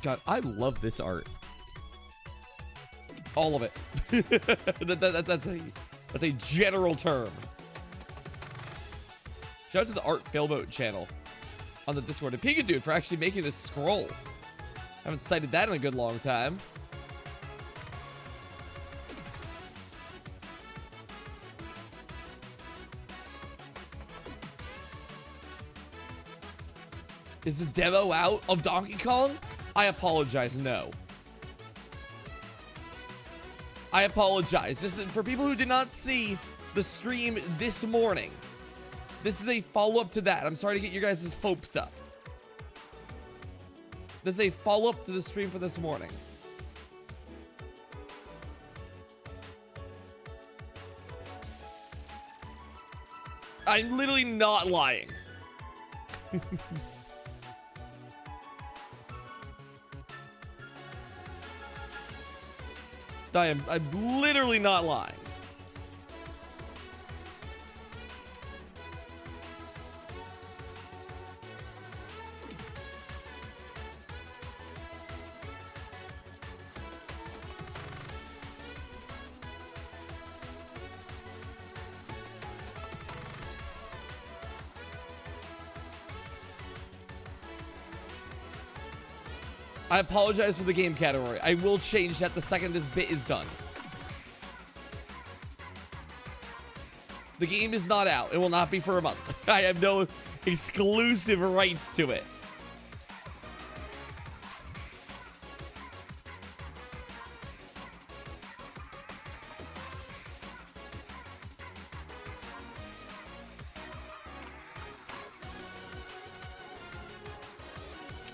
God, I love this art. All of it. That's a general term. Shout out to the Art Failboat channel on the Discord and Pika Dude for actually making this scroll. Haven't cited that in a good long time. Is the demo out of Donkey Kong? I apologize, no. I apologize. Just for people who did not see the stream this morning, this is a follow-up to that. I'm sorry to get your guys' hopes up. This is a follow-up to the stream for this morning. I'm literally not lying. I'm literally not lying. I apologize for the game category. I will change that the second this bit is done. The game is not out. It will not be for a month. I have no exclusive rights to it.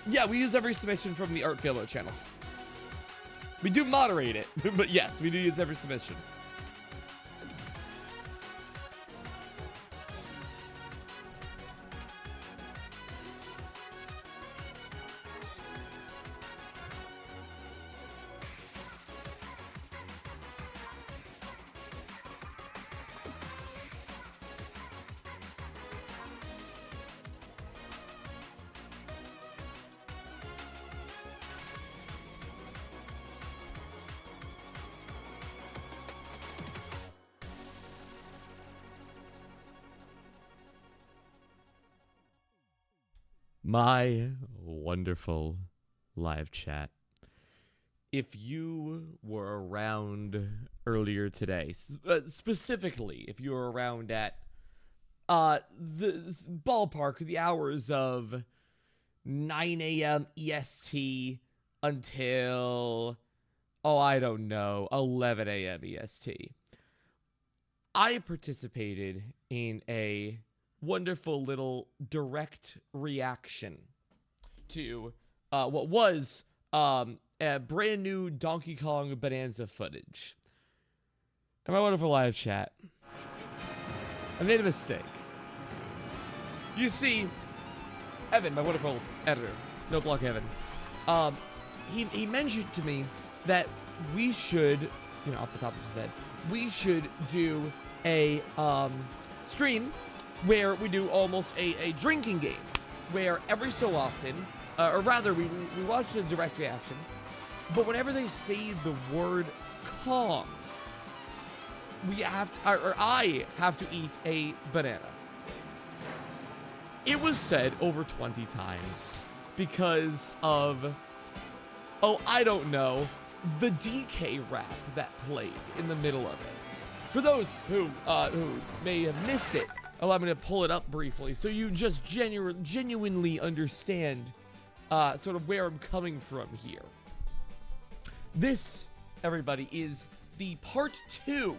Yeah, we use every submission from the Art Failboat channel. We do moderate it, but yes, we do use every submission. My wonderful live chat. If you were around earlier today, specifically if you were around at the ballpark, the hours of 9 a.m. EST until, oh, I don't know, 11 a.m. EST, I participated in a wonderful little direct reaction to what was a brand new Donkey Kong Bonanza footage. And my wonderful live chat, I made a mistake. You see, Evan, my wonderful editor, Noteblock Evan, he mentioned to me that we should, you know, off the top of his head, we should do a stream where we do almost a drinking game, where every so often, or rather we watch the direct reaction, but whenever they say the word Kong, we have to, or I have to eat a banana. It was said over 20 times because of, oh, I don't know, the DK rap that played in the middle of it. For those who may have missed it, allow me to pull it up briefly so you just genuinely understand sort of where I'm coming from here. This, everybody, is the part 2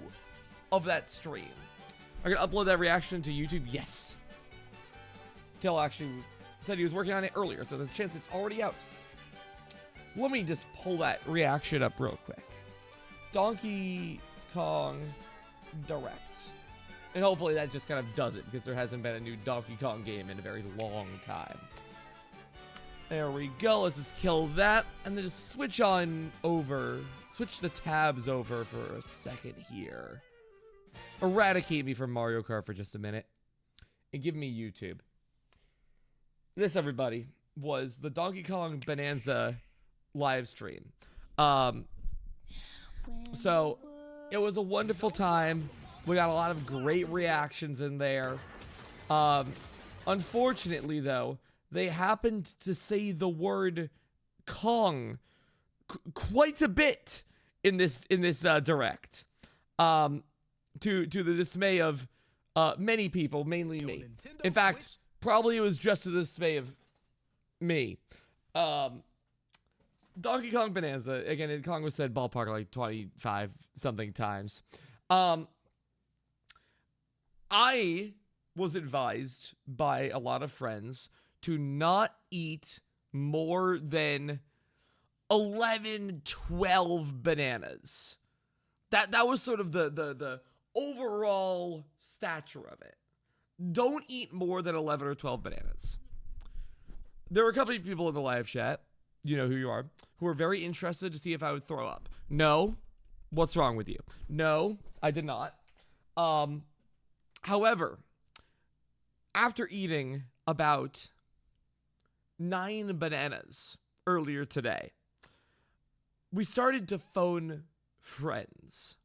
of that stream. I'm going to upload that reaction to YouTube. Yes. Tail actually said he was working on it earlier, so there's a chance it's already out. Let me just pull that reaction up real quick. Donkey Kong Direct. And hopefully that just kind of does it, because there hasn't been a new Donkey Kong game in a very long time. There we go. Let's just kill that. And then just switch the tabs over for a second here. Eradicate me from Mario Kart for just a minute. And give me YouTube. This, everybody, was the Donkey Kong Bonanza live stream. So it was a wonderful time. We got a lot of great reactions in there. Unfortunately, though, they happened to say the word Kong quite a bit in this direct. To the dismay of many people, mainly me. In fact, probably it was just to the dismay of me. Donkey Kong Bonanza, again, Kong was said ballpark like 25 something times. I was advised by a lot of friends to not eat more than 11, 12 bananas. That was sort of the overall stature of it. Don't eat more than 11 or 12 bananas. There were a couple of people in the live chat, you know who you are, who were very interested to see if I would throw up. No. What's wrong with you? No, I did not. However, after eating about 9 bananas earlier today, we started to phone friends.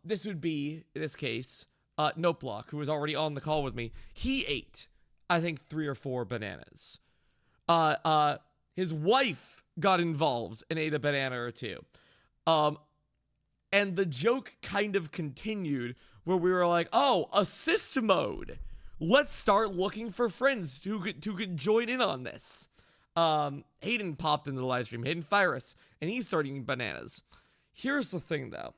This would be, in this case, Noteblock, who was already on the call with me. He ate, I think, 3 or 4 bananas. His wife got involved and ate a banana or 2. And the joke kind of continued where we were like, oh, assist mode. Let's start looking for friends who could join in on this. Hayden popped into the live stream. Hayden Virus, and he started eating bananas. Here's the thing, though.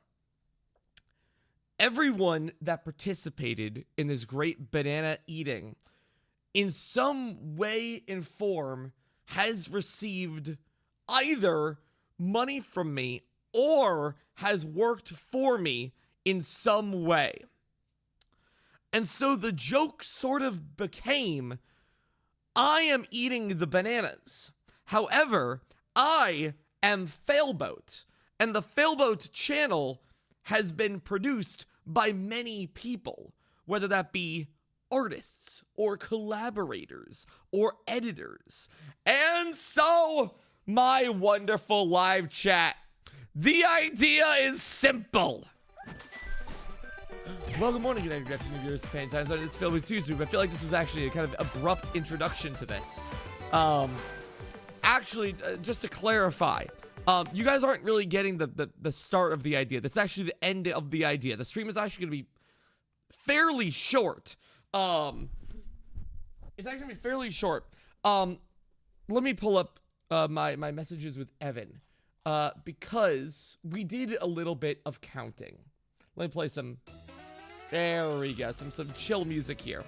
Everyone that participated in this great banana eating, in some way and form, has received either money from me or has worked for me in some way. And so the joke sort of became, I am eating the bananas. However, I am Failboat, and the Failboat channel has been produced by many people, whether that be artists or collaborators or editors. And so, my wonderful live chat, the idea is simple. Well, good morning, good afternoon, viewers, fan times. This is Failboat YouTube. I feel like this was actually a kind of abrupt introduction to this. Actually, just to clarify, you guys aren't really getting the start of the idea. That's actually the end of the idea. The stream is actually going to be fairly short. It's actually going to be fairly short. Let me pull up my messages with Evan, because we did a little bit of counting. Let me play some. There we go. Some chill music here.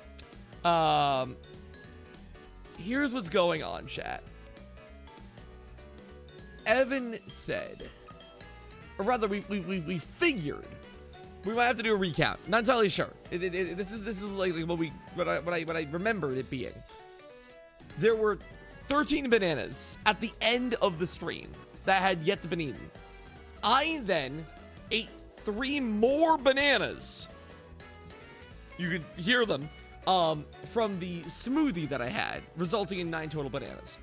Here's what's going on, chat. Evan said, or rather, we figured we might have to do a recount. Not entirely sure. This is like what I remembered it being. There were 13 bananas at the end of the stream that had yet to be eaten. I then ate 3 more bananas. You could hear them from the smoothie that I had, resulting in 9 total bananas.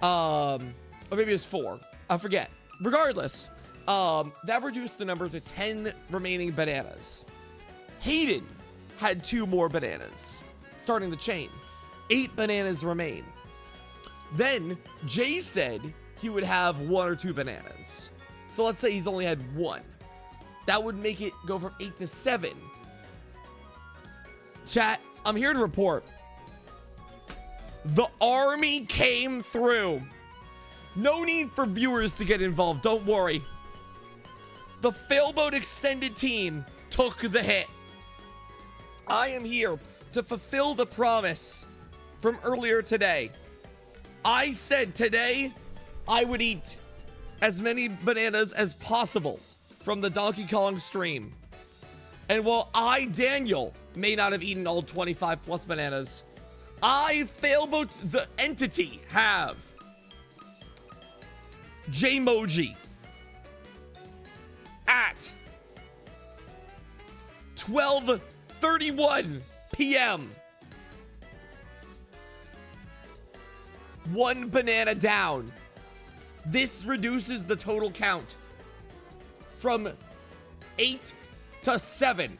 Or maybe it was 4. I forget. Regardless, that reduced the number to 10 remaining bananas. Hayden had 2 more bananas, starting the chain. 8 bananas remain. Then Jay said he would have 1 or 2 bananas. So let's say he's only had 1. That would make it go from 8 to 7. Chat, I'm here to report. The army came through. No need for viewers to get involved, don't worry. The Failboat extended team took the hit. I am here to fulfill the promise from earlier today. I said today I would eat as many bananas as possible from the Donkey Kong stream. And while I, Daniel, may not have eaten all 25 plus bananas, I, Failboat, the entity, have. Jmoji at 12:31 p.m. 1 banana down. This reduces the total count from 8 to 7.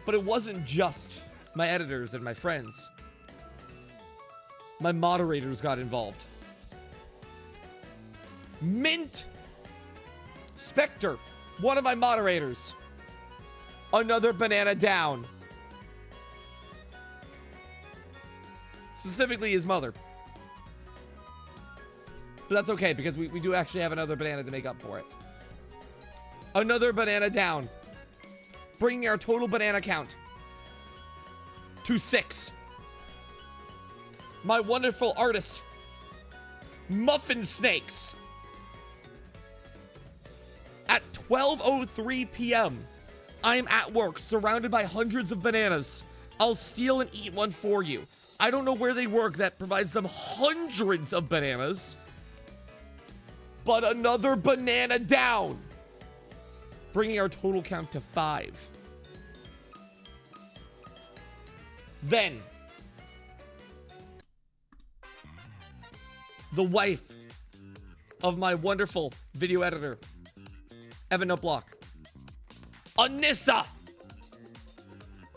But it wasn't just my editors and my friends. My moderators got involved. Mint Spectre, one of my moderators. Another banana down. Specifically his mother. But that's okay, because we do actually have another banana to make up for it. Another banana down. Bringing our total banana count to 6. My wonderful artist, Muffin Snakes. At 12:03 p.m., I'm at work, surrounded by hundreds of bananas. I'll steal and eat one for you. I don't know where they work that provides them hundreds of bananas. But another banana down. Bringing our total count to 5. Then, the wife of my wonderful video editor, Evan Noteblock, Anissa,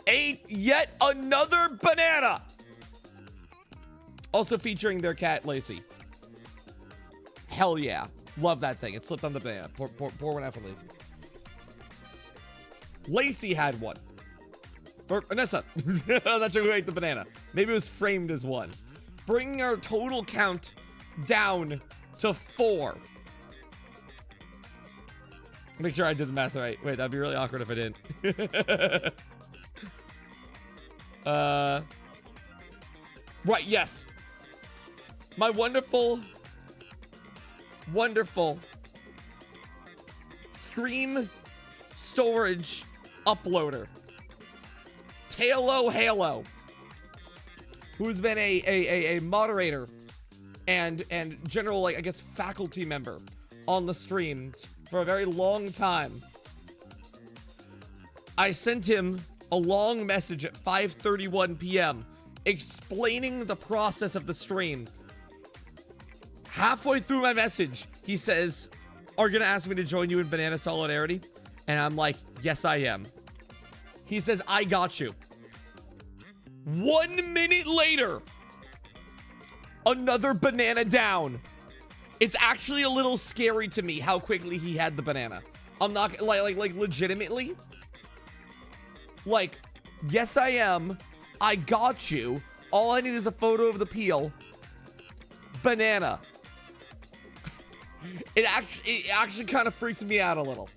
ate yet another banana. Also featuring their cat, Lacey. Hell yeah. Love that thing. It slipped on the banana. Pour one out for Lacey. Lacey had one. Or Anissa. I'm not sure who ate the banana. Maybe it was framed as one. Bringing our total count down to 4. Make sure I did the math right. Wait, that'd be really awkward if I didn't. Right, yes. My wonderful stream storage uploader, Halo, who's been a moderator and general, like, I guess, faculty member on the streams for a very long time. I sent him a long message at 5:31 p.m. explaining the process of the stream. Halfway through my message, he says, "Are you gonna ask me to join you in Banana Solidarity?" And I'm like, "Yes, I am." He says, "I got you." 1 minute later, another banana down. It's actually a little scary to me how quickly he had the banana. I'm not like legitimately. Like, yes, I am. I got you. All I need is a photo of the peel. Banana. It actually kind of freaked me out a little.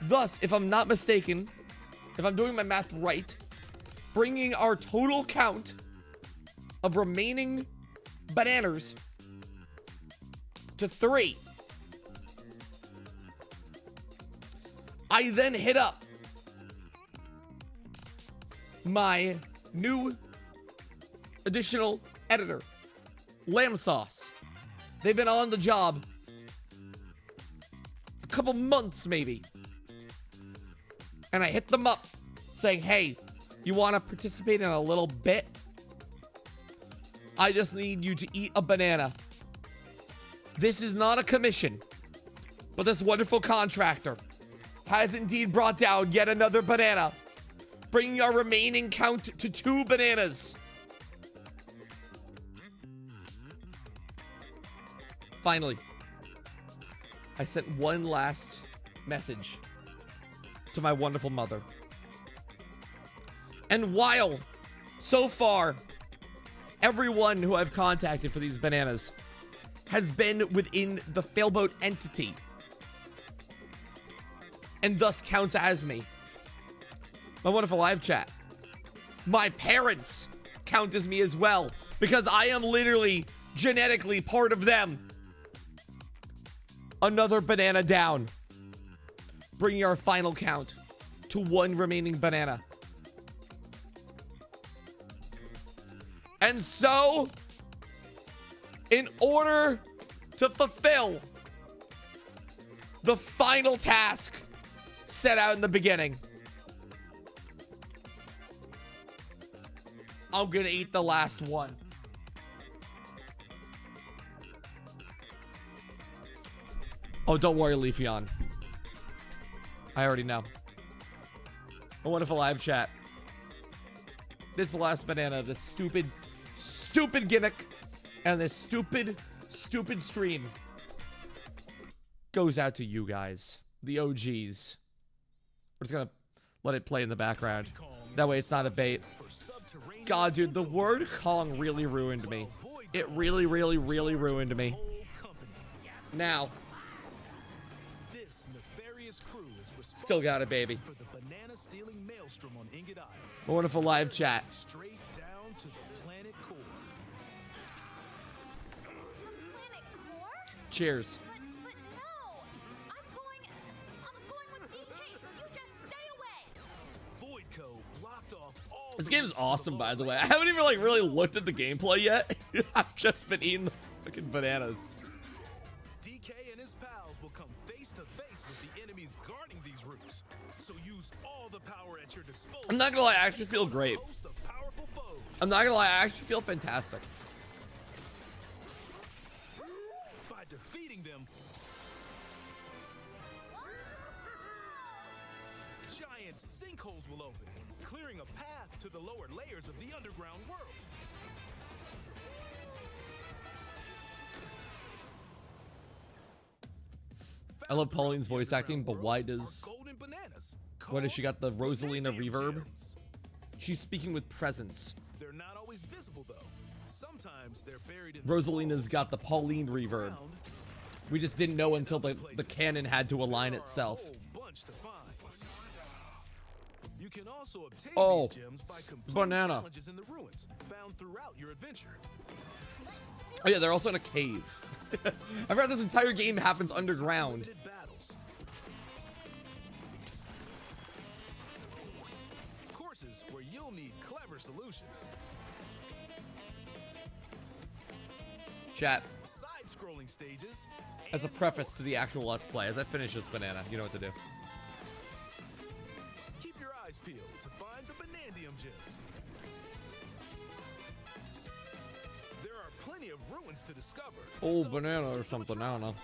Thus, if I'm not mistaken, if I'm doing my math right, bringing our total count of remaining bananas to 3. I then hit up my new additional editor, Lamb Sauce. They've been on the job a couple months maybe. And I hit them up saying, "Hey, you want to participate in a little bit? I just need you to eat a banana. This is not a commission, but this wonderful contractor has indeed brought down yet another banana, bringing our remaining count to 2 bananas." Finally, I sent one last message to my wonderful mother. And while, so far, everyone who I've contacted for these bananas has been within the Failboat entity, and thus counts as me, my wonderful live chat, my parents count as me as well, because I am literally genetically part of them. Another banana down, bringing our final count to 1 remaining banana. And so, in order to fulfill the final task set out in the beginning, I'm gonna eat the last one. Oh, don't worry, Leafeon. I already know. A wonderful live chat. This is the last banana. This stupid gimmick and this stupid stream goes out to you guys, the OGs. We're just gonna let it play in the background. That way it's not a bait. God, dude, the word Kong really ruined me. It really ruined me. Now, still got it, baby. A wonderful live chat. Cheers. But no, I'm going with DK, so you just stay away. Voidco blocked off all. This game is awesome, by the way. I haven't even like really looked at the gameplay yet. I've just been eating the fucking bananas. DK and his pals will come face to face with the enemies guarding these routes. So use all the power at your disposal. I'm not gonna lie, I actually feel great. I'm not gonna lie, I actually feel fantastic. By defeating them, giant sinkholes will open, clearing a path to the lower layers of the underground world. I love Pauline's voice acting, but why does she got the Rosalina reverb? She's speaking with presence. They're not always visible though. Sometimes they're buried in Rosalina's got the Pauline reverb. We just didn't know until the canon had to align itself. You can also obtain Oh, these gems by completing banana. challenges in the ruins found throughout your adventure. Oh yeah, they're also in a cave. I forgot this entire game happens underground. Battles. Courses where you'll need clever solutions. Chat, Side-scrolling stages. as a preface to the actual Let's Play, as I finish this banana, you know what to do. Keep your eyes peeled to find the Banandium gems. There are plenty of ruins to discover. Oh, banana or something, I don't know.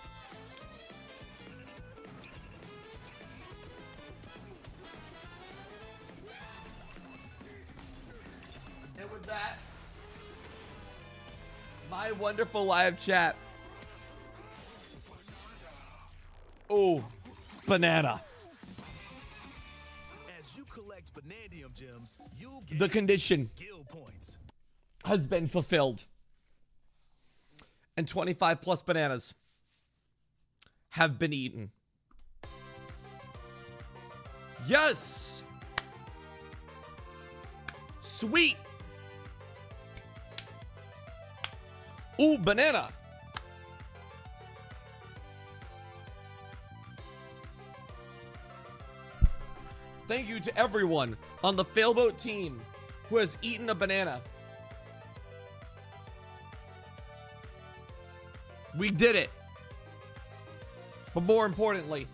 And with that, my wonderful live chat. Oh, banana. As you collect Banandium gems, you'll get The condition skill points. has been fulfilled. And 25 plus bananas have been eaten. Yes! Sweet! Ooh, banana! Thank you to everyone on the Failboat team who has eaten a banana. We did it. But more importantly,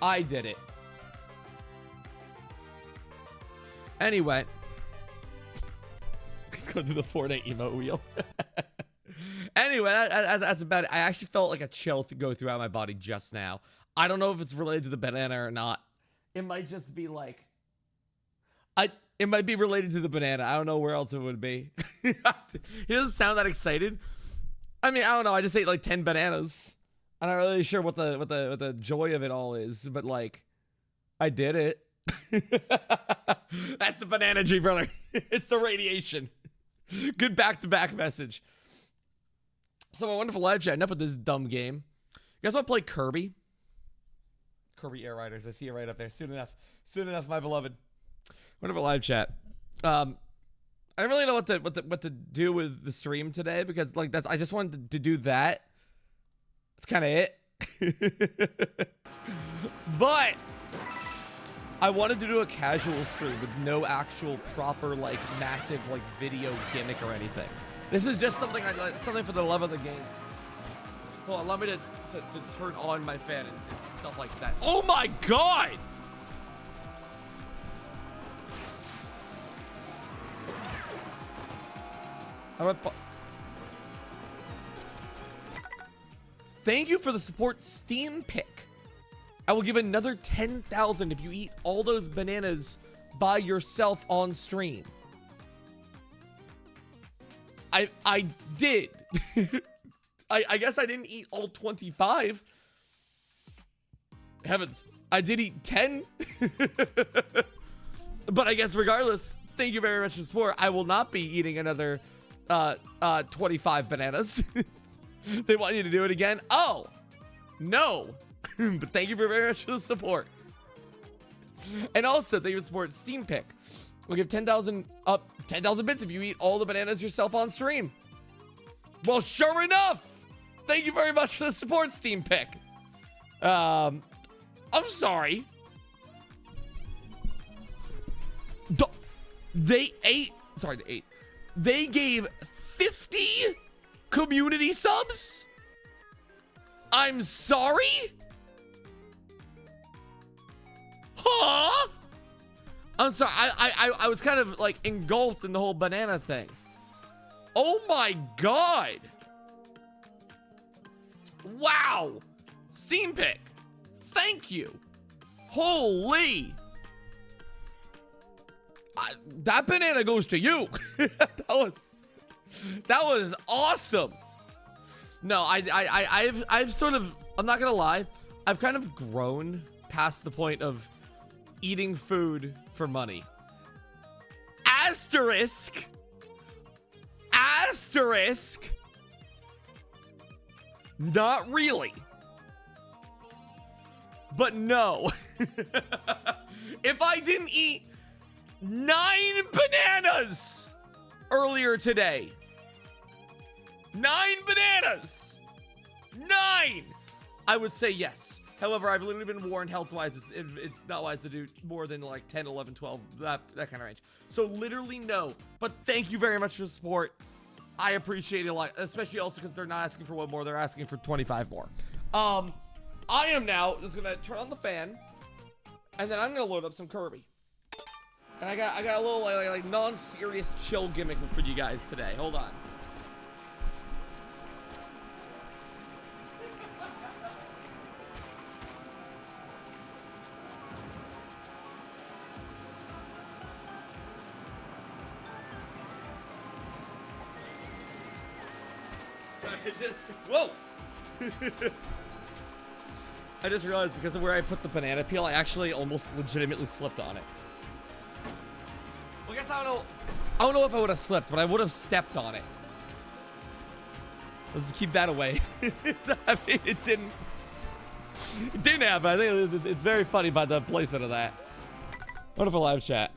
I did it. Anyway. Let's go do the Fortnite emote wheel. Anyway, that's about it. I actually felt like a chill to go throughout my body just now. I don't know if it's related to the banana or not. It might just be like... It might be related to the banana. I don't know where else it would be. He doesn't sound that excited. I mean, I don't know. I just ate like 10 bananas. I'm not really sure what the joy of it all is, but like, I did it. That's the banana G, brother. It's the radiation. Good back-to-back message. So my wonderful live chat. Enough with this dumb game. You guys want to play Kirby? Kirby Air Riders. I see it right up there. Soon enough. Soon enough, my beloved. Wonderful live chat. I don't really know what to do with the stream today because like I just wanted to do that. That's kind of it. But I wanted to do a casual stream with no actual proper like massive like video gimmick or anything. This is just something something for the love of the game. Hold on, allow me to turn on my fan and stuff like that. Oh my god! How do I... Thank you for the support, Steam Pick. I will give another 10,000 if you eat all those bananas by yourself on stream. I did. I guess I didn't eat all 25. Heavens, I did eat 10. But I guess regardless, thank you very much for the support. I will not be eating another 25 bananas. They want you to do it again? Oh, no. But thank you very much for the support. And also, thank you for the support, Steam Pick. We'll give 10,000 bits if you eat all the bananas yourself on stream. Well, sure enough. Thank you very much for the support, Steam Pick. I'm sorry. They gave 50 community subs? I'm sorry? Huh? I'm sorry. I was kind of like engulfed in the whole banana thing. Oh my god. Wow. Steam Pick. Thank you. Holy. That banana goes to you. That was awesome. No, I've sort of, I'm not gonna lie, I've kind of grown past the point of eating food for money. Asterisk. Not really. But no. If I didn't eat 9 bananas earlier today. 9 bananas. 9. I would say yes. However, I've literally been warned health-wise, it's not wise to do more than like 10, 11, 12, that kind of range. So literally no. But thank you very much for the support. I appreciate it a lot, especially also because they're not asking for one more, they're asking for 25 more. I am now just gonna turn on the fan, and then I'm gonna load up some Kirby. And I got a little like non-serious chill gimmick for you guys today. Hold on. So whoa! I just realized because of where I put the banana peel, I actually almost legitimately slipped on it. Well, I guess I don't know if I would have slipped, but I would have stepped on it. Let's keep that away. I mean, it didn't happen. I think it's very funny by the placement of that. Wonderful live chat.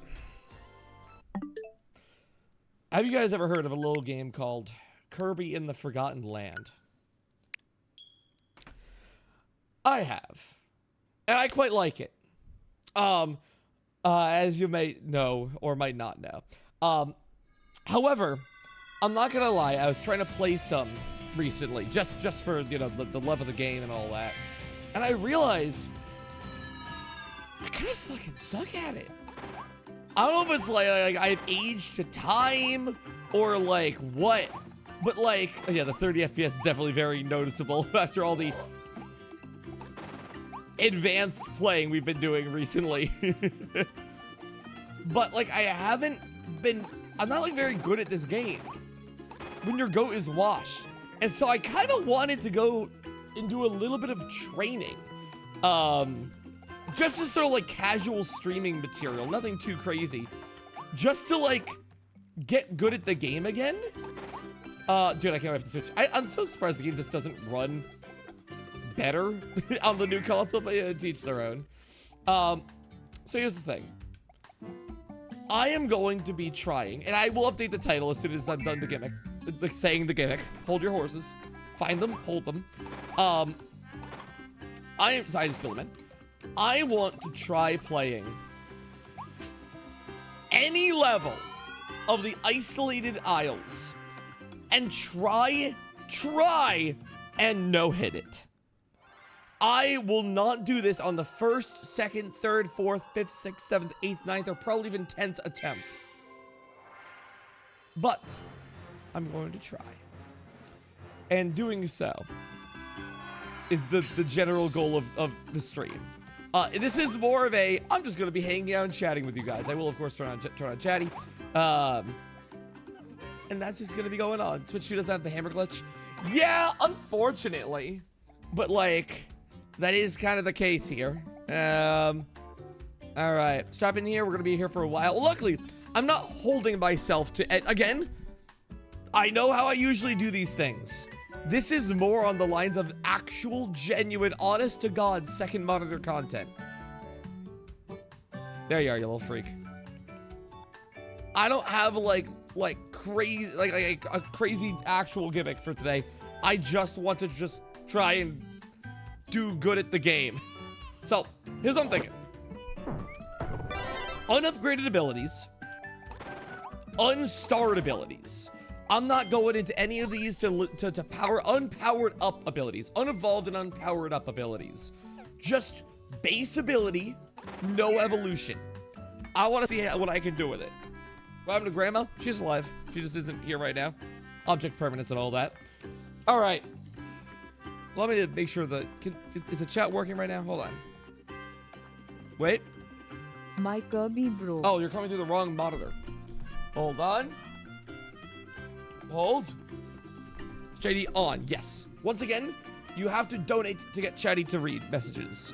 Have you guys ever heard of a little game called Kirby in the Forgotten Land? I have, and I quite like it. As you may know or might not know. However, I'm not gonna lie. I was trying to play some recently, just for the love of the game and all that, and I realized I kind of fucking suck at it. I don't know if it's like I've aged to time or like what, but like yeah, the 30 FPS is definitely very noticeable after all the advanced playing we've been doing recently. But like I'm not like very good at this game when your goat is washed, and so I kind of wanted to go and do a little bit of training, just as sort of like casual streaming material, nothing too crazy, just to like get good at the game again. Dude, I can't wait to switch. I'm so surprised the game just doesn't run better on the new console, but yeah, to each their own. So here's the thing. I am going to be trying, and I will update the title as soon as I'm done the gimmick, like saying the gimmick. Hold your horses, find them, hold them. Sorry, I just killed a man. I want to try playing any level of the Isolated Isles and try and no-hit it. I will not do this on the 1st, 2nd, 3rd, 4th, 5th, 6th, 7th, 8th, 9th, or probably even 10th attempt. But I'm going to try. And doing so is the general goal of the stream. This is more of a, I'm just going to be hanging out and chatting with you guys. I will, of course, turn on chatty. And that's just going to be going on. Switch 2 doesn't have the hammer glitch. Yeah, unfortunately. But, like, that is kind of the case here. All right. Strap in here. We're going to be here for a while. Luckily, I'm not holding myself to... Again, I know how I usually do these things. This is more on the lines of actual, genuine, honest-to-God second monitor content. There you are, you little freak. I don't have, like crazy, like a crazy actual gimmick for today. I just want to just try and do good at the game. So, here's what I'm thinking. Unupgraded abilities. Unstarred abilities. I'm not going into any of these to power unpowered up abilities. Unevolved and unpowered up abilities. Just base ability, no evolution. I want to see what I can do with it. What happened to Grandma? She's alive. She just isn't here right now. Object permanence and all that. All right. Let me make sure that... is the chat working right now? Hold on. Wait. My Kirby bro. Oh, you're coming through the wrong monitor. Hold on. Hold. Chatty on. Yes. Once again, you have to donate to get Chatty to read messages.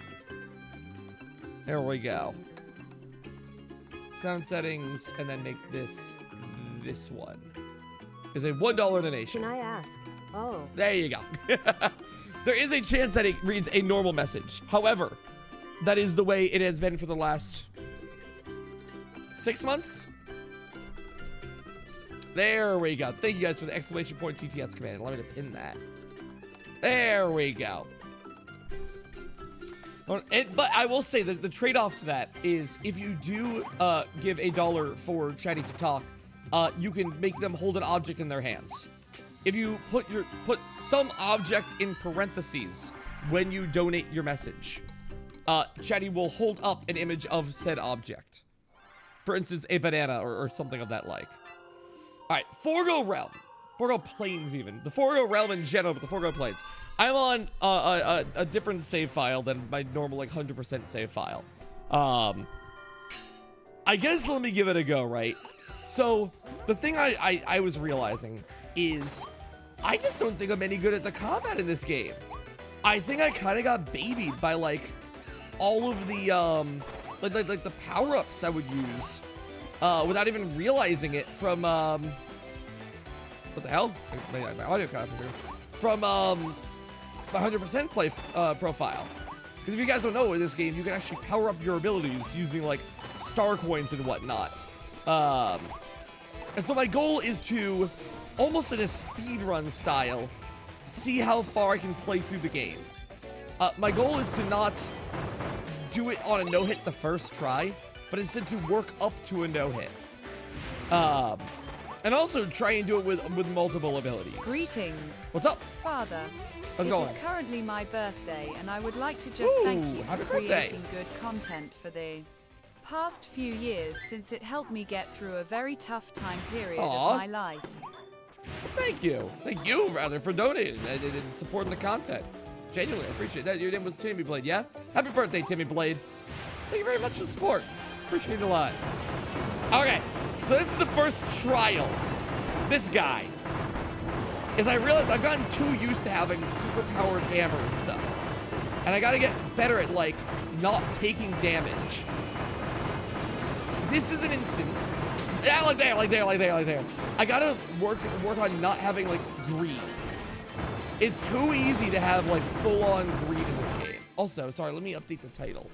There we go. Sound settings, and then make this one. Is a $1 donation. Can I ask? Oh. There you go. There is a chance that it reads a normal message. However, that is the way it has been for the last 6 months. There we go. Thank you guys for the exclamation point TTS command. Allow me to pin that. There we go. But I will say that the trade-off to that is if you do give $1 for Chatty to talk, you can make them hold an object in their hands. If you put some object in parentheses when you donate your message, Chatty will hold up an image of said object. For instance, a banana or something of that like. All right, Forgo Realm. Forgo Plains even. The Forgo Realm in general, but the Forgo Plains. I'm on a different save file than my normal, like, 100% save file. I guess let me give it a go, right? So, the thing I was realizing is I just don't think I'm any good at the combat in this game. I think I kind of got babied by, like, all of the, like the power-ups I would use without even realizing it from, what the hell? My audio cut off here. From, my 100% play profile. Because if you guys don't know, in this game, you can actually power up your abilities using, like, star coins and whatnot. And so my goal is to, almost in a speedrun style, see how far I can play through the game. My goal is to not do it on a no-hit the first try, but instead to work up to a no-hit. And also try and do it with multiple abilities. Greetings. What's up? Father. How's it going? It is currently my birthday, and I would like to just thank you for creating good content for the past few years, since it helped me get through a very tough time period of my life. Well, thank you. Thank you, rather, for donating and supporting the content. Genuinely, I appreciate that. Your name was Timmy Blade, yeah? Happy birthday, Timmy Blade. Thank you very much for the support. Appreciate it a lot. Okay, so this is the first trial. This guy. Is I realized I've gotten too used to having super powered hammer and stuff. And I gotta get better at, like, not taking damage. This is an instance. Yeah, like there. I gotta work on not having, like, greed. It's too easy to have, like, full-on greed in this game. Also, sorry, let me update the title.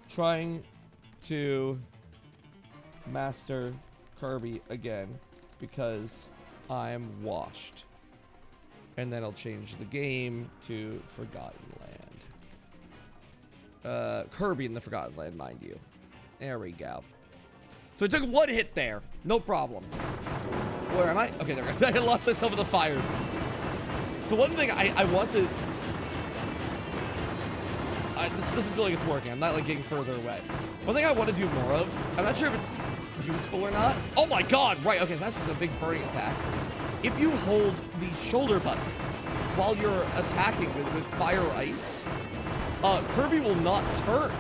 Trying to master Kirby again because I'm washed. And then I'll change the game to Forgotten Land. Kirby in the Forgotten Land, mind you. There we go. So I took one hit there. No problem. Where am I? Okay, there we go. I lost myself in the fires. So one thing I want to... this doesn't feel like it's working. I'm not, like, getting further away. One thing I want to do more of... I'm not sure if it's useful or not. Oh my god, right, okay, so that's just a big burning attack. If you hold the shoulder button while you're attacking with fire ice, Kirby will not turn.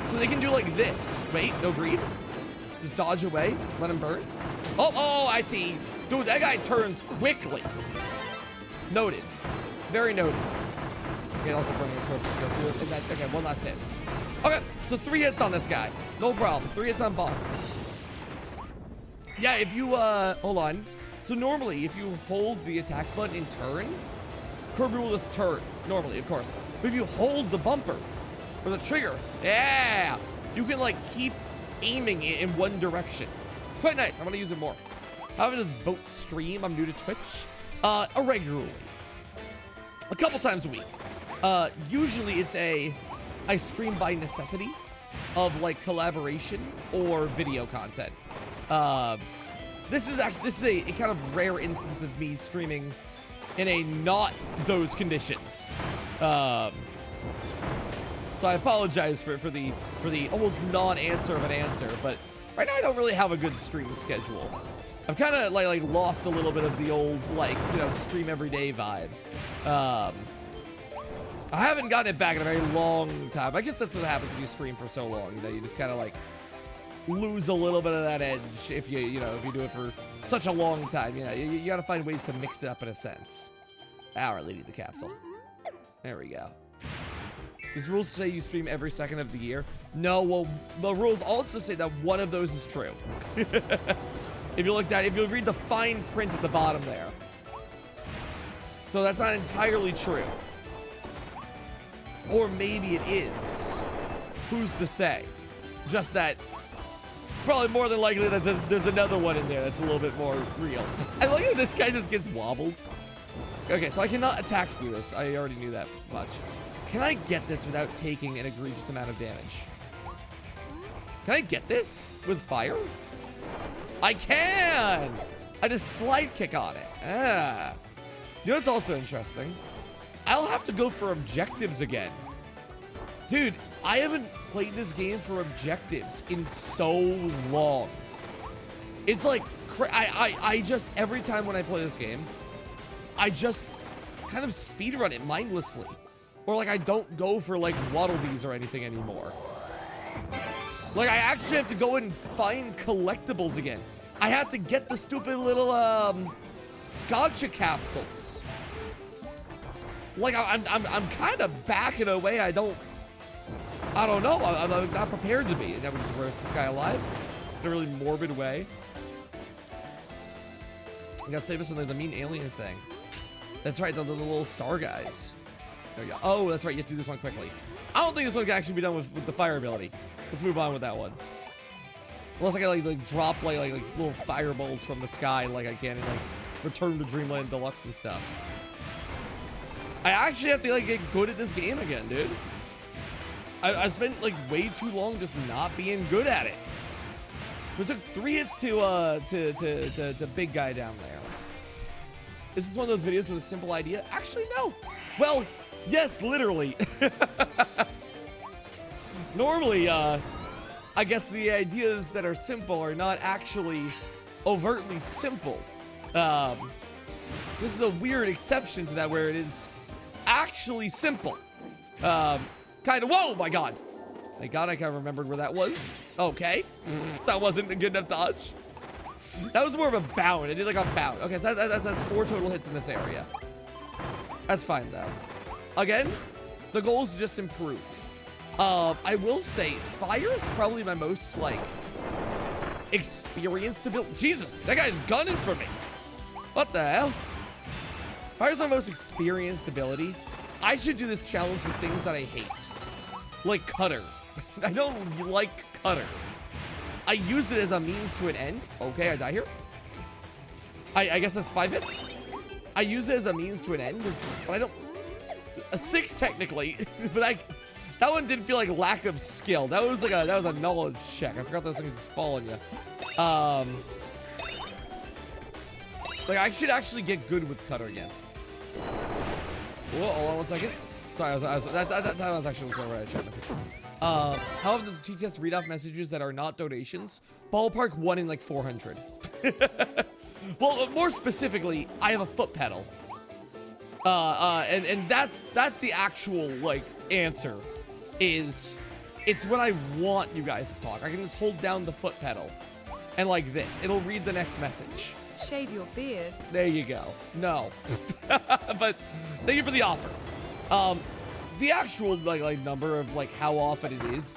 So they can do like this. Wait, no greed. Just dodge away, let him burn. Oh, I see. Dude, that guy turns quickly. Noted. Very noted. Okay, also burning, of course, let's go through it. And that, okay, one last hit. Okay, so 3 hits on this guy. No problem. 3 hits on bombs. Yeah, if you, hold on. So normally, if you hold the attack button in turn, Kirby will just turn. Normally, of course. But if you hold the bumper, or the trigger, yeah, you can, like, keep aiming it in one direction. It's quite nice. I'm gonna use it more. How about this boat stream? I'm new to Twitch. Irregularly. A couple times a week. Usually it's I stream by necessity of like collaboration or video content. This is a kind of rare instance of me streaming in a not those conditions. So I apologize for the almost non-answer of an answer, but right now I don't really have a good stream schedule. I've kind of like lost a little bit of the old like, you know, stream every day vibe. I haven't gotten it back in a very long time. I guess that's what happens when you stream for so long. You know, you just kind of like lose a little bit of that edge if you know, if you do it for such a long time. You know, you got to find ways to mix it up in a sense. All right, leading the capsule. There we go. These rules say you stream every second of the year. No, well, the rules also say that one of those is true. If you read the fine print at the bottom there. So that's not entirely true. Or maybe it is. Who's to say? Just that it's probably more than likely that there's another one in there that's a little bit more real. I like how this guy just gets wobbled. Okay, so I cannot attack through this. I already knew that much. Can I get this without taking an egregious amount of damage? Can I get this with fire? I can! I just slide kick on it. Ah. You know what's also interesting? I'll have to go for objectives again. Dude, I haven't played this game for objectives in so long. It's like, I just, every time when I play this game, I just kind of speedrun it mindlessly. Or like I don't go for like waddle dees or anything anymore. Like I actually have to go and find collectibles again. I have to get the stupid little gotcha capsules. Like I'm kind of back in a way I don't know. I'm not prepared to be. And then we just roast this guy alive in a really morbid way. I gotta save us from the mean alien thing. That's right, the little star guys. There we go. Oh, that's right. You have to do this one quickly. I don't think this one can actually be done with the fire ability. Let's move on with that one. Unless I can like drop like little fireballs from the sky like I can in like Return to Dreamland Deluxe and stuff. I actually have to like get good at this game again, dude. I spent like way too long just not being good at it. So it took 3 hits to big guy down there. This is one of those videos with a simple idea. Actually, no. Well, yes, literally. Normally, I guess the ideas that are simple are not actually overtly simple. This is a weird exception to that where it is actually simple. Kind of, whoa, my God. Thank God I kind of remembered where that was. Okay. That wasn't a good enough dodge. That was more of a bound. I did like a bound. Okay, so that's 4 total hits in this area. That's fine, though. Again, the goal is to just improve. I will say, fire is probably my most, like, experienced ability. Jesus, that guy's gunning for me. What the hell? Fire's my most experienced ability. I should do this challenge with things that I hate. Like Cutter. I don't like Cutter. I use it as a means to an end. Okay, I die here. I guess that's 5 hits. I use it as a means to an end, but I don't... 6 technically, but that one didn't feel like lack of skill. That was like a knowledge check. I forgot those things just fall on you. Like I should actually get good with Cutter again. Whoa, hold on 1 second. Sorry, that time I was actually looking right at chat message. How often does TTS read off messages that are not donations? Ballpark 1 in like 400. Well, more specifically, I have a foot pedal. And that's the actual like answer. Is it's when I want you guys to talk. I can just hold down the foot pedal, and like this, it'll read the next message. Shave your beard. There you go. No, but thank you for the offer. The actual like number of like how often it is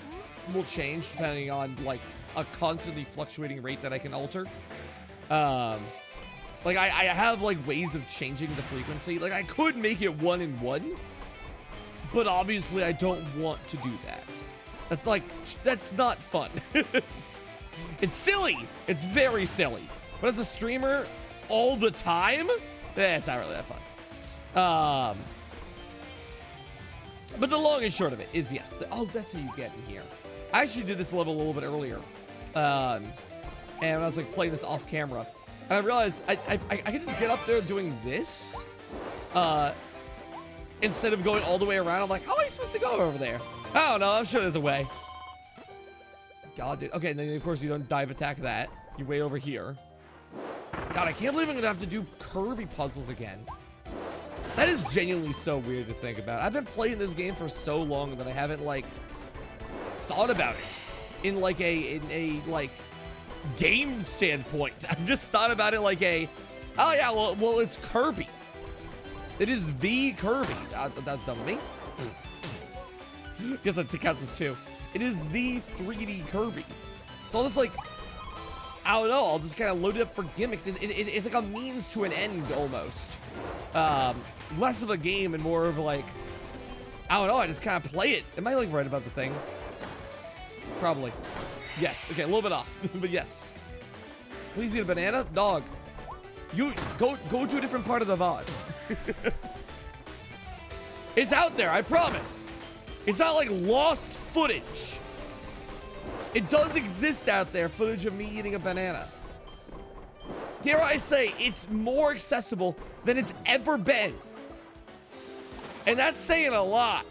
will change depending on like a constantly fluctuating rate that I can alter. Like I have like ways of changing the frequency. Like I could make it 1 in 1, but obviously I don't want to do that. That's not fun. It's silly. It's very silly. But as a streamer, all the time, it's not really that fun. But the long and short of it is yes. Oh, that's how you get in here. I actually did this level a little bit earlier, and I was like playing this off camera, and I realized I can just get up there doing this, instead of going all the way around. I'm like, how am I supposed to go over there? I don't know. I'm sure there's a way. God, dude. Okay, and then of course you don't dive attack that. You wait over here. God, I can't believe I'm gonna have to do Kirby puzzles again. That is genuinely so weird to think about. I've been playing this game for so long that I haven't like thought about it in like a like game standpoint. I've just thought about it like a, oh yeah, well it's Kirby. It is the Kirby. That's dumb of me. Guess that counts as 2. It is the 3D Kirby. So I'll just like, I don't know, I'll just kind of load it up for gimmicks. It's like a means to an end almost. Less of a game and more of like, I don't know, I just kind of play it. Am I like right about the thing? Probably. Yes. Okay, a little bit off, but yes. Please eat a banana, dog. You go to a different part of the VOD. It's out there, I promise. It's not like lost footage. It does exist out there, footage of me eating a banana. Dare I say, it's more accessible than it's ever been. And that's saying a lot.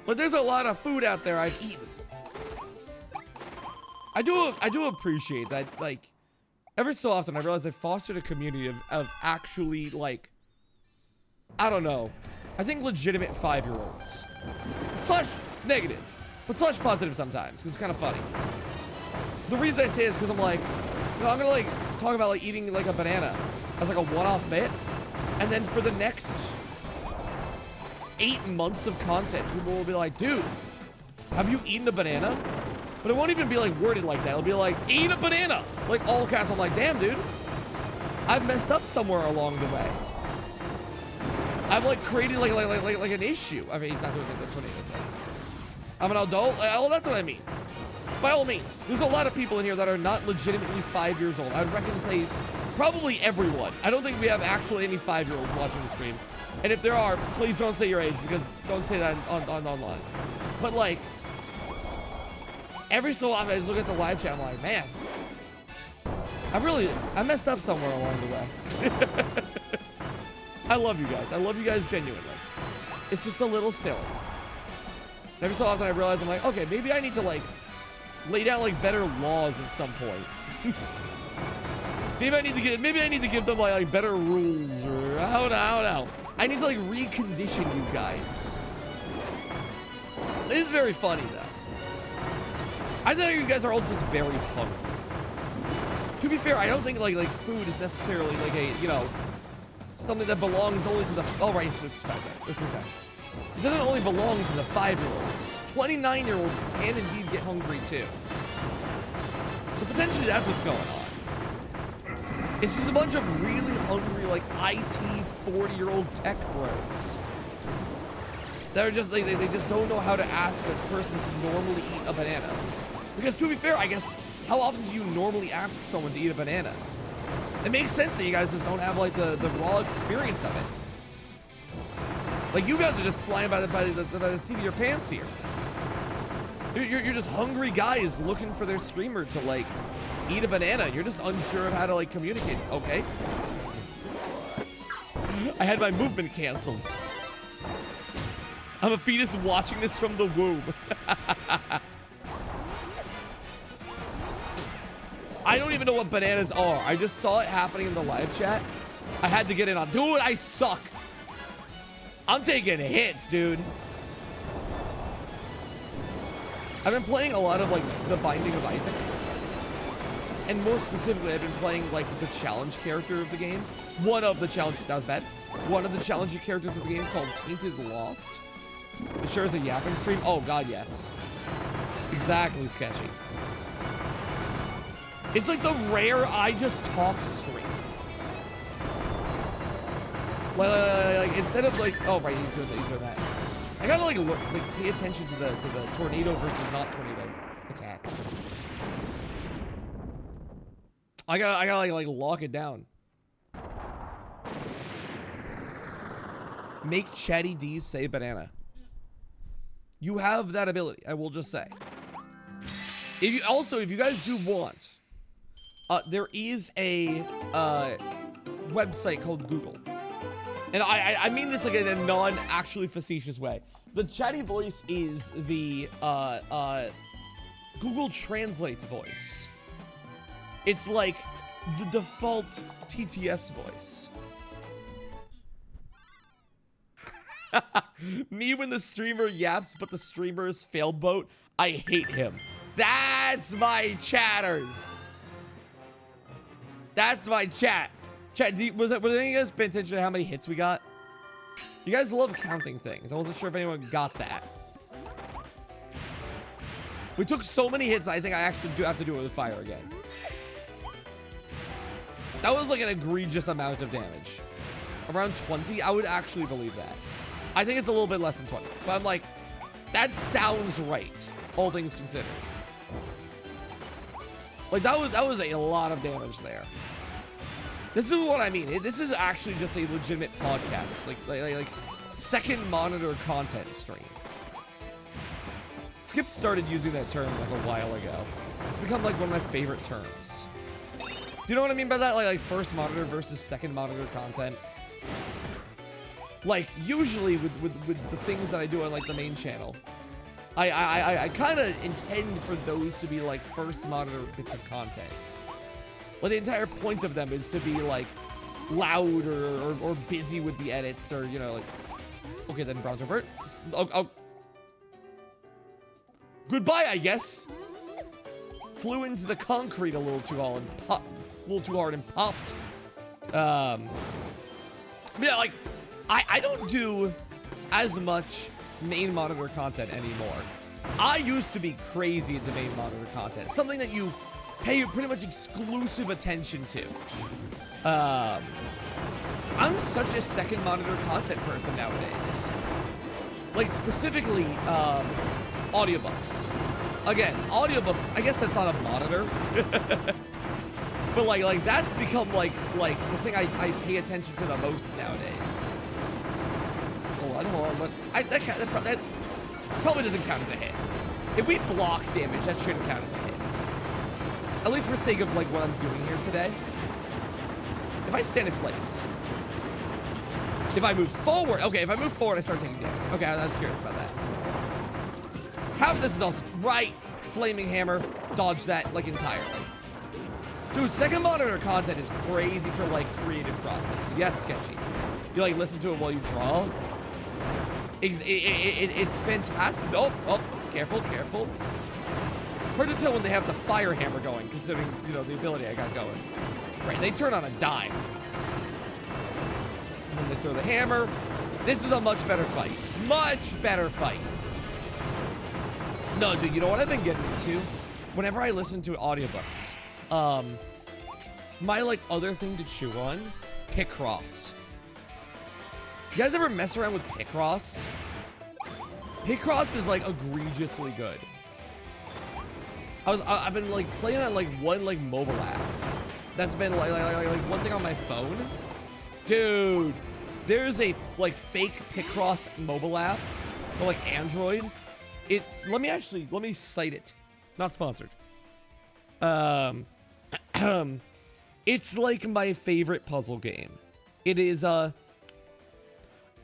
But there's a lot of food out there I've eaten. I do appreciate that, like, every so often I realize I've fostered a community of actually, like, I don't know, I think legitimate 5-year-olds. Such negative, but such positive sometimes, because it's kind of funny. The reason I say it is because I'm like, you know, I'm gonna like talk about like eating like a banana as like a one-off bit, and then for the next 8 months of content, people will be like, dude, have you eaten a banana? But it won't even be like worded like that. It'll be like, eat a banana, like all caps. I'm like, damn, dude, I've messed up somewhere along the way. I've like created like an issue. I mean, he's not doing it. That's funny. I'm an adult. Oh, that's what I mean. By all means, there's a lot of people in here that are not legitimately 5 years old. I would reckon to say probably everyone. I don't think we have actually any 5-year-olds watching the stream. And if there are, please don't say your age, because don't say that on online. But like, every so often I just look at the live chat, I'm like, man, I messed up somewhere along the way. I love you guys. I love you guys genuinely. It's just a little silly. Every so often I realize I'm like, okay, maybe I need to like lay down like better laws at some point. maybe I need to give them like better rules, or I don't know. I need to like recondition you guys. It is very funny though. I think you guys are all just very hungry. To be fair, I don't think like food is necessarily like a, you know, something that belongs only to the, oh right, it's 5 times. It doesn't only belong to the 5-year-olds. 29-year-olds can indeed get hungry too. So potentially that's what's going on. It's just a bunch of really hungry, like IT 40-year-old tech bros. They're just like, they just don't know how to ask a person to normally eat a banana. Because to be fair, I guess, how often do you normally ask someone to eat a banana? It makes sense that you guys just don't have like the raw experience of it. Like you guys are just flying by the seat of your pants here. You're just hungry guys looking for their streamer to like eat a banana. You're just unsure of how to like communicate. Okay. I had my movement canceled. I'm a fetus watching this from the womb. I don't even know what bananas are. I just saw it happening in the live chat. I had to get in on. Dude, I suck. I'm taking hits, dude. I've been playing a lot of, like, The Binding of Isaac. And more specifically, I've been playing, like, the challenge character of the game. One of the challenge... That was bad. One of the challenging characters of the game called Tainted Lost. It sure is a yapping stream. Oh, God, yes. Exactly, sketchy. It's like the rare I just talk stream. Like instead of like, oh right, he's doing that. I gotta like look, like pay attention to the tornado versus not tornado attack. I gotta like lock it down. Make Chatty D's say banana. You have that ability. I will just say. If you guys do want, there is a website called Google. And I mean this like in a non-actually facetious way. The chatty voice is the Google Translate voice. It's like the default TTS voice. Me when the streamer yaps, but the streamer is Failboat. I hate him. That's my chatters. That's my chat. Chat, was any of you guys paying attention to how many hits we got? You guys love counting things. I wasn't sure if anyone got that. We took so many hits, I think I actually do have to do it with fire again. That was like an egregious amount of damage. Around 20, I would actually believe that. I think it's a little bit less than 20. But I'm like, that sounds right, all things considered. Like, that was a lot of damage there. This is what I mean. This is actually just a legitimate podcast. Like second monitor content stream. Skip started using that term like a while ago. It's become like one of my favorite terms. Do you know what I mean by that? Like first monitor versus second monitor content. Like usually with the things that I do on like the main channel, I kind of intend for those to be like first monitor bits of content. Well, the entire point of them is to be like loud or busy with the edits or, you know, like, okay, then bronze revert. Oh. Goodbye, I guess. Flew into the concrete a little too hard and popped. Yeah, like, I don't do as much main monitor content anymore. I used to be crazy into main monitor content. Something that you pay pretty much exclusive attention to. I'm such a second monitor content person nowadays. Like specifically, audiobooks. Again, audiobooks, I guess that's not a monitor. But like that's become like the thing I pay attention to the most nowadays. Hold on. That probably doesn't count as a hit. If we block damage, that shouldn't count as a hit. At least for sake of like what I'm doing here today. If I stand in place. If I move forward. Okay, if I move forward, I start taking damage. Okay, I was curious about that. Half of this is also right. Flaming hammer. Dodge that like entirely. Dude, second monitor content is crazy for like creative process. Yes, sketchy. You like listen to it while you draw. It's fantastic. Oh, careful. Hard to tell when they have the fire hammer going, considering, you know, the ability I got going. Right, they turn on a dime. And then they throw the hammer. This is a much better fight. Much better fight. No, dude, you know what I've been getting into? Whenever I listen to audiobooks, my, like, other thing to chew on, Picross. You guys ever mess around with Picross? Picross is, like, egregiously good. I've been like playing on like one like mobile app. That's been like one thing on my phone. Dude, there's a like fake Picross mobile app for like Android. Let me cite it. Not sponsored. It's like my favorite puzzle game. It is a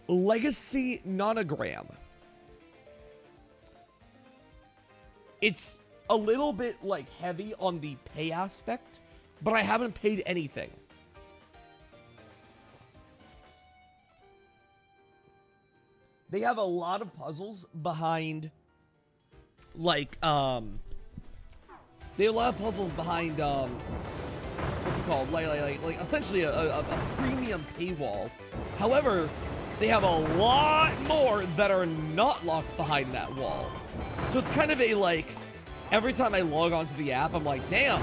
Legacy Nonogram. it's a little bit like heavy on the pay aspect, but I haven't paid anything. They have a lot of puzzles behind, like, they have a lot of puzzles behind, what's it called? Like essentially a premium paywall. However, they have a lot more that are not locked behind that wall. So it's kind of a, like, every time I log onto the app, I'm like, damn,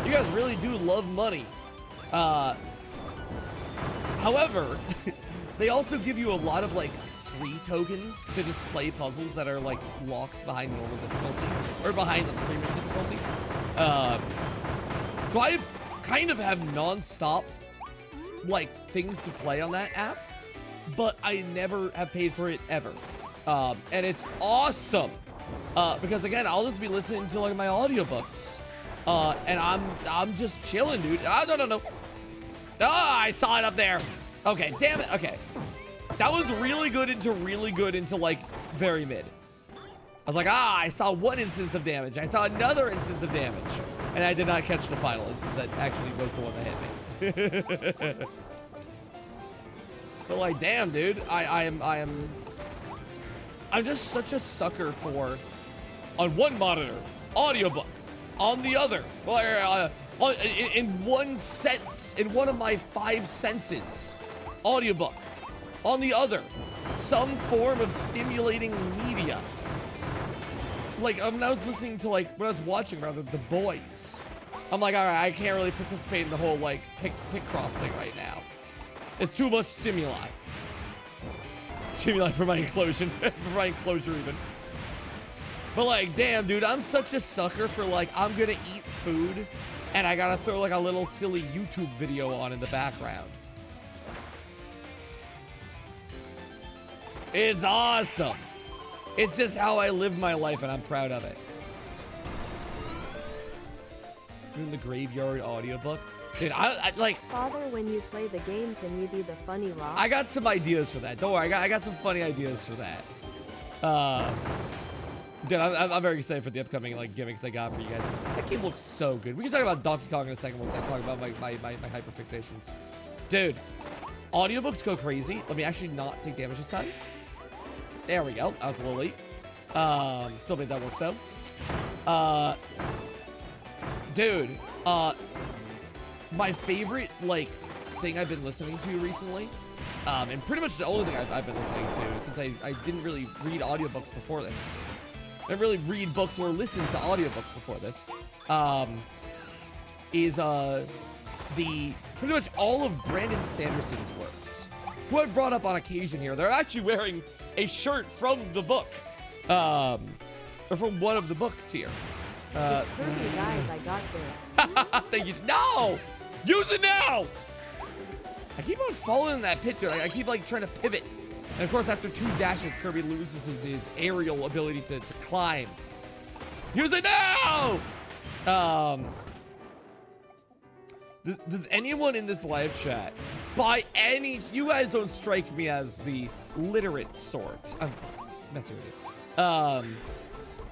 you guys really do love money. However, they also give you a lot of, like, free tokens to just play puzzles that are, like, locked behind normal difficulty or behind the premium difficulty. So I kind of have non-stop, like, things to play on that app, but I never have paid for it ever. And it's awesome. Because again, I'll just be listening to, like, my audiobooks. And I'm just chilling, dude. No. Ah, I saw it up there. Okay, damn it. Okay. That was really good into like very mid. I was like, I saw one instance of damage. I saw another instance of damage. And I did not catch the final instance that actually was the one that hit me. But like, damn, dude, I'm just such a sucker for, on one monitor, audiobook, on the other, in one sense, in one of my 5 senses, audiobook, on the other, some form of stimulating media. Like, when I was listening to, like, when I was watching, rather, The Boys, I'm like, all right, I can't really participate in the whole, like, pick cross thing right now. It's too much stimuli. Stimuli for my inclusion, for my enclosure even. But like, damn, dude, I'm such a sucker for, like, I'm gonna eat food and I gotta throw, like, a little silly YouTube video on in the background. It's awesome. It's just how I live my life and I'm proud of it. In the graveyard audiobook. Dude, I like... Father, when you play the game, can you be the funny rock? I got some ideas for that. Don't worry, I got some funny ideas for that. Dude, I'm very excited for the upcoming, like, gimmicks I got for you guys. That game looks so good. We can talk about Donkey Kong in a second once I talk about my hyperfixations. Dude, audiobooks go crazy. Let me actually not take damage this time. There we go. I was a little late. Still made that work, though. Dude, my favorite, like, thing I've been listening to recently, and pretty much the only thing I've been listening to, since I didn't really read audiobooks before this. I didn't really read books or listen to audiobooks before this. Is pretty much all of Brandon Sanderson's works, who I brought up on occasion here. They're actually wearing a shirt from the book, or from one of the books here. Kirby, guys, I got this. Thank you. No! Use it now! I keep on falling in that pit, dude. I keep, like, trying to pivot. And, of course, after 2 dashes, Kirby loses his aerial ability to climb. Use it now! Does anyone in this live chat, by any... You guys don't strike me as the literate sort. I'm messing with you. I'm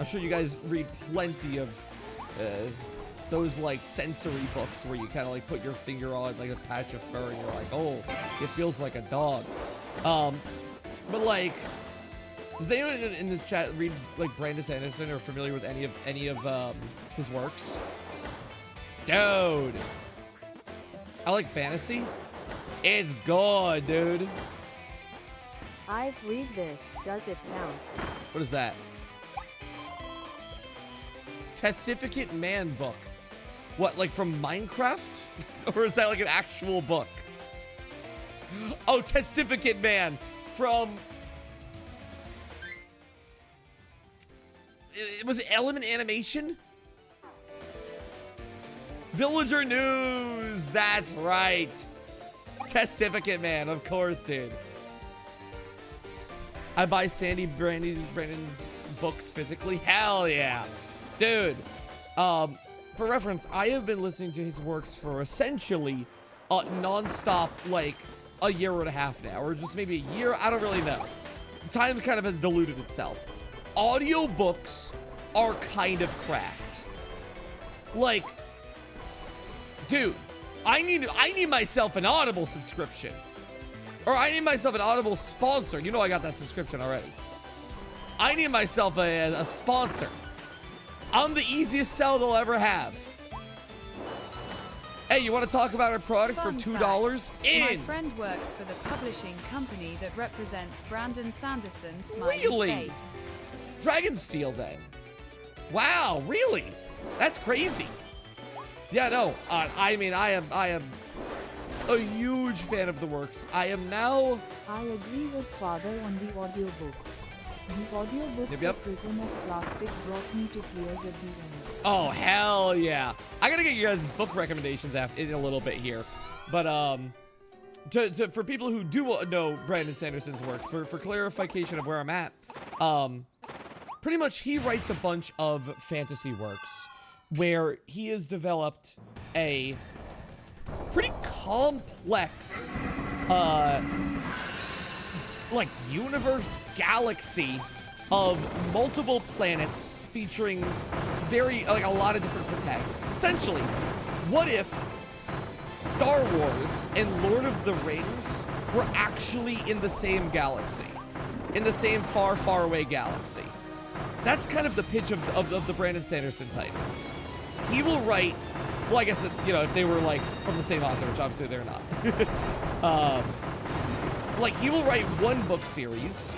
sure you guys read plenty of those, like, sensory books where you kind of, like, put your finger on, like, a patch of fur and you're like, oh, it feels like a dog. But, like, does anyone in this chat read, like, Brandon Sanderson or familiar with any of his works? Dude, I like fantasy. It's good, dude. I've read this. Does it count? What is that? Testificate Man book. What, like from Minecraft? Or is that like an actual book? Oh, Testificate Man from... Was it Element Animation? Villager News! That's right! Testificate Man, of course, dude. I buy Brandon's books physically. Hell yeah. Dude, for reference, I have been listening to his works for essentially non-stop, like, a year and a half now, or just maybe a year. I don't really know. Time kind of has diluted itself. Audiobooks are kind of cracked. Like, dude, I need myself an Audible subscription. Or I need myself an Audible sponsor. You know I got that subscription already. I need myself a sponsor. I'm the easiest sell they'll ever have. Hey, you want to talk about our product for $2? My friend works for the publishing company that represents Brandon Sanderson. Smiley face. Dragonsteel, then. Wow, really? That's crazy. Yeah, no. I mean, I am a huge fan of the works. I am now. I agree with father on the audiobooks. The audiobook Yep. The Prison of Plastic brought me to tears at the end. Oh, hell yeah. I gotta get you guys' book recommendations in a little bit here. But, for people who do know Brandon Sanderson's works, for clarification of where I'm at, pretty much he writes a bunch of fantasy works where he has developed a pretty complex, like, universe galaxy of multiple planets featuring a lot of different protagonists. Essentially, what if Star Wars and Lord of the Rings were actually in the same galaxy? In the same far, far away galaxy? That's kind of the pitch of the Brandon Sanderson titles. He will write, well, I guess, if they were, like, from the same author, which obviously they're not. Like, he will write one book series,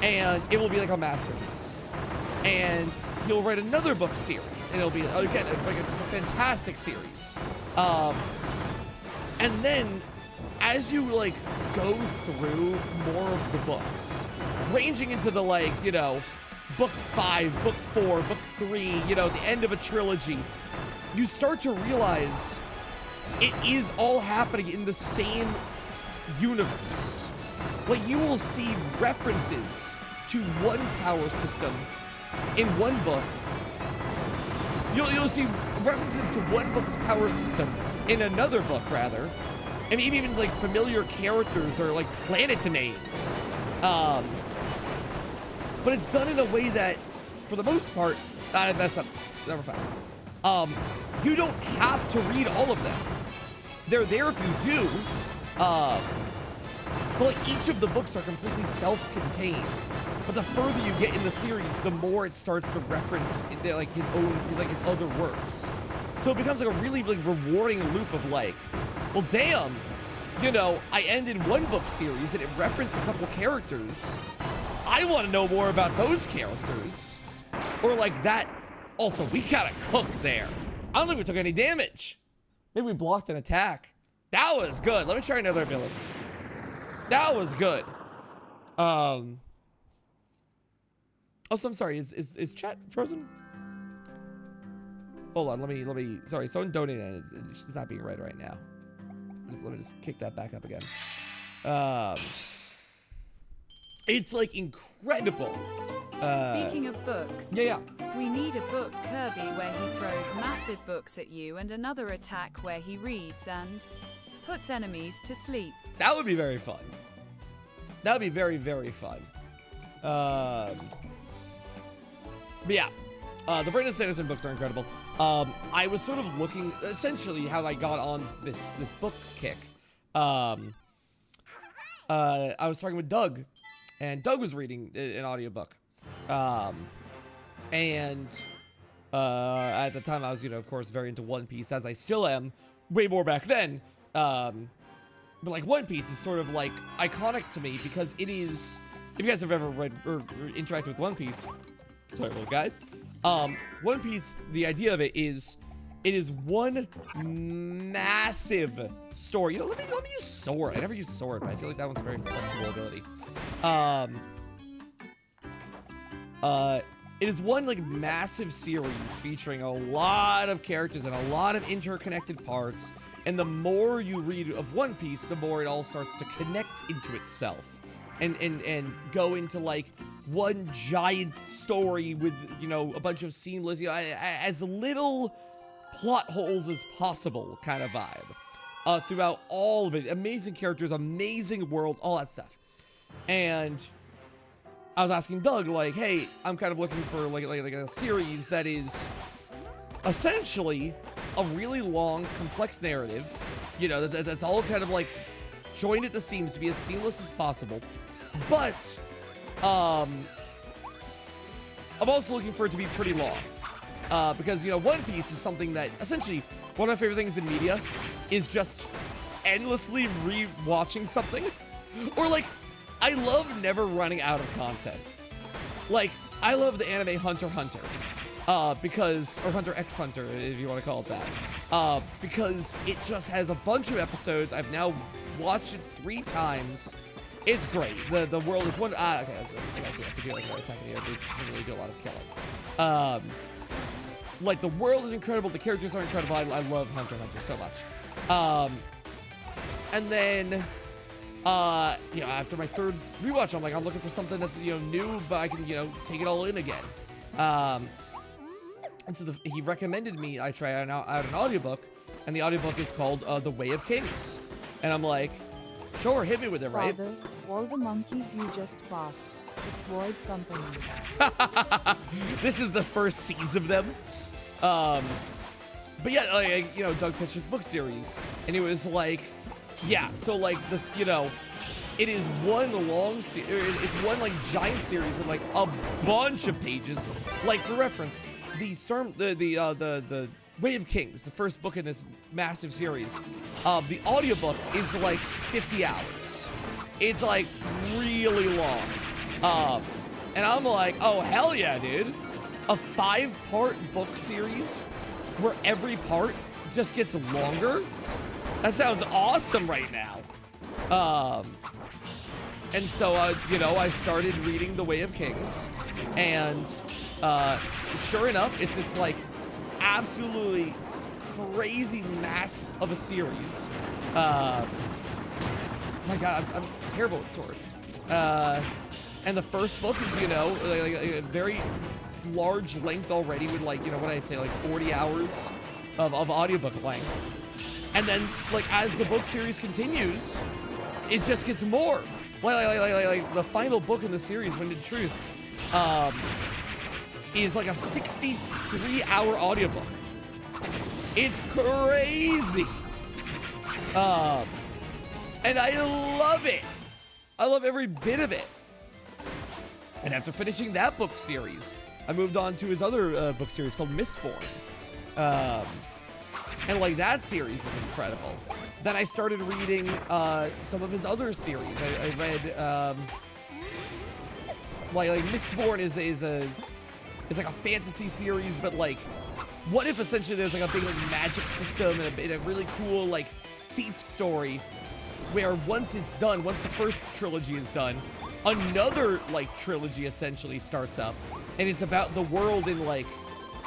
and it will be, like, a masterpiece. And he'll write another book series, and it'll be, again, like just a fantastic series. And then, as you, like, go through more of the books, ranging into the, like, book 5, book 4, book 3, the end of a trilogy, you start to realize it is all happening in the same universe. Like, you will see references to one power system in one book. You'll see references to one book's power system in another book, rather. And maybe even, like, familiar characters or, like, planet names. But it's done in a way that, for the most part, that's not never found. You don't have to read all of them. They're there if you do. But, like, each of the books are completely self-contained. But the further you get in the series, the more it starts to reference, like, his other works. So it becomes, like, a really, like, rewarding loop of, like, well, damn, I ended one book series and it referenced a couple characters. I want to know more about those characters. Or, like, that. Also, we got a cook there. I don't think we took any damage. Maybe we blocked an attack. That was good. Let me try another ability. That was good. Also, I'm sorry. Is chat frozen? Hold on. Let me. Sorry, someone donated and it's not being read right now. Let me just kick that back up again. It's, like, incredible. Speaking of books, Yeah. we need a book Kirby where he throws massive books at you and another attack where he reads and puts enemies to sleep. That would be very fun. That would be very, very fun. But yeah, the Brandon Sanderson books are incredible. I was sort of looking, essentially, how I got on this book kick. I was talking with Doug, and Doug was reading an audiobook. And at the time I was, of course, very into One Piece, as I still am, way more back then. But, like, One Piece is sort of, like, iconic to me because it is, if you guys have ever read or interacted with One Piece, sorry, little guy, One Piece, the idea of it is one massive story. Let me use sword. I never use sword, but I feel like that one's a very flexible ability. It is one, like, massive series featuring a lot of characters and a lot of interconnected parts. And the more you read of One Piece, the more it all starts to connect into itself and go into, like, one giant story with, a bunch of seamless, as little plot holes as possible kind of vibe throughout all of it. Amazing characters, amazing world, all that stuff. And I was asking Doug, like, hey, I'm kind of looking for like a series that is essentially a really long, complex narrative, you know, that's all kind of like joined at the seams to be as seamless as possible. But I'm also looking for it to be pretty long, because, you know, One Piece is something that essentially one of my favorite things in media is just endlessly re-watching something, or like, I love never running out of content. Like, I love the anime Hunter x Hunter, because, or Hunter x Hunter, if you want to call it that, because it just has a bunch of episodes. I've now watched it 3 times. It's great. The world is one. Okay, I guess you have to do like an attack in the air. This doesn't really do a lot of killing. Like, the world is incredible. The characters are incredible. I love Hunter x Hunter so much. And then, you know, after my 3rd rewatch, I'm like, I'm looking for something that's, you know, new, but I can, you know, take it all in again. And so he recommended me I try out an audiobook, and the audiobook is called The Way of Kings. And I'm like, sure, hit me with it, right? Father, all the monkeys you just passed. It's Void Company. This is the first scenes of them. But yeah, like, you know, Doug pitched his book series, and it was like, yeah, so like you know, it is one long it's one like giant series with like a bunch of pages. Like, for reference, the Way of Kings, the first book in this massive series, the audiobook is like 50 hours. It's like really long. And I'm like, oh hell yeah, dude. A 5-part book series where every part just gets longer? That sounds awesome right now. And so, you know, I started reading The Way of Kings, and sure enough, it's this like absolutely crazy mass of a series. My God, I'm terrible at sword. And the first book is, you know, like a very large length already, with like, you know, what I say, like 40 hours of audiobook length. And then, like, as the book series continues, it just gets more. Like the final book in the series, Wind and Truth, is like a 63-hour audiobook. It's crazy. And I love it. I love every bit of it. And after finishing that book series, I moved on to his other book series called Mistborn. And like, that series is incredible. Then I started reading some of his other series. I read like Mistborn is like a fantasy series, but like, what if essentially there's like a big like magic system and a really cool like thief story, where once it's done, once the first trilogy is done, another like trilogy essentially starts up, and it's about the world in like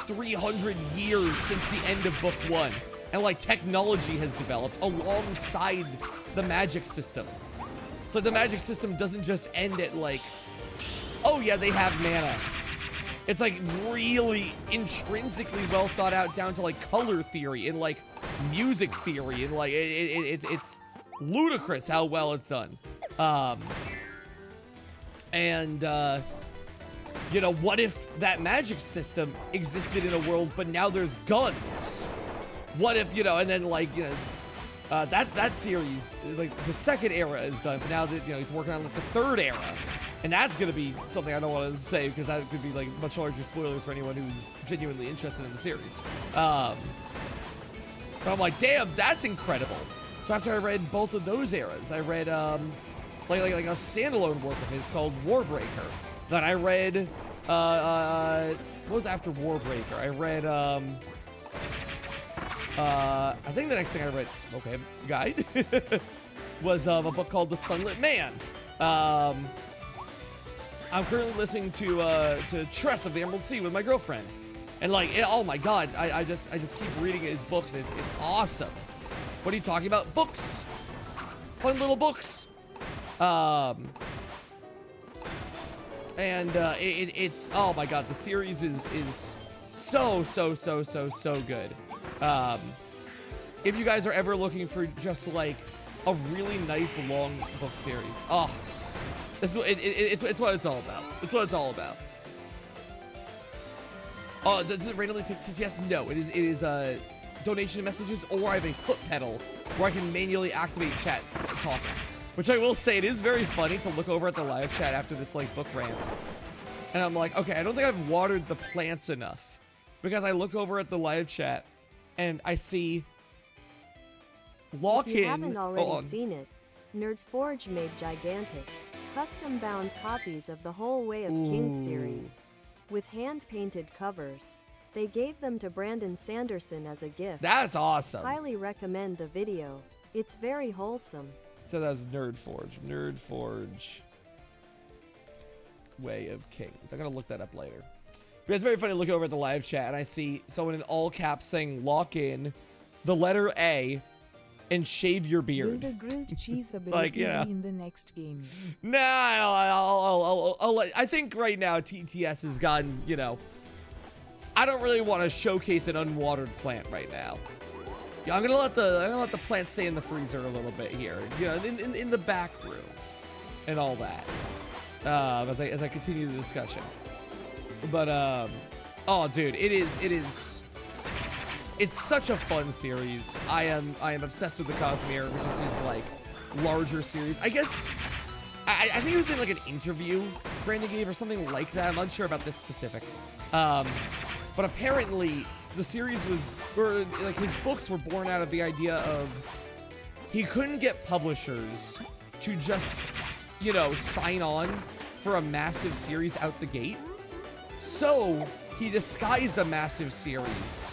300 years since the end of book 1, and like technology has developed alongside the magic system. So the magic system doesn't just end at like, oh yeah, they have mana. It's like really intrinsically well thought out, down to like color theory and like music theory, and like it's ludicrous how well it's done. You know, what if that magic system existed in a world, but now there's guns? What if, you know, and then like, you know, that series, like the second era is done, but now that, you know, he's working on like the 3rd era, and that's gonna be something I don't want to say, because that could be like much larger spoilers for anyone who's genuinely interested in the series. But I'm like, damn, that's incredible. So after I read both of those eras, I read like a standalone work of his called Warbreaker. Then I read what was after Warbreaker? I read I think the next thing I read, okay, guide, was a book called The Sunlit Man. I'm currently listening to Tress of the Emerald Sea with my girlfriend, and like, oh my God, I just keep reading his books. It's awesome. What are you talking about? Books, fun little books. It's oh my God, the series is so good. If you guys are ever looking for just like a really nice long book series, oh, This is it's what it's all about. It's what it's all about. Oh, does it randomly pick TTS? No, it is donation messages, or I have a foot pedal where I can manually activate chat talking. Which I will say, it is very funny to look over at the live chat after this like book rant. And I'm like, okay, I don't think I've watered the plants enough. Because I look over at the live chat and I see lock-in. If you haven't already seen it, Nerdforge made gigantic, custom-bound copies of the whole Way of Kings series. With hand-painted covers. They gave them to Brandon Sanderson as a gift. That's awesome. Highly recommend the video. It's very wholesome. So that was Nerdforge. Nerdforge Way of Kings. I'm going to look that up later. But it's very funny to look over at the live chat and I see someone in all caps saying lock in, the letter A, and shave your beard. Will the grilled cheese ability like, yeah. be in the next game? Nah, I think right now TTS has gotten, you know, I don't really want to showcase an unwatered plant right now. Yeah, I'm gonna let the plant stay in the freezer a little bit here, you know, in the back room and all that. As I continue the discussion. But oh dude, it's such a fun series. I am obsessed with the Cosmere, which is his like larger series. I guess I think it was in like an interview Brandon gave or something like that. I'm unsure about this specific. But apparently the series was, or like his books were born out of the idea of he couldn't get publishers to just, you know, sign on for a massive series out the gate. So he disguised a massive series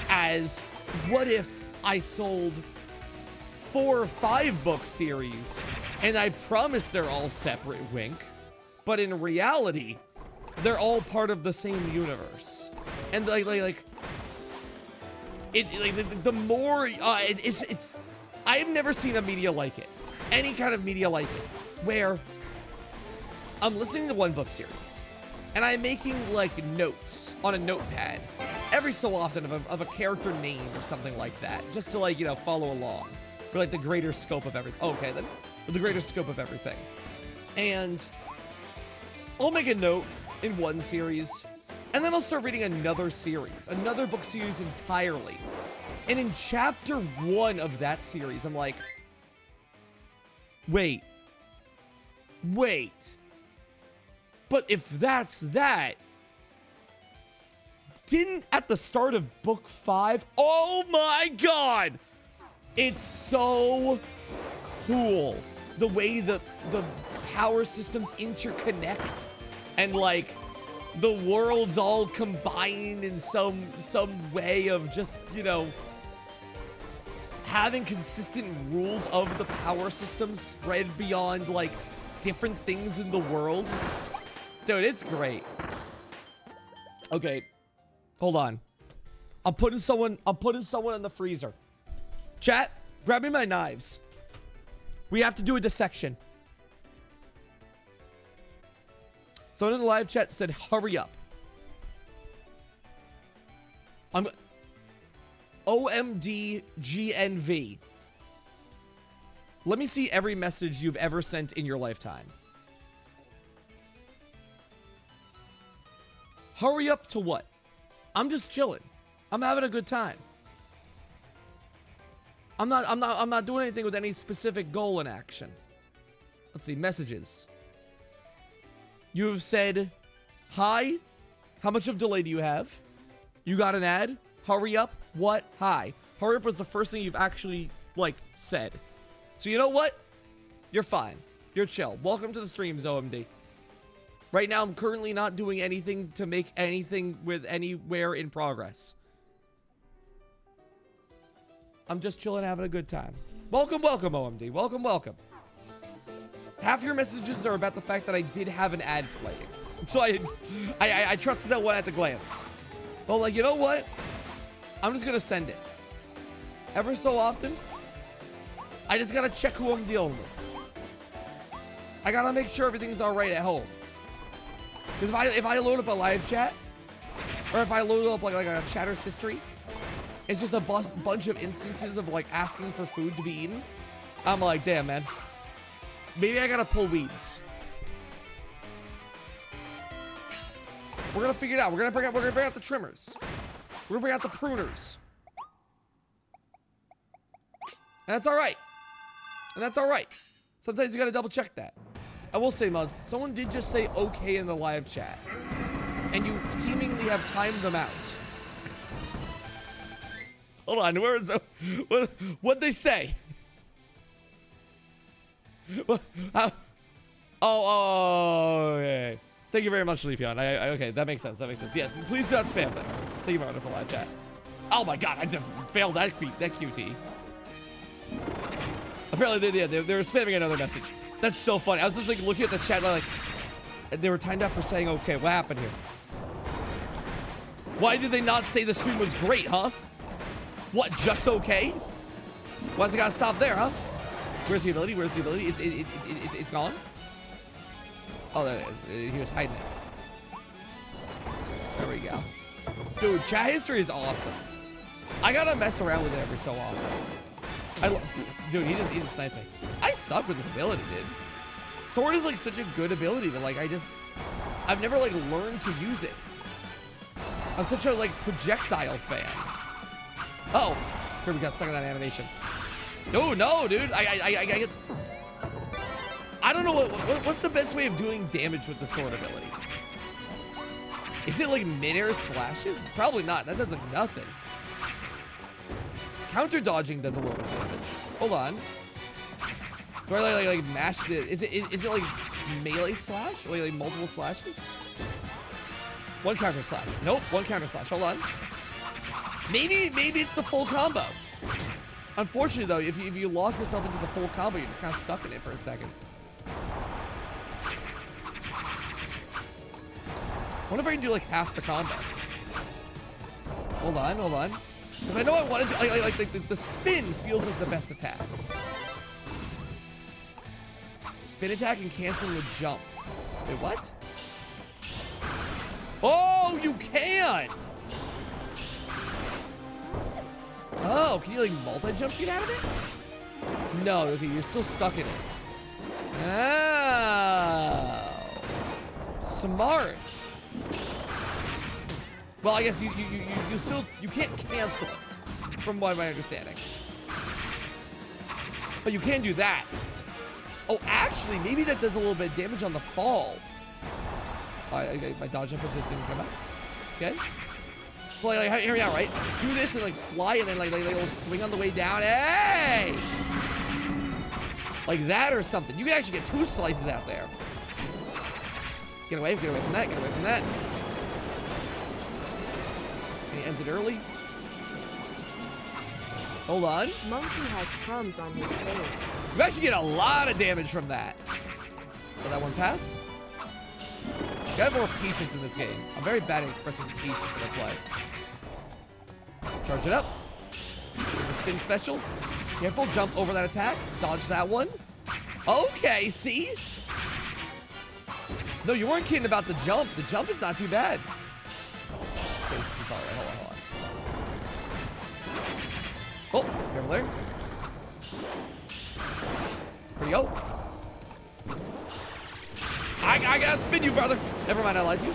as, what if I sold 4 or 5 book series and I promise they're all separate, wink, but in reality they're all part of the same universe. And like the more it's I've never seen a media like it, any kind of media like it, where I'm listening to one book series and I'm making like notes on a notepad every so often of a character name or something like that, just to like, you know, follow along for like the greater scope of everything. Okay, then the greater scope of everything. And I'll make a note in one series, and then I'll start reading another series, another book series entirely. And in chapter 1 of that series, I'm like, wait. But if that's that, didn't at the start of book 5, oh my god! It's so cool. The way the power systems interconnect and like the worlds all combined in some way of just, you know, having consistent rules of the power systems spread beyond like different things in the world. Dude, it's great. Okay. Hold on. I'm putting someone in the freezer. Chat, grab me my knives. We have to do a dissection. Someone in the live chat said, hurry up. I'm OMD GNV. Let me see every message you've ever sent in your lifetime. Hurry up to what? I'm just chilling. I'm having a good time. I'm not doing anything with any specific goal in action. Let's see, messages. You have said, hi. How much of delay do you have? You got an ad? Hurry up. What? Hi. Hurry up was the first thing you've actually, like, said. So you know what? You're fine. You're chill. Welcome to the streams, OMD. Right now, I'm currently not doing anything to make anything with anywhere in progress. I'm just chilling, having a good time. Welcome, welcome, OMD. Welcome, welcome. Half your messages are about the fact that I did have an ad playing. So I trusted that one at the glance. But like, you know what? I'm just gonna send it. Ever so often, I just gotta check who I'm dealing with. I gotta make sure everything's all right at home. Because if I load up a live chat, or if I load up like a chatter's history, it's just a bunch of instances of like asking for food to be eaten. I'm like, damn, man. Maybe I gotta pull weeds. We're gonna figure it out. We're gonna bring out the trimmers. We're gonna bring out the pruners. And that's all right. And that's all right. Sometimes you gotta double check that. I will say, Muds, someone did just say okay in the live chat. And you seemingly have timed them out. Hold on, where is the... What'd they say? Okay. Thank you very much, Leafeon. Okay, that makes sense. That makes sense. Yes, please do not spam this. Thank you, my wonderful live chat. Oh my god, I just failed that QT. Apparently, they were spamming another message. That's so funny. I was just like looking at the chat, like they were timed out for saying okay. What happened here? Why did they not say the stream was great, huh? What, just okay? Why's it gotta stop there, huh? Where's the ability? Where's the ability? It's gone. Oh, there it is. He was hiding it. There we go. Dude, chat history is awesome. I gotta mess around with it every so often. Dude, he just sniped me. I suck with this ability, dude. Sword is like such a good ability, but like I've never like learned to use it. I'm such a like projectile fan. Uh oh, Kirby got stuck in that animation. Oh no, dude! I get. I don't know what's the best way of doing damage with the sword ability. Is it like mid-air slashes? Probably not. That does like nothing. Counter dodging does a little bit of damage. Hold on. Do I like mash it? Is it like melee slash? Like multiple slashes? One counter slash. Nope, one counter slash. Hold on. Maybe it's the full combo. Unfortunately though, if you lock yourself into the full combo, you're just kind of stuck in it for a second. I wonder if I can do like half the combo. Hold on. Because I know I wanted to, like the spin feels like the best attack. Spin attack and canceling the jump. Wait, what? Oh, you can! Oh, can you like multi-jump get out of it? No, okay, you're still stuck in it. Oh. Smart. Well, I guess you still can't cancel it, from what my understanding. But you can do that. Oh, actually, maybe that does a little bit of damage on the fall. My dodge jump this didn't come out. Okay. So like hear me out, right? Do this and like fly and then like little swing on the way down. Hey! Like that or something. You can actually get 2 slices out there. Get away from that, get away from that. And he ends it early. Hold on. Monkey has crumbs on his face. You actually get a lot of damage from that. Let that one pass. You gotta have more patience in this game. I'm very bad at expressing patience when I play. Charge it up. The spin special. Careful, jump over that attack. Dodge that one. Okay, see? No, you weren't kidding about the jump. The jump is not too bad. Okay, this is too far away. Hold on. Oh, careful there. Here we go. I gotta spin you, brother. Never mind, I lied to you.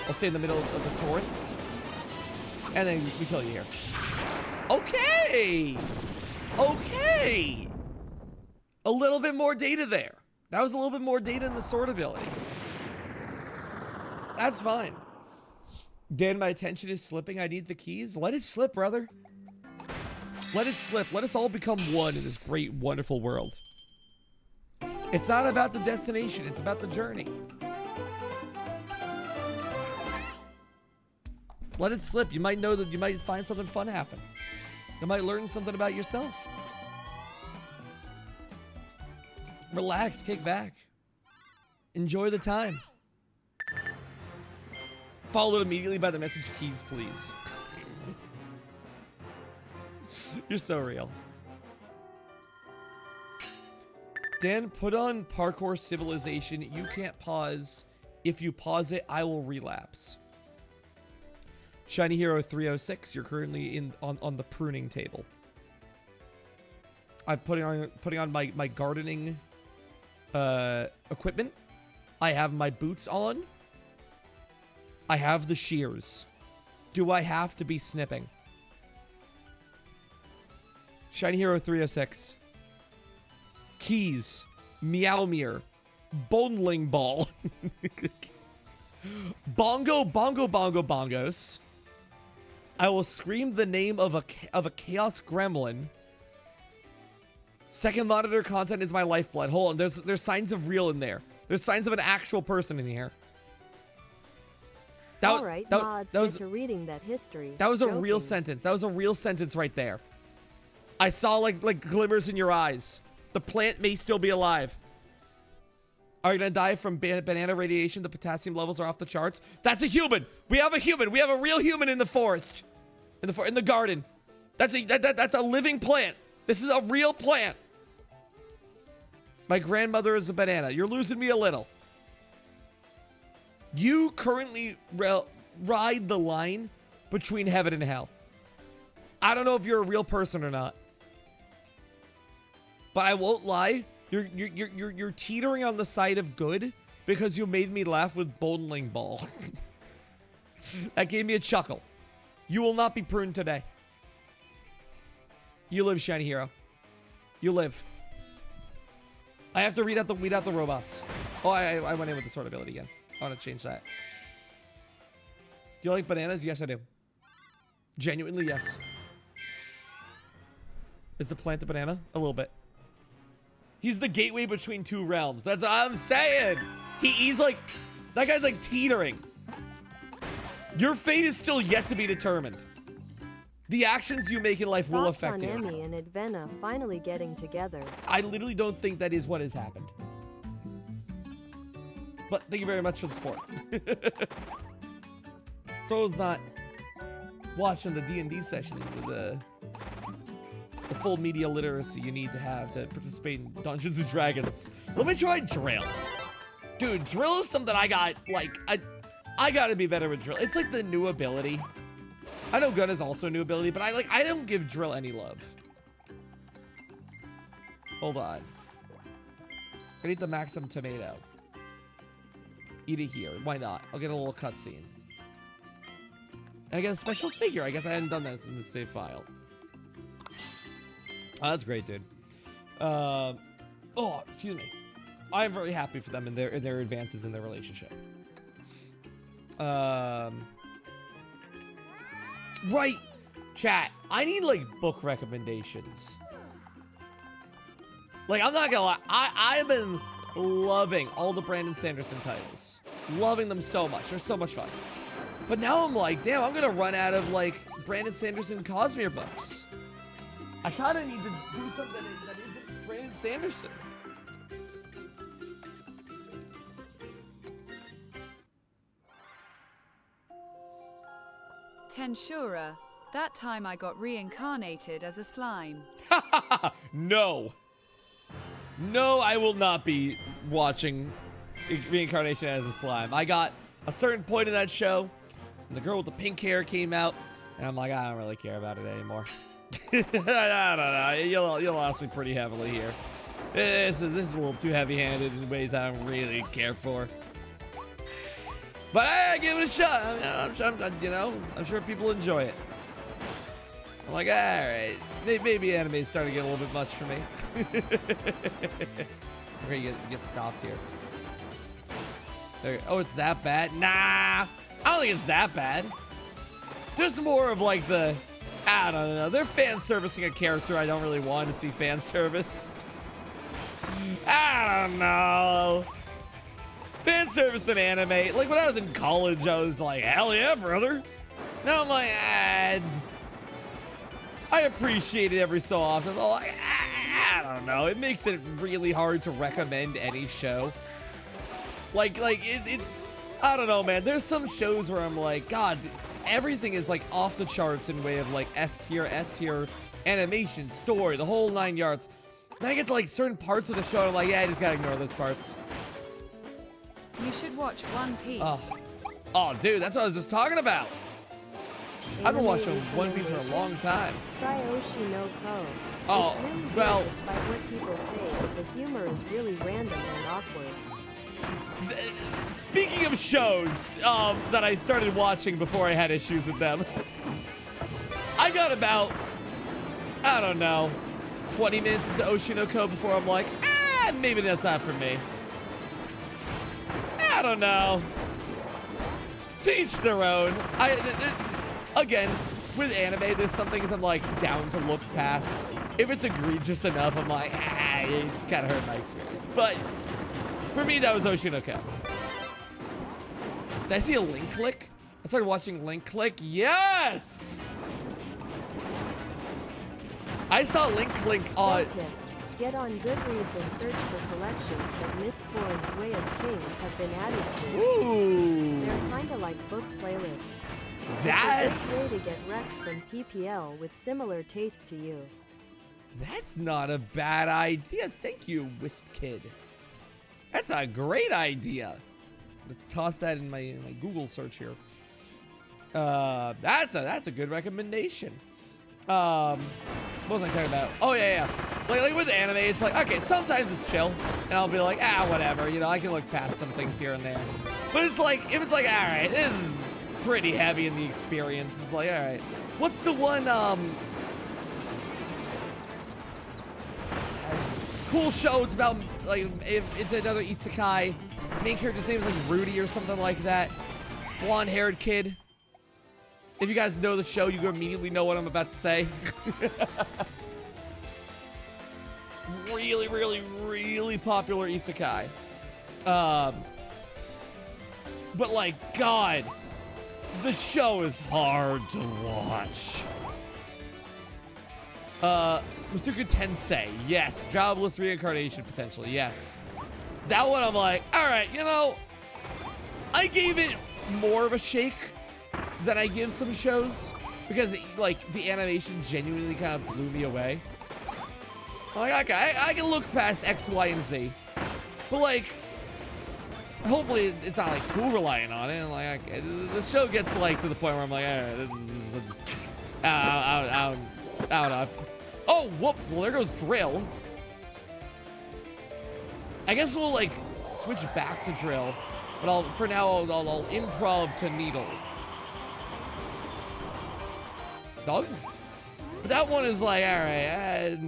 I'll stay in the middle of the torrent. And then we kill you here. Okay. Okay. A little bit more data there. That was a little bit more data in the sword ability. That's fine. Dan, my attention is slipping. I need the keys. Let it slip, brother. Let it slip. Let us all become one in this great, wonderful world. It's not about the destination. It's about the journey. Let it slip. You might know that you might find something fun happen. You might learn something about yourself. Relax, kick back. Enjoy the time. Followed immediately by the message, keys, please. You're so real. Dan, put on Parkour Civilization. You can't pause. If you pause it, I will relapse. Shiny Hero 306, you're currently on the pruning table. I'm putting on my gardening equipment. I have my boots on. I have the shears. Do I have to be snipping? Shiny Hero 306. Keys. Meowmere. Boneling Ball. Bongo, bongo, bongo, bongos. I will scream the name of a chaos gremlin. Second monitor content is my lifeblood. Hold on, there's signs of real in there. There's signs of an actual person in here. All right, mods, get to reading that history. That was a real sentence. That was a real sentence right there. I saw like glimmers in your eyes. The plant may still be alive. Are you gonna die from banana radiation? The potassium levels are off the charts. That's a human. We have a human. We have a real human in the forest, in the garden. That's a living plant. This is a real plant. My grandmother is a banana. You're losing me a little. You currently ride the line between heaven and hell. I don't know if you're a real person or not, but I won't lie. You're teetering on the side of good because you made me laugh with Boneling Ball. That gave me a chuckle. You will not be pruned today. You live, Shiny Hero. You live. I have to weed out the robots. Oh, I went in with the sword ability again. I want to change that. Do you like bananas? Yes, I do. Genuinely, yes. Is the plant a banana? A little bit. He's the gateway between two realms. That's what I'm saying. He's like, that guy's like teetering. Your fate is still yet to be determined. The actions you make in life will affect you. Emmy and Advena finally getting together. I literally don't think that is what has happened. But thank you very much for the support. So it's not watching the D&D sessions with the full media literacy you need to have to participate in Dungeons and Dragons. Let me try Drill. Dude, Drill is something I got, like, I gotta be better with Drill. It's like the new ability. I know Gun is also a new ability, but I don't give Drill any love. Hold on. I need the Maxim Tomato. Eat it here. Why not? I'll get a little cutscene. And I get a special figure. I guess I hadn't done this in the save file. Oh, that's great, dude. Oh, excuse me. I'm very happy for them in their advances in their relationship. Right, chat. I need like book recommendations. Like, I'm not gonna lie. I've been loving all the Brandon Sanderson titles. Loving them so much. They're so much fun. But now I'm like, damn, I'm gonna run out of like Brandon Sanderson Cosmere books. I kinda need to do something that isn't Brandon Sanderson. Tensura, that time I got reincarnated as a slime. No. No, I will not be watching reincarnation as a slime. I got a certain point in that show, and the girl with the pink hair came out, and I'm like, I don't really care about it anymore. I don't know. You lost me pretty heavily here. This is a little too heavy-handed in ways I don't really care for. But I give it a shot. I'm sure people enjoy it. I'm like, all right, maybe anime's starting to get a little bit much for me. We're gonna get stopped here. There, oh, it's that bad? Nah, I don't think it's that bad. There's more of like the, I don't know. They're fan servicing a character I don't really want to see fan serviced. I don't know. Fan service in anime. Like when I was in college, I was like, hell yeah, brother. Now I'm like, I appreciate it every so often. I'm like, I don't know. It makes it really hard to recommend any show. Like it I don't know, man. There's some shows where I'm like, God, everything is like off the charts in way of like S tier animation, story, the whole 9 yards. Then I get to like certain parts of the show and I'm like, yeah, I just gotta ignore those parts. You should watch One Piece. Oh, dude, that's what I was just talking about. I've been watching One Piece for a long time. Try Oshi no Ko. Oh, it's really well. good despite what people say, but the humor is really random and awkward. Speaking of shows that I started watching before I had issues with them, I got about, I don't know, 20 minutes into Oshinoko before I'm like, maybe that's not for me. I don't know. To each their own. Again, with anime, there's some things I'm like down to look past. If it's egregious enough, I'm like, it's kind of hurt my experience. But for me, that was Oshinoko. Did I see a link click? I started watching link click. Yes! I saw link click on... Pro tip. Get on Goodreads and search for collections that Mistborn's Way of Kings have been added to. Ooh. They're kinda like book playlists. That's... It's a great way to get Rex from PPL with similar taste to you. That's not a bad idea. Thank you, Wisp Kid. That's a great idea. Just toss that in my Google search here. That's a good recommendation. What was I talking about? Oh yeah. Like with anime, it's like, okay, sometimes it's chill, and I'll be like, whatever, you know, I can look past some things here and there. But it's like, if it's like, all right, this is pretty heavy in the experience, it's like, all right. What's the one, cool show? It's about, like, it's another isekai. Main character's name is like Rudy or something like that. Blonde-haired kid. If you guys know the show, you immediately know what I'm about to say. Really, really, really popular isekai. But like, God, the show is hard to watch. Masuka Tensei, yes. Jobless reincarnation, potentially, yes. That one I'm like, all right, you know, I gave it more of a shake than I give some shows because, like, the animation genuinely kind of blew me away. I'm like, okay, I can look past X, Y, and Z, but like, hopefully it's not like too reliant on it. And like, okay, the show gets like to the point where I'm like, all right, this is out. Oh, whoop! Well, there goes Drill. I guess we'll like switch back to Drill, but for now I'll improv to Needle. Dog? But that one is like, all right.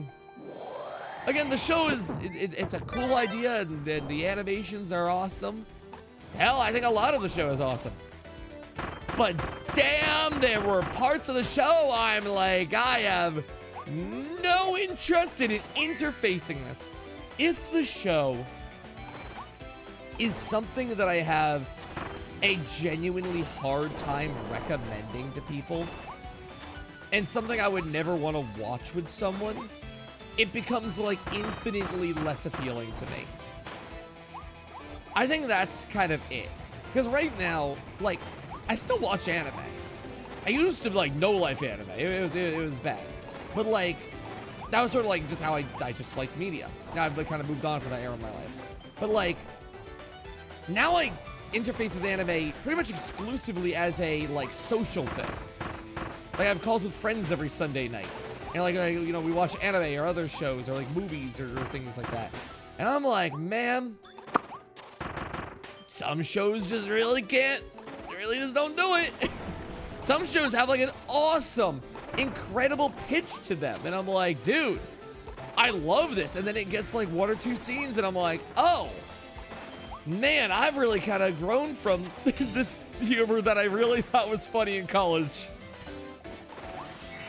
Again, the show is, it's a cool idea, and the animations are awesome. Hell, I think a lot of the show is awesome. But damn, there were parts of the show I'm like, I have no interest in interfacing this. If the show is something that I have a genuinely hard time recommending to people, and something I would never want to watch with someone, it becomes like infinitely less appealing to me. I think that's kind of it. Because right now, like, I still watch anime. I used to like no life anime. It was bad. But like, that was sort of like just how I just liked media. Now I've like kind of moved on from that era of my life. But like, now I interface with anime pretty much exclusively as a like social thing. Like, I have calls with friends every Sunday night. And like, you know, we watch anime or other shows or like movies or things like that. And I'm like, man, some shows just really can't, they really just don't do it. Some shows have like an awesome, incredible pitch to them. And I'm like, dude, I love this. And then it gets like one or two scenes and I'm like, oh, man, I've really kind of grown from this humor that I really thought was funny in college.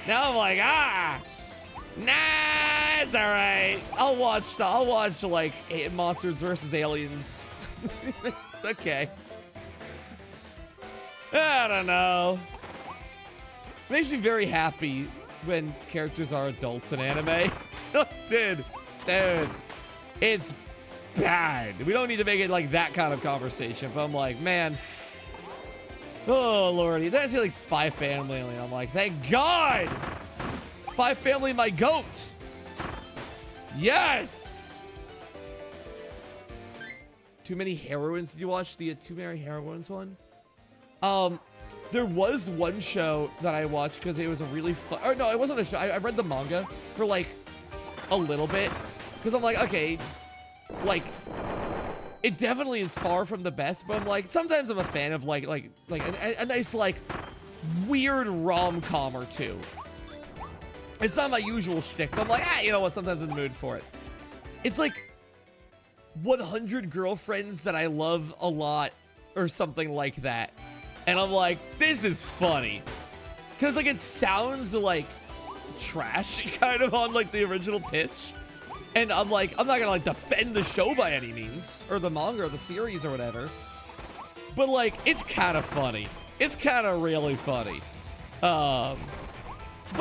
Now I'm like, nah, it's all right. I'll watch like Monsters vs. Aliens. It's okay. I don't know. It makes me very happy when characters are adults in anime. Dude, it's bad. We don't need to make it like that kind of conversation, but I'm like, man. Oh, lordy. Then I see like Spy Family, and I'm like, thank God! Spy Family, my goat! Yes! Too Many Heroines. Did you watch the Too Many Heroines one? There was one show that I watched because it was a really fun... Or no, it wasn't a show. I read the manga for like a little bit. Because I'm like, okay, like, it definitely is far from the best, but I'm like, sometimes I'm a fan of like a nice like weird rom-com or two. It's not my usual shtick, but I'm like, you know what, sometimes I'm in the mood for it. It's like 100 Girlfriends That I Love a Lot or something like that. And I'm like, this is funny. Because like it sounds like trash kind of on like the original pitch. And I'm like, I'm not gonna like defend the show by any means, or the manga or the series or whatever. But like, it's kind of funny. It's kind of really funny. But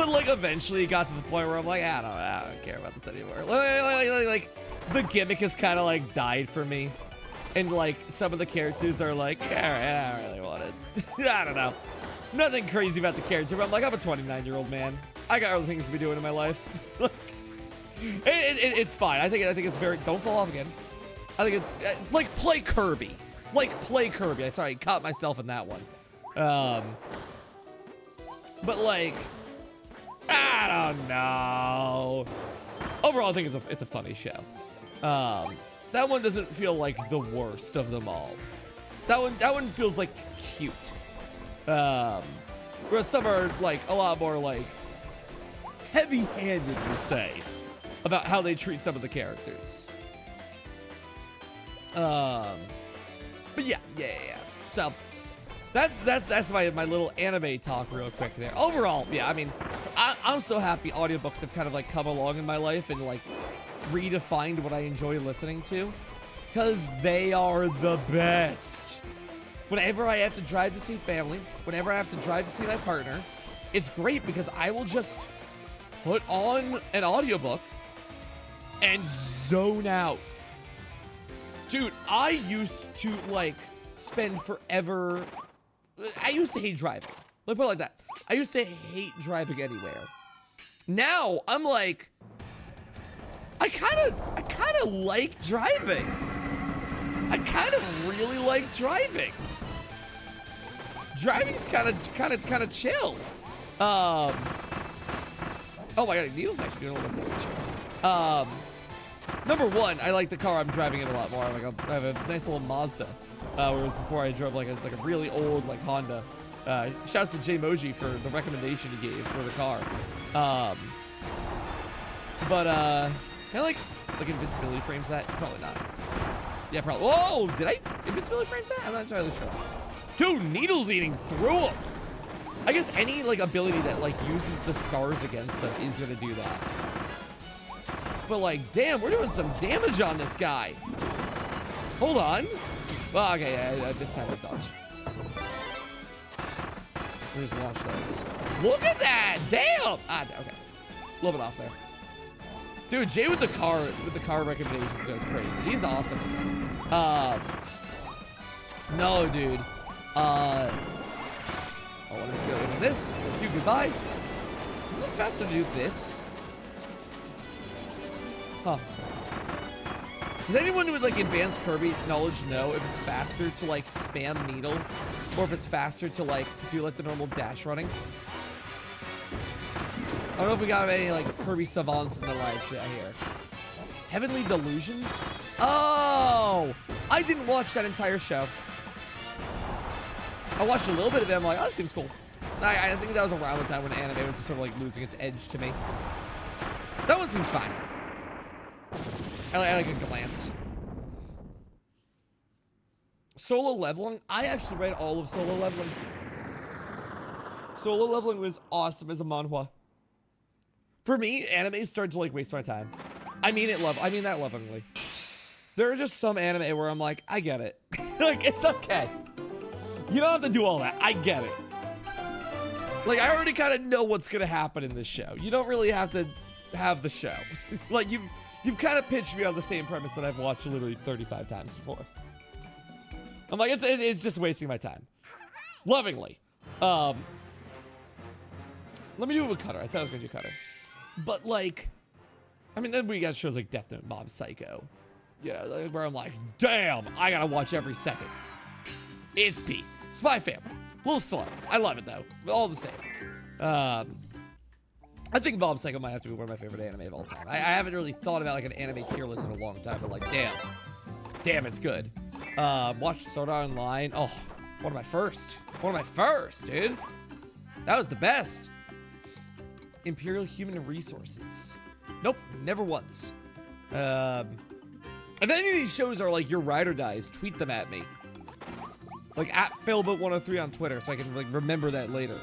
like eventually it got to the point where I'm like, I don't care about this anymore. Like the gimmick has kind of like died for me. And like some of the characters are like, all right, I don't really want it. I don't know. Nothing crazy about the character, but I'm like, I'm a 29-year-old man. I got other things to be doing in my life. It's fine. I think it's very, don't fall off again. I think it's like play Kirby. Like play Kirby. Sorry, I caught myself in that one. But like, I don't know. Overall, I think it's a funny show. That one doesn't feel like the worst of them all. That one feels like cute. Whereas some are like a lot more like heavy-handed, we'll say, about how they treat some of the characters. But yeah. So that's my little anime talk real quick there. Overall, yeah, I mean, I'm so happy audiobooks have kind of like come along in my life and like redefined what I enjoy listening to, because they are the best. Whenever I have to drive to see family, whenever I have to drive to see my partner, it's great because I will just put on an audiobook and zone out. Dude, I used to like spend forever. I used to hate driving. Let's put it like that. I used to hate driving anywhere. Now I'm like, I kind of like driving. I kind of really like driving. Driving's kind of chill. Oh my god, Needle's actually doing a little bit of damage. Number one, I like the car I'm driving in a lot more. I have a nice little Mazda. Whereas before I drove like a really old like Honda. Shouts to J Moji for the recommendation he gave for the car. Can I like invincibility frames that? Probably not. Yeah, probably. Whoa, did I invincibility frames that? I'm not entirely sure. Dude, Needle's eating through him. I guess any like ability that like uses the stars against them is gonna do that. But like, damn, we're doing some damage on this guy. Hold on. Well, okay, yeah, I missed time to dodge. We'll just launch those. Look at that! Damn! Okay. A little bit off there. Dude, Jay with the car recommendations goes crazy. He's awesome. No, dude. Oh, let's go into this. Thank you, goodbye. Is it faster to do this? Huh. Does anyone with like advanced Kirby knowledge know if it's faster to like spam Needle or if it's faster to like do like the normal dash running? I don't know if we got any like Kirby savants in the live chat here. Heavenly Delusions? Oh! I didn't watch that entire show. I watched a little bit of it. I'm like, oh, that seems cool. I think that was around the time when anime was just sort of like losing its edge to me. That one seems fine. I like a glance. Solo Leveling? I actually read all of Solo Leveling. Solo Leveling was awesome as a manhwa. For me, anime started to like waste my time. I mean that lovingly. There are just some anime where I'm like, I get it. Like, it's okay. You don't have to do all that. I get it. Like, I already kind of know what's gonna happen in this show. You don't really have to have the show. Like, you've kind of pitched me on the same premise that I've watched literally 35 times before. I'm like, it's just wasting my time. Lovingly. Let me do it with Cutter. I said I was gonna do Cutter. But like, I mean, then we got shows like Death Note, Mob Psycho. Yeah, like, where I'm like, damn, I gotta watch every second. It's Pete. Spy Family. A little slow. I love it though. All the same. I think Mob Psycho might have to be one of my favorite anime of all time. I haven't really thought about like an anime tier list in a long time, but like, damn. damn, it's good. Watch Sword Art Online. Oh, one of my first, dude. That was the best. Imperial Human Resources. Nope, never once. If any of these shows are like your ride or dies, tweet them at me. Like at Failboat 103 on Twitter, so I can like remember that later.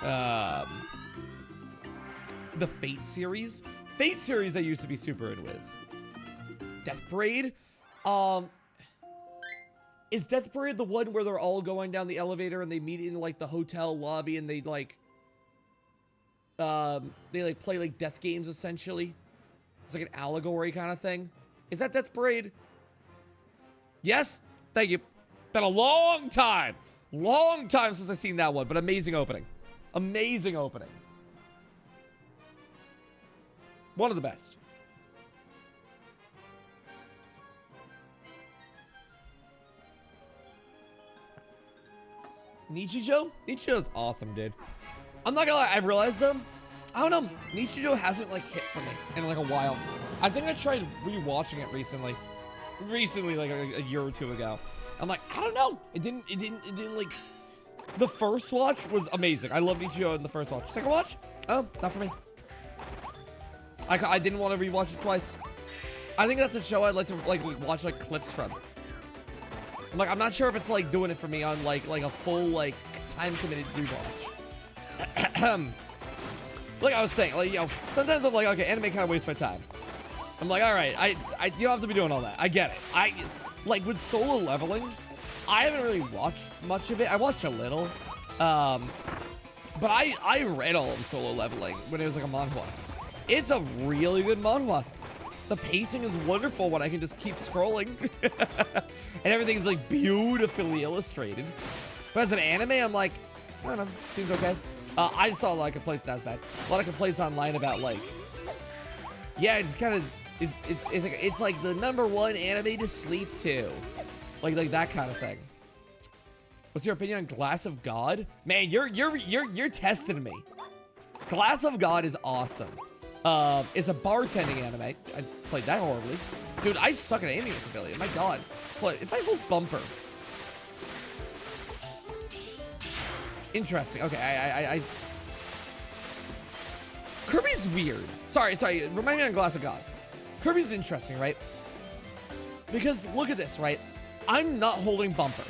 The Fate series. Fate series I used to be super in with. Death Parade. Is Death Parade the one where they're all going down the elevator and they meet in like the hotel lobby and they like play like death games essentially? It's like an allegory kind of thing. Is that Death Parade? Yes? Thank you. Been a long time since I've seen that one, but amazing opening. Amazing opening. One of the best. Nichijou? Nichijou's awesome, dude. I'm not gonna lie, I've realized I don't know, Nichijou hasn't like hit for me in like a while. I think I tried rewatching it recently. Like a year or two ago. I'm like, I don't know. It didn't like, the first watch was amazing. I love Nichijou in the first watch. Second watch? Oh, not for me. I didn't want to rewatch it twice. I think that's a show I'd like to like watch like clips from. I'm like, I'm not sure if it's like doing it for me on like a full like time committed rewatch. Like I was saying, like, you know, sometimes I'm like, okay, anime kind of wastes my time. I'm like, all right, you don't have to be doing all that. I get it. Like with Solo Leveling, I haven't really watched much of it. I watched a little, but I read all of Solo Leveling when it was like a manhwa. It's a really good manhwa. The pacing is wonderful when I can just keep scrolling. And everything's like beautifully illustrated. But as an anime, I'm like, I don't know, seems okay. I just saw a lot of complaints, that's bad. A lot of complaints online about like, yeah, it's kind of, it's like the #1 anime to sleep to. Like that kind of thing. What's your opinion on Glass of God? Man, you're testing me. Glass of God is awesome. It's a bartending anime. I played that horribly. Dude, I suck at aiming this ability. My god. What if I hold bumper? Interesting. Okay, I Kirby's weird. Sorry. Remind me on Glass of God. Kirby's interesting, right? Because look at this, right? I'm not holding bumper.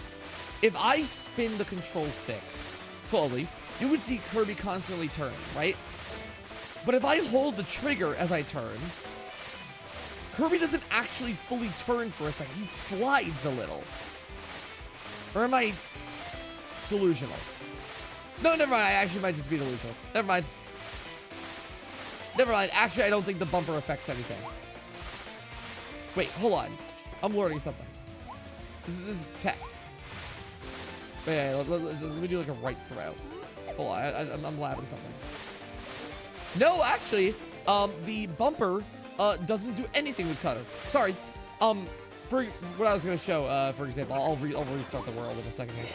If I spin the control stick slowly, you would see Kirby constantly turn, right? But if I hold the trigger as I turn, Kirby doesn't actually fully turn for a second. He slides a little. Or am I delusional? No, never mind. I actually might just be delusional. Never mind. Actually, I don't think the bumper affects anything. Wait, hold on. I'm learning something. This is tech. Wait, let me do like a right throw. Hold on, I'm laughing something. No, actually, the bumper doesn't do anything with cutter. Sorry. For what I was gonna show, for example, I'll restart the world in a second here.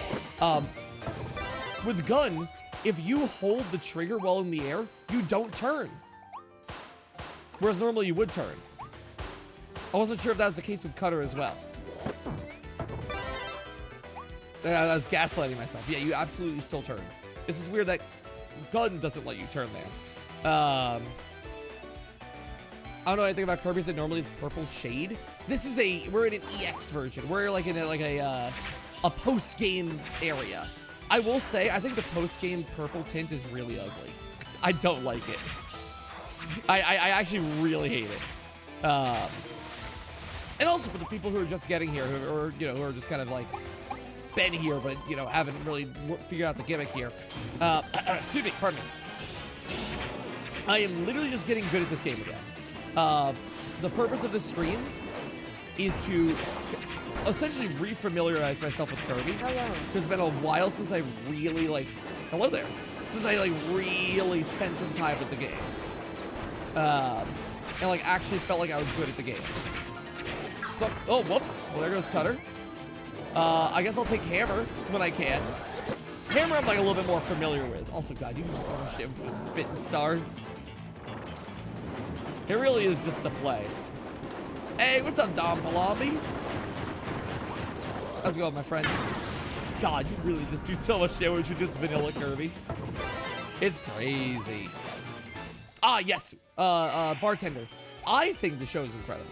With gun, if you hold the trigger while in the air, you don't turn. Whereas normally you would turn. I wasn't sure if that was the case with cutter as well. I was gaslighting myself. Yeah, you absolutely still turn. This is weird that gun doesn't let you turn there. I don't know anything about Kirby, so normally it's purple shade. This is we're in an EX version. We're like in a post-game area. I will say, I think the post-game purple tint is really ugly. I don't like it. I actually really hate it. And also for the people who are just getting here, who are just kind of like been here, but haven't really figured out the gimmick here. Excuse me, pardon me. I am literally just getting good at this game again. The purpose of this stream is to essentially re-familiarize myself with Kirby. Hello. Because it's been a while since I really hello there. Since I really spent some time with the game. And actually felt like I was good at the game. So, oh, whoops. Well, there goes Cutter. I guess I'll take Hammer when I can. Hammer I'm a little bit more familiar with. Also, God, you do so much shit with spitting stars. It really is just the play. Hey, what's up, Dom Palombi? How's it going, my friend? God, you really just do so much damage with just vanilla Kirby. It's crazy. Ah, yes. Bartender. I think the show is incredible.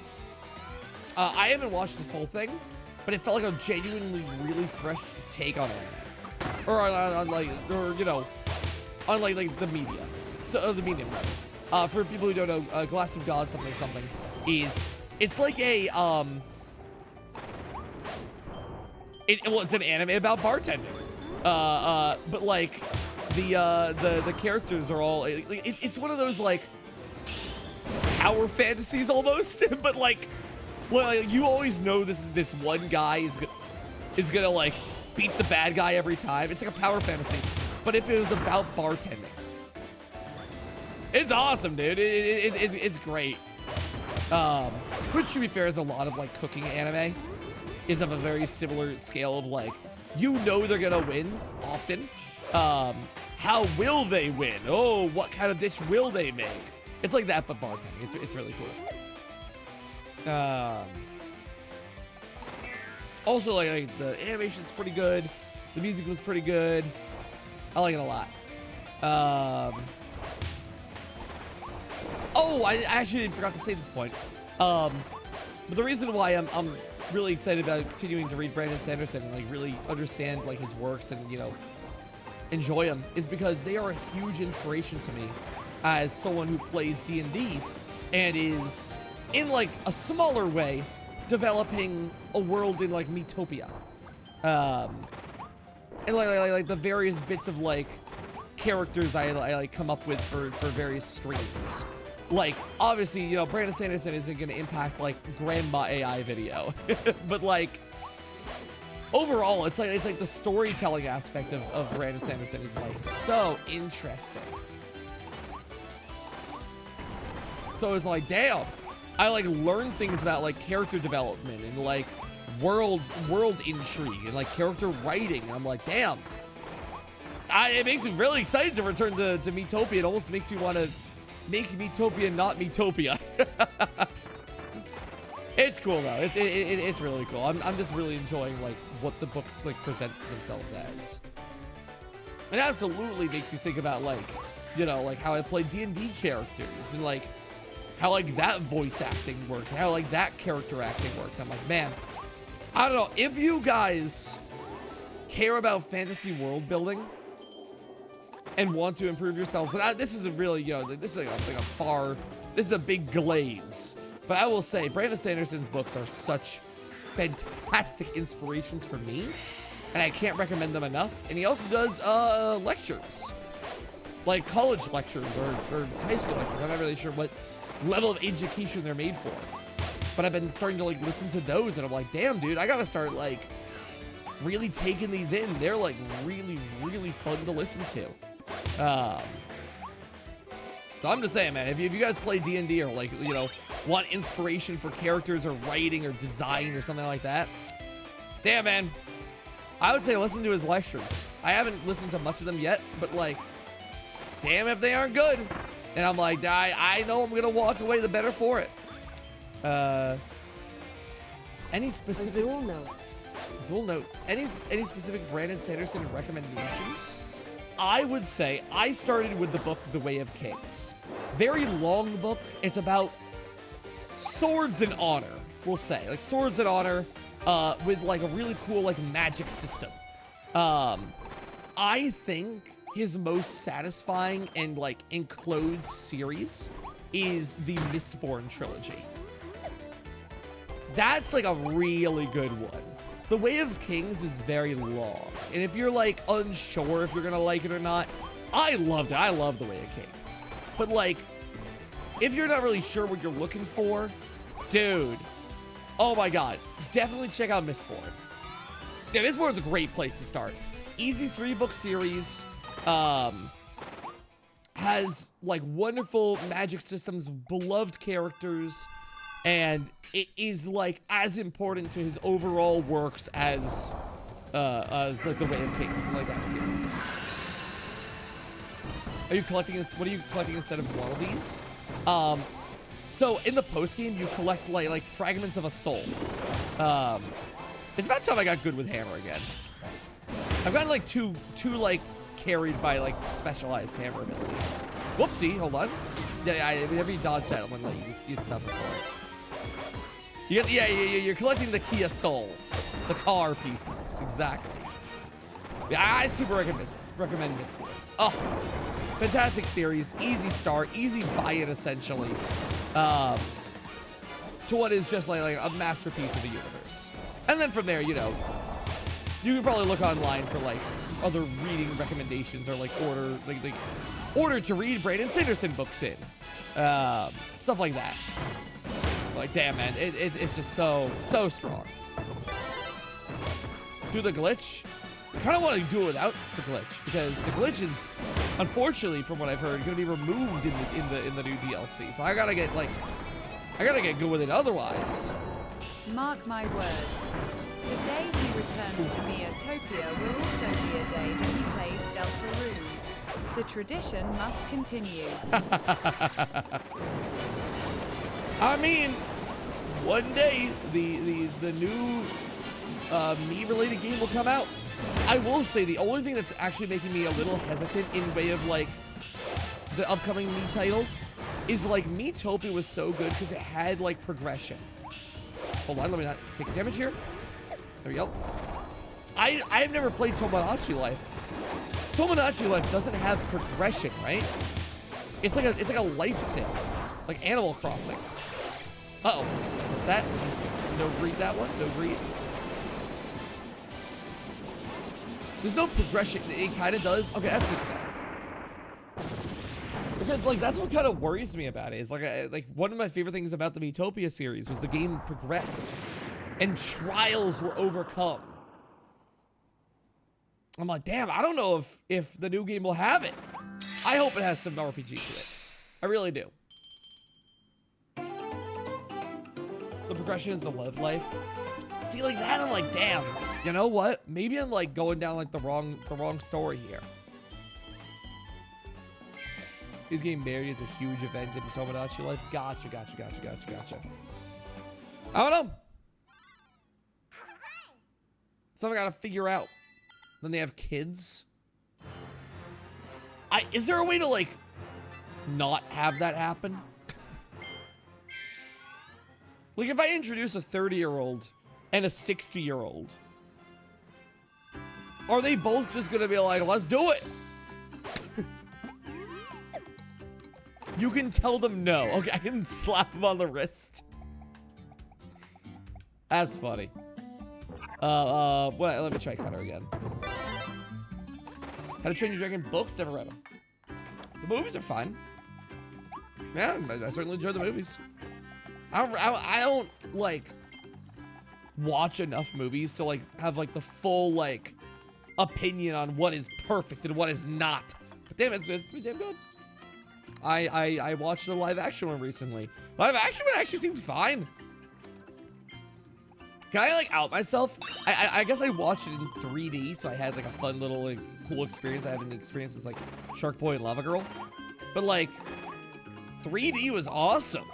I haven't watched the full thing, but it felt like a genuinely really fresh take on anime. Or on like, or, you know, on like the media. So, the medium, rather. For people who don't know, Glass of God something is, it's like a, it's an anime about bartending. But like, the characters are all, it's one of those like, power fantasies almost, but like, well, you always know this one guy is gonna like beat the bad guy every time. It's like a power fantasy, but if it was about bartending, it's awesome, dude. It's great. Which, to be fair, is a lot of like cooking anime is of a very similar scale of like, you know they're gonna win often. How will they win? Oh, what kind of dish will they make? It's like that, but bartending. It's really cool. Also, like the animation's pretty good. The music was pretty good. I like it a lot. Oh, I actually forgot to say this point. But the reason why I'm really excited about continuing to read Brandon Sanderson and like really understand like his works and, you know, enjoy them is because they are a huge inspiration to me as someone who plays D&D and is in like a smaller way developing a world in like Metopia. And like the various bits of like characters I like come up with for various streams. Like, obviously, you know, Brandon Sanderson isn't going to impact, like, Grandma AI video. But, like, overall, it's like the storytelling aspect of Brandon Sanderson is, like, so interesting. So it's like, damn. I, like, learn things about, like, character development and, like, world intrigue and, like, character writing. And I'm like, damn. It makes me really excited to return to Metopia. It almost makes me want to make Metopia not Metopia. It's cool though. It's really cool. I'm just really enjoying like what the books like present themselves as. It absolutely makes you think about like, you know, like how I play D&D characters and like how like that voice acting works and how like that character acting works. I'm like, man, I don't know if you guys care about fantasy world building and want to improve yourselves. And this is a really, you know, this is this is a big glaze. But I will say, Brandon Sanderson's books are such fantastic inspirations for me, and I can't recommend them enough. And he also does lectures, like college lectures or high school lectures. I'm not really sure what level of education they're made for, but I've been starting to like listen to those, and I'm like, damn, dude, I gotta start like really taking these in. They're like really, really fun to listen to. So I'm just saying, man, if you guys play D&D or like, you know, want inspiration for characters or writing or design or something like that, damn, man, I would say listen to his lectures. I haven't listened to much of them yet, but like, damn if they aren't good. And I'm like, I know I'm gonna walk away the better for it. Any specific Zool notes? Any specific Brandon Sanderson recommendations? I would say I started with the book The Way of Kings. Very long book. It's about swords and honor, we'll say. Like swords and honor with like a really cool like magic system. I think his most satisfying and like enclosed series is the Mistborn trilogy. That's like a really good one. The Way of Kings is very long, and if you're like unsure if you're gonna like it or not, I loved it. I love The Way of Kings. But like, if you're not really sure what you're looking for, dude, oh my god, definitely check out Mistborn. Yeah, Mistborn's a great place to start. Easy 3-book series, has like wonderful magic systems, beloved characters, and it is like as important to his overall works as like The Way of Kings and like that series. Are you collecting this? What are you collecting instead of one of these? So in the post game, you collect like fragments of a soul. It's about time I got good with hammer again. I've gotten like too like carried by like specialized hammer abilities. Whoopsie, hold on. Yeah, whenever you dodge that one, like you suffer for it. You're collecting the Kia Soul, the car pieces, exactly. Yeah, I super recommend this one. Oh, fantastic series, easy start, easy buy-in essentially, to what is just like a masterpiece of the universe. And then from there, you know, you can probably look online for like other reading recommendations or like order to read Brandon Sanderson books in, stuff like that. Like, damn, man, it's just so strong. Do the glitch. I kind of want to do it without the glitch because the glitch is, unfortunately, from what I've heard, going to be removed in the new DLC. So I gotta get good with it otherwise. Mark my words. The day he returns to Metopia will also be a day that he plays Deltarune. The tradition must continue. I mean, one day the new me-related game will come out. I will say the only thing that's actually making me a little hesitant in way of like the upcoming me title is like Metopia was so good because it had like progression. Hold on, let me not take damage here. There we go. I've never played Tomodachi Life. Tomodachi Life doesn't have progression, right? It's like a life sim, like Animal Crossing. Uh-oh, what's that? No read that one. No read. There's no progression. It kind of does. Okay, that's good to know. Because like that's what kind of worries me about it. Is like one of my favorite things about the Metopia series was the game progressed and trials were overcome. I'm like, damn, I don't know if the new game will have it. I hope it has some RPG to it. I really do. The progression is the live life. See, like that, I'm like, damn. You know what? Maybe I'm like going down like the wrong story here. He's getting married is a huge event in Tomodachi Life. Gotcha. I don't know. Something I gotta figure out. Then they have kids. Is there a way to like not have that happen? Like if I introduce a 30-year-old and a 60-year-old, are they both just gonna be like, let's do it? You can tell them no. Okay, I can slap them on the wrist. That's funny. What? Let me try Cutter again. How to Train Your Dragon books? Never read them. The movies are fine. Yeah, I certainly enjoy the movies. I don't like watch enough movies to like have like the full like opinion on what is perfect and what is not. But damn, it's pretty damn good. I watched a live action one recently. Live action one actually seemed fine. Can I like out myself? I guess I watched it in 3D, so I had like a fun little like cool experience. I haven't experienced as like Shark Boy and Lava Girl, but like 3D was awesome.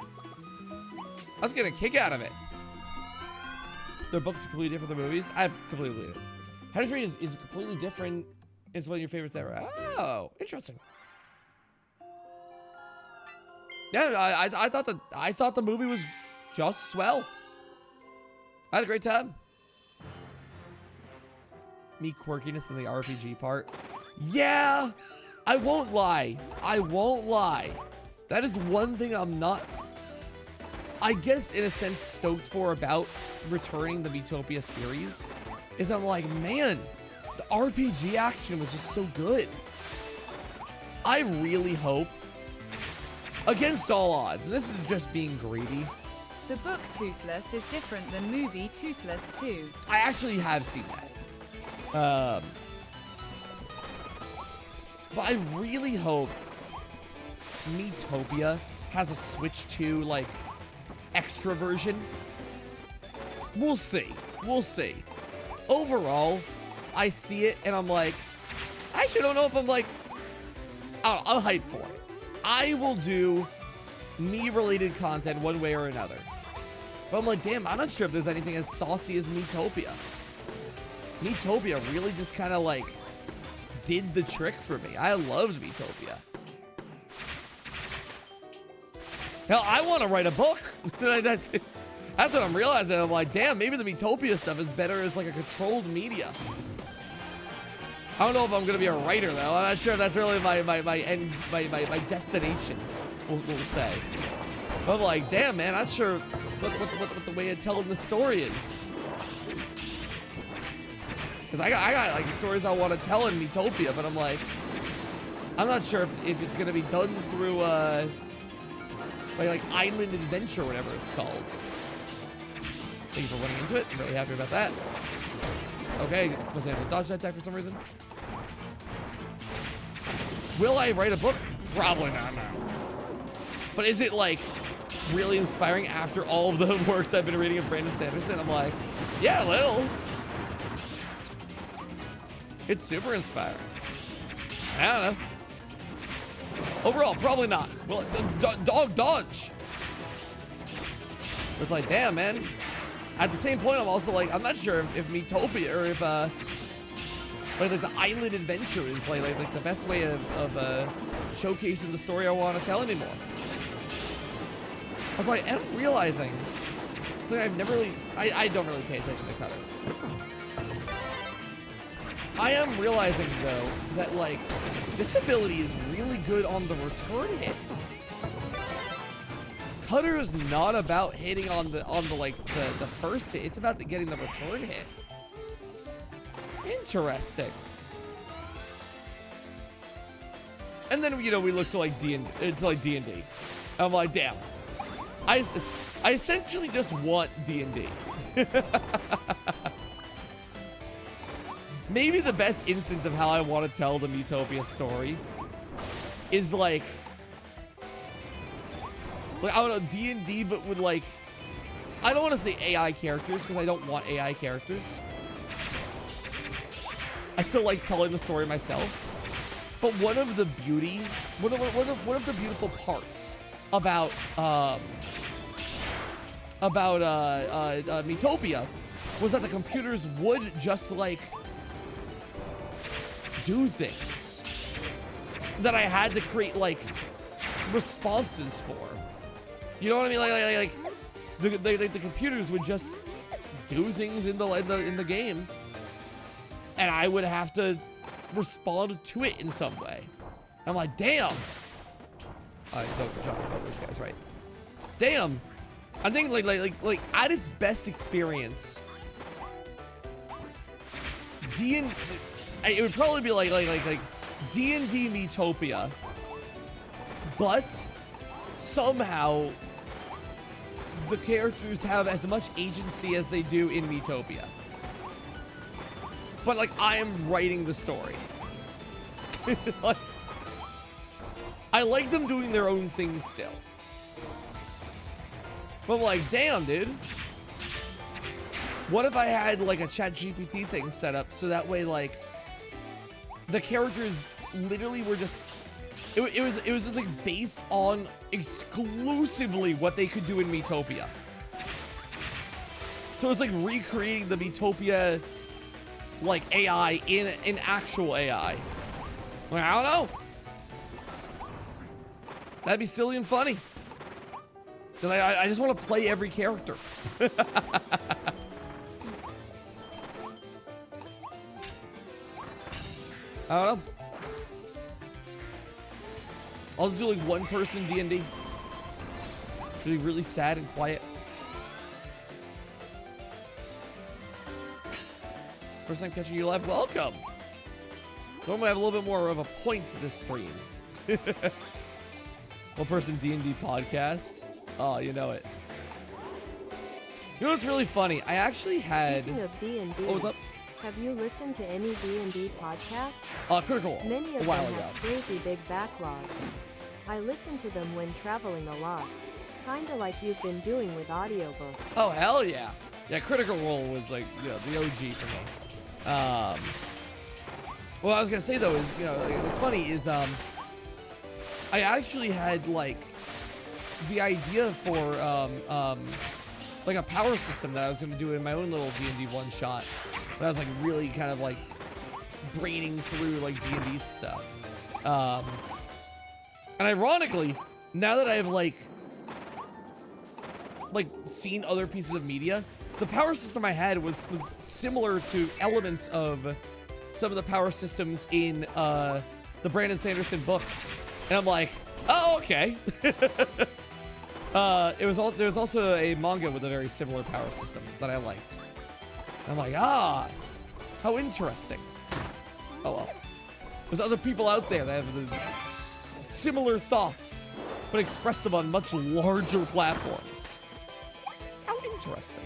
I was getting a kick out of it. Their books are completely different than movies. I completely believe it. How to Train is completely different. It's one of your favorites ever. Oh, interesting. Yeah, I thought the movie was just swell. I had a great time. Me quirkiness in the RPG part. Yeah, I won't lie. That is one thing I'm not, I guess in a sense, stoked for about returning the Metopia series. Is I'm like, man, the RPG action was just so good. I really hope, against all odds, and this is just being greedy, The book Toothless is different than movie Toothless 2. I actually have seen that. But I really hope Metopia has a Switch 2, like, extra version. We'll see. Overall, I see it and I'm like, I actually don't know if I'm like, I'll hype for it. I will do me-related content one way or another. But I'm like, damn, I'm not sure if there's anything as saucy as Metopia. Metopia really just kind of like did the trick for me. I loved Metopia. Hell, I want to write a book. That's what I'm realizing. I'm like, damn, maybe the Metopia stuff is better as like a controlled media. I don't know if I'm gonna be a writer though. I'm not sure if that's really my destination. We'll say. But I'm like, damn, man, I'm not sure what the way of telling the story is. Because I got like stories I want to tell in Metopia, but I'm like, I'm not sure if it's gonna be done through like Island Adventure, whatever it's called. Thank you for running into it. I'm really happy about that. Okay, was able to dodge that attack for some reason. Will I write a book? Probably not, no. But is it like really inspiring after all of the works I've been reading of Brandon Sanderson? I'm like, yeah, a little. It's super inspiring. I don't know. Overall, probably not. Well, dog dodge. It's like, damn, man. At the same point, I'm also like, I'm not sure if Metopia or if like the Island Adventure is like the best way of showcasing the story I want to tell anymore. I was like, I'm realizing it's like I've never really, I don't really pay attention to Cutter. I am realizing though that like this ability is really good on the return hit. Cutter is not about hitting on the first hit. It's about getting the return hit. Interesting. And then we look to like D&D. I'm like, damn. I essentially just want D&D. Maybe the best instance of how I want to tell the Metopia story is like I don't know, D&D, but with like, I don't want to say AI characters because I don't want AI characters. I still like telling the story myself. But one of the beautiful parts about Metopia was that the computers would just like do things that I had to create like responses for. You know what I mean? Like the computers would just do things in the game, and I would have to respond to it in some way. I'm like, damn. Don't this guy's right. Damn. I think like at its best experience, it would probably be like D&D Metopia, but somehow the characters have as much agency as they do in Metopia. But like I am writing the story. Like, I like them doing their own thing still. But I'm like, damn, dude. What if I had like a ChatGPT thing set up so that way like the characters literally were just it was just like based on exclusively what they could do in Metopia. So it's like recreating the Metopia like AI in actual AI. Like, I don't know. That'd be silly and funny. Cause I just want to play every character. I don't know. I'll just do like one person D&D. It'll be really sad and quiet. First time catching you live, welcome. Normally I have a little bit more of a point to this stream. One person D&D podcast. Oh, you know it. You know what's really funny? I actually had... Speaking of D&D, oh, what's up? Have you listened to any D&D podcasts? Critical. Many of a while them ago. have crazy big backlogs. I listen to them when traveling a lot. Kinda like you've been doing with audiobooks. Oh, hell yeah. Yeah, Critical Role was like, the OG for me. What I was gonna say though is, like, what's funny is, I actually had like the idea for, like a power system that I was gonna do in my own little D&D one shot. when I was like really kind of like braining through like D&D stuff. And ironically, now that I've like seen other pieces of media, the power system I had was similar to elements of some of the power systems in the Brandon Sanderson books, and I'm like, oh, okay. There's also a manga with a very similar power system that I liked. I'm like, how interesting. Oh well. There's other people out there that have the similar thoughts, but express them on much larger platforms. How interesting.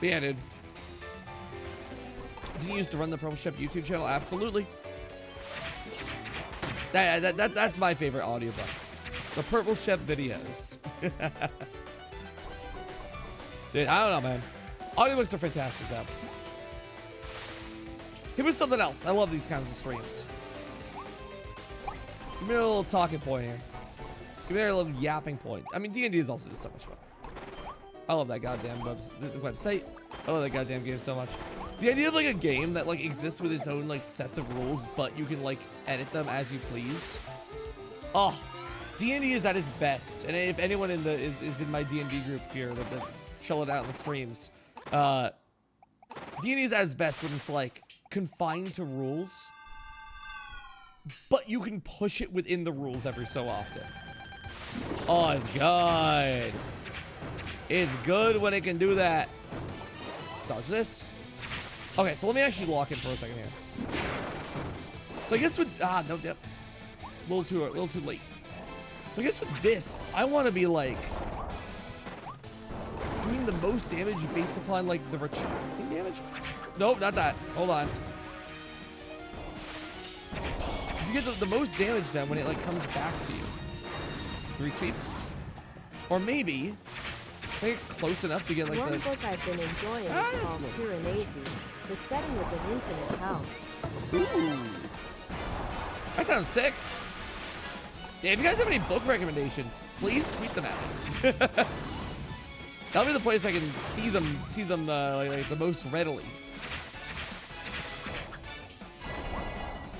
But yeah, dude. Do you used to run the Purple Chef YouTube channel? Absolutely. That's my favorite audiobook. The Purple Chef videos. Dude, I don't know, man. Audiobooks are fantastic, though. Give me something else. I love these kinds of streams. Give me a little talking point here. Give me a little yapping point. I mean, D&D is also just so much fun. I love that goddamn website. I love that goddamn game so much. The idea of like a game that like exists with its own like sets of rules, but you can like edit them as you please. Oh, D&D is at its best. And if anyone in the is in my D&D group here that's chilling out in the streams, D&D is at its best when it's like confined to rules, but you can push it within the rules every so often. Oh, it's good. It's good when it can do that. Dodge this. Okay, so let me actually lock in for a second here. So I guess with no, yep, a little too late. So I guess with this, I want to be like doing the most damage based upon like the retracting damage. Nope, not that. Hold on. You get the most damage done when it like comes back to you. 3 sweeps, or maybe make it close enough to get like One the. book I've been enjoying is called Piranesi. The setting is an infinite house. Ooh, that sounds sick. Yeah, if you guys have any book recommendations, please tweet them at me. That'll be the place I can see them like the most readily.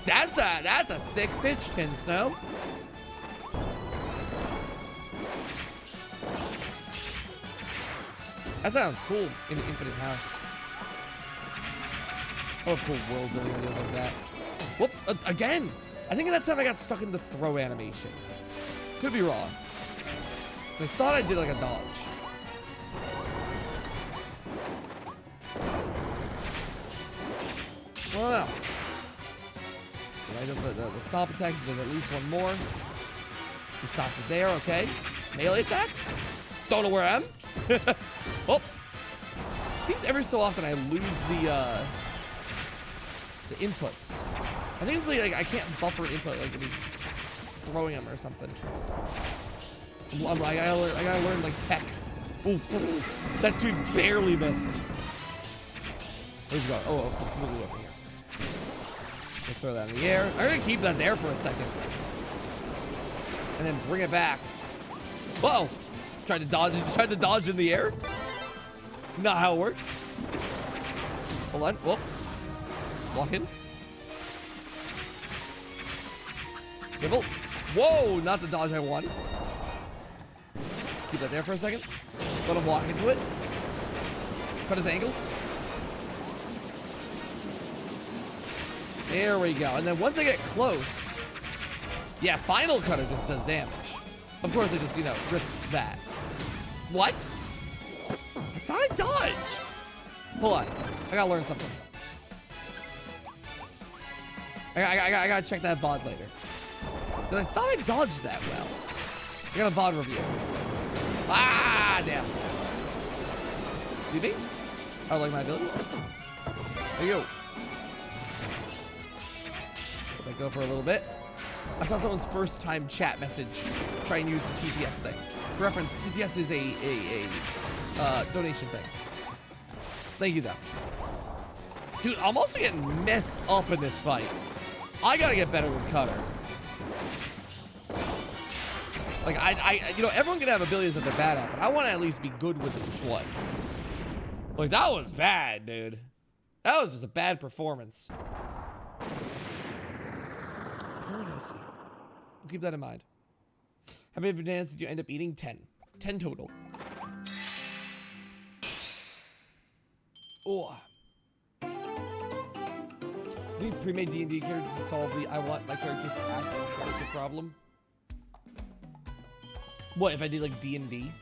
That's a sick pitch, Tin Snow. That sounds cool in an infinite house. I love cool world building ideas like that. Whoops, again. I think at that time I got stuck in the throw animation. Could be wrong. I thought I did like a dodge. I don't know. I just the stop attack, did at least one more. He stops it there, okay. Melee attack? Don't know where I am. Oh. Seems every so often I lose the inputs. I think it's like I can't buffer input like when he's throwing them or something. I gotta learn like tech. Ooh, that sweep barely missed. Where's he going? Oh, just move it over here. We'll throw that in the air. I'm gonna keep that there for a second. And then bring it back. Whoa! Tried to dodge in the air. Not how it works. Hold on. Whoa. Block in. Dribble. Whoa! Not the dodge I want. Keep that there for a second. Let him walk into it. Cut his angles. There we go. And then once I get close, yeah, Final Cutter just does damage. Of course, it just, you know, risks that. What? I thought I dodged. Hold on. I gotta learn something. I gotta check that VOD later. But I thought I dodged that well. I got a VOD review. Ah, damn. Excuse me? I like my ability. There you go. Let that go for a little bit. I saw someone's first time chat message try and use the TTS thing. For reference, TTS is a donation thing. Thank you, though. Dude, I'm also getting messed up in this fight. I gotta get better with Cutter. Like, you know, everyone can have abilities that they're bad at, but I want to at least be good with each one. Like, that was bad, dude. That was just a bad performance. Paranoia. We'll keep that in mind. How many bananas did you end up eating? 10. 10 total. Oh. The pre-made D&D characters to solve the I want my characters to act like character problem. What, if I did like D&D?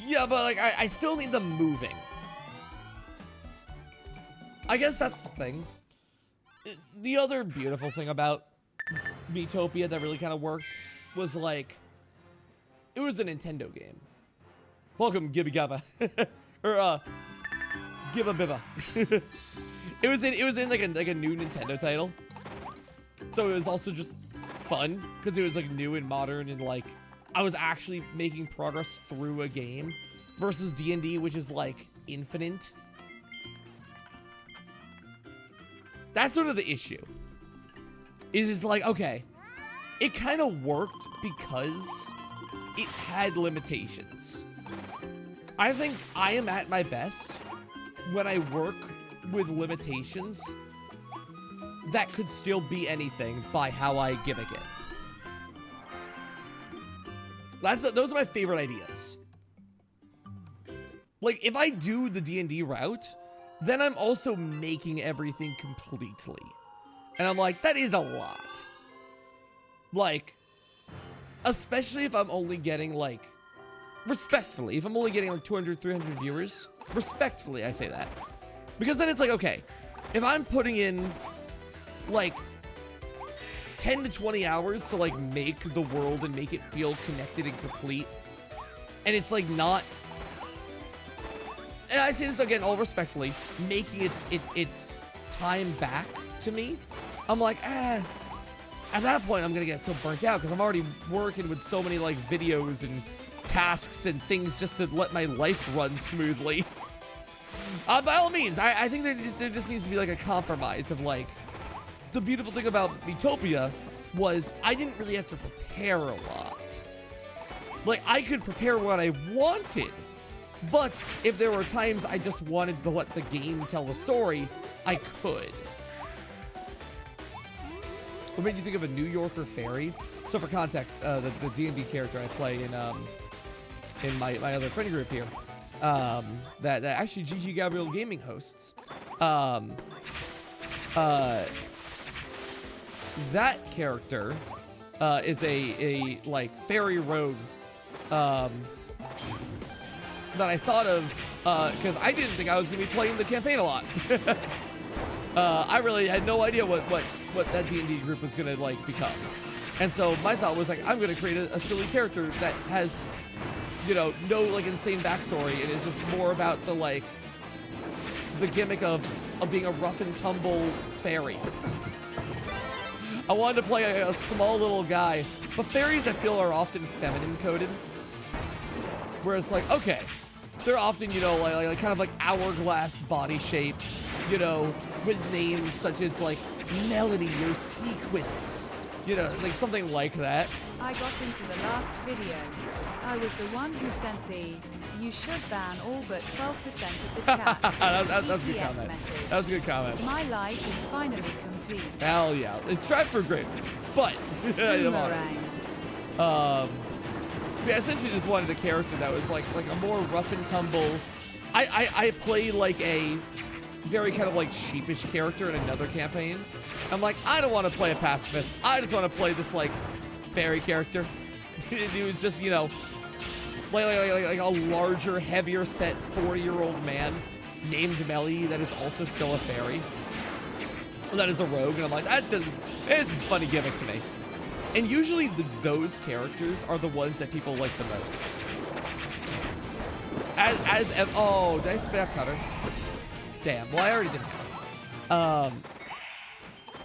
Yeah, but like I still need them moving. I guess that's the thing. The other beautiful thing about Metopia that really kind of worked was like, it was a Nintendo game. Welcome, Gibby Gabba. Or Gibba Bibba. It was in like a new Nintendo title. So it was also just fun because it was like new and modern and like I was actually making progress through a game versus D&D, which is like infinite. That's sort of the issue. It's like, okay, it kind of worked because it had limitations. I think I am at my best when I work with limitations that could still be anything by how I gimmick it. Those are my favorite ideas. Like, if I do the D&D route, then I'm also making everything completely. And I'm like, that is a lot. Like, especially if I'm only getting, like, respectfully, if I'm only getting, like, 200, 300 viewers, respectfully, I say that. Because then it's like, okay, if I'm putting in, like, 10 to 20 hours to, like, make the world and make it feel connected and complete, and it's, like, not... And I say this again, all respectfully, making its time back to me, I'm like, at that point, I'm gonna get so burnt out because I'm already working with so many like videos and tasks and things just to let my life run smoothly. By all means, I think there just needs to be like a compromise of like, the beautiful thing about Metopia was I didn't really have to prepare a lot. Like, I could prepare what I wanted, but if there were times I just wanted to let the game tell the story, I could. What made you think of a New Yorker fairy? So for context, the D&D character I play in my other friend group here, that actually GG Gabriel Gaming hosts, that character is a like fairy rogue that I thought of because I didn't think I was gonna be playing the campaign a lot. I really had no idea what that D&D group was gonna like become, and so my thought was like, I'm gonna create a silly character that has, you know, no like insane backstory and is just more about the like the gimmick of being a rough and tumble fairy. I wanted to play a small little guy, but fairies I feel are often feminine coded, where it's like, okay, they're often, you know, like kind of like hourglass body shape, you know, with names such as like Melody or Sequence, you know, like something like that. I got into the last video. I was the one who sent the "you should ban all but 12% of the chat" that's a good comment. message. That was a good comment. My life is finally complete. Hell yeah. It's strive for great, but Boomerang. yeah, essentially just wanted a character that was like a more rough and tumble. I play like a very kind of like sheepish character in another campaign. I'm like, I don't want to play a pacifist. I just want to play this like fairy character. He was just, you know, like a larger, heavier set 40-year-old man named Melly that is also still a fairy. That is a rogue, and I'm like, this is a funny gimmick to me. And usually those characters are the ones that people like the most. Oh, did I spit out Cutter? Damn, well I already did.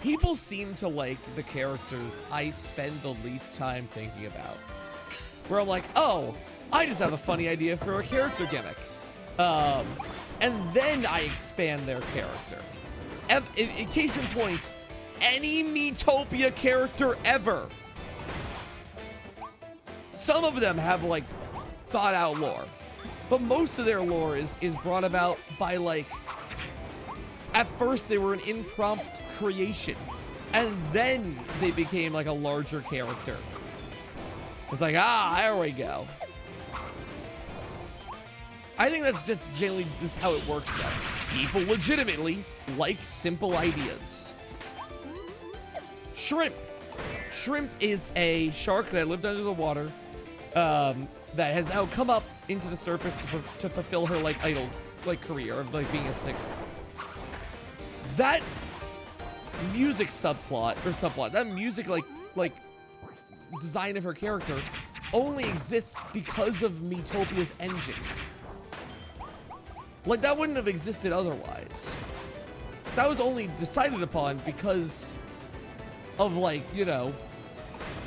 People seem to like the characters I spend the least time thinking about. Where I'm like, oh, I just have a funny idea for a character gimmick. And then I expand their character. In case in point, any Metopia character ever. Some of them have like thought out lore. But most of their lore is brought about by, like, at first they were an impromptu creation, and then they became like a larger character. It's like, there we go. I think that's just generally just how it works though. People legitimately like simple ideas. Shrimp. Shrimp is a shark that lived under the water, that has now come up into the surface to fulfill her like idol, like career of like being a singer. That music subplot, that music like design of her character only exists because of Metopia's engine. Like, that wouldn't have existed otherwise. That was only decided upon because of, like, you know,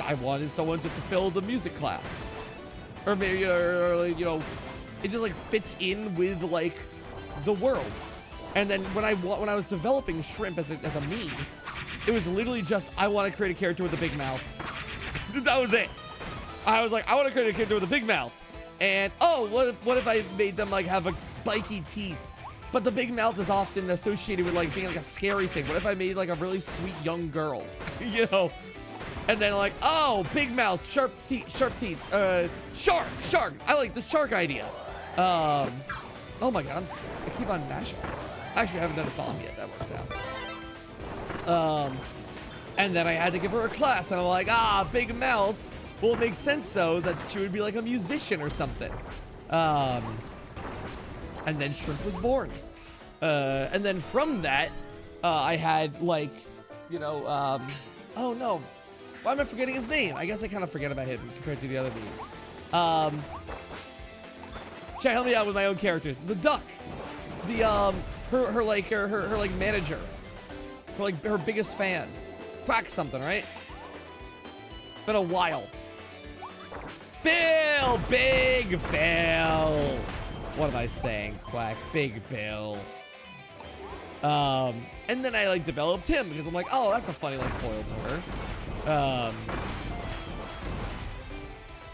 I wanted someone to fulfill the music class. Or maybe, you know, it just, like, fits in with, like, the world. And then when I was developing Shrimp as a meme, it was literally just, I want to create a character with a big mouth. That was it. I was like, I want to create a character with a big mouth. And, oh, what if I made them, like, have, like, spiky teeth? But the big mouth is often associated with, like, being, like, a scary thing. What if I made, like, a really sweet young girl? You know? And then, like, oh, big mouth, sharp teeth, shark. I like the shark idea. Oh, my God. I keep on mashing. Actually, I haven't done a bomb yet. That works out. And then I had to give her a class, and I'm like, big mouth. Well, it makes sense, though, that she would be like a musician or something. And then Shrimp was born. And then from that, I had, like, you know, oh, no. Why am I forgetting his name? I guess I kind of forget about him compared to the other memes. Chat, help me out with my own characters. The duck. The, her manager. Her biggest fan. Quack something, right? Been a while. Bill! Big Bill! What am I saying? Quack. Big Bill. And then I, like, developed him because I'm like, oh, that's a funny, like, foil to her.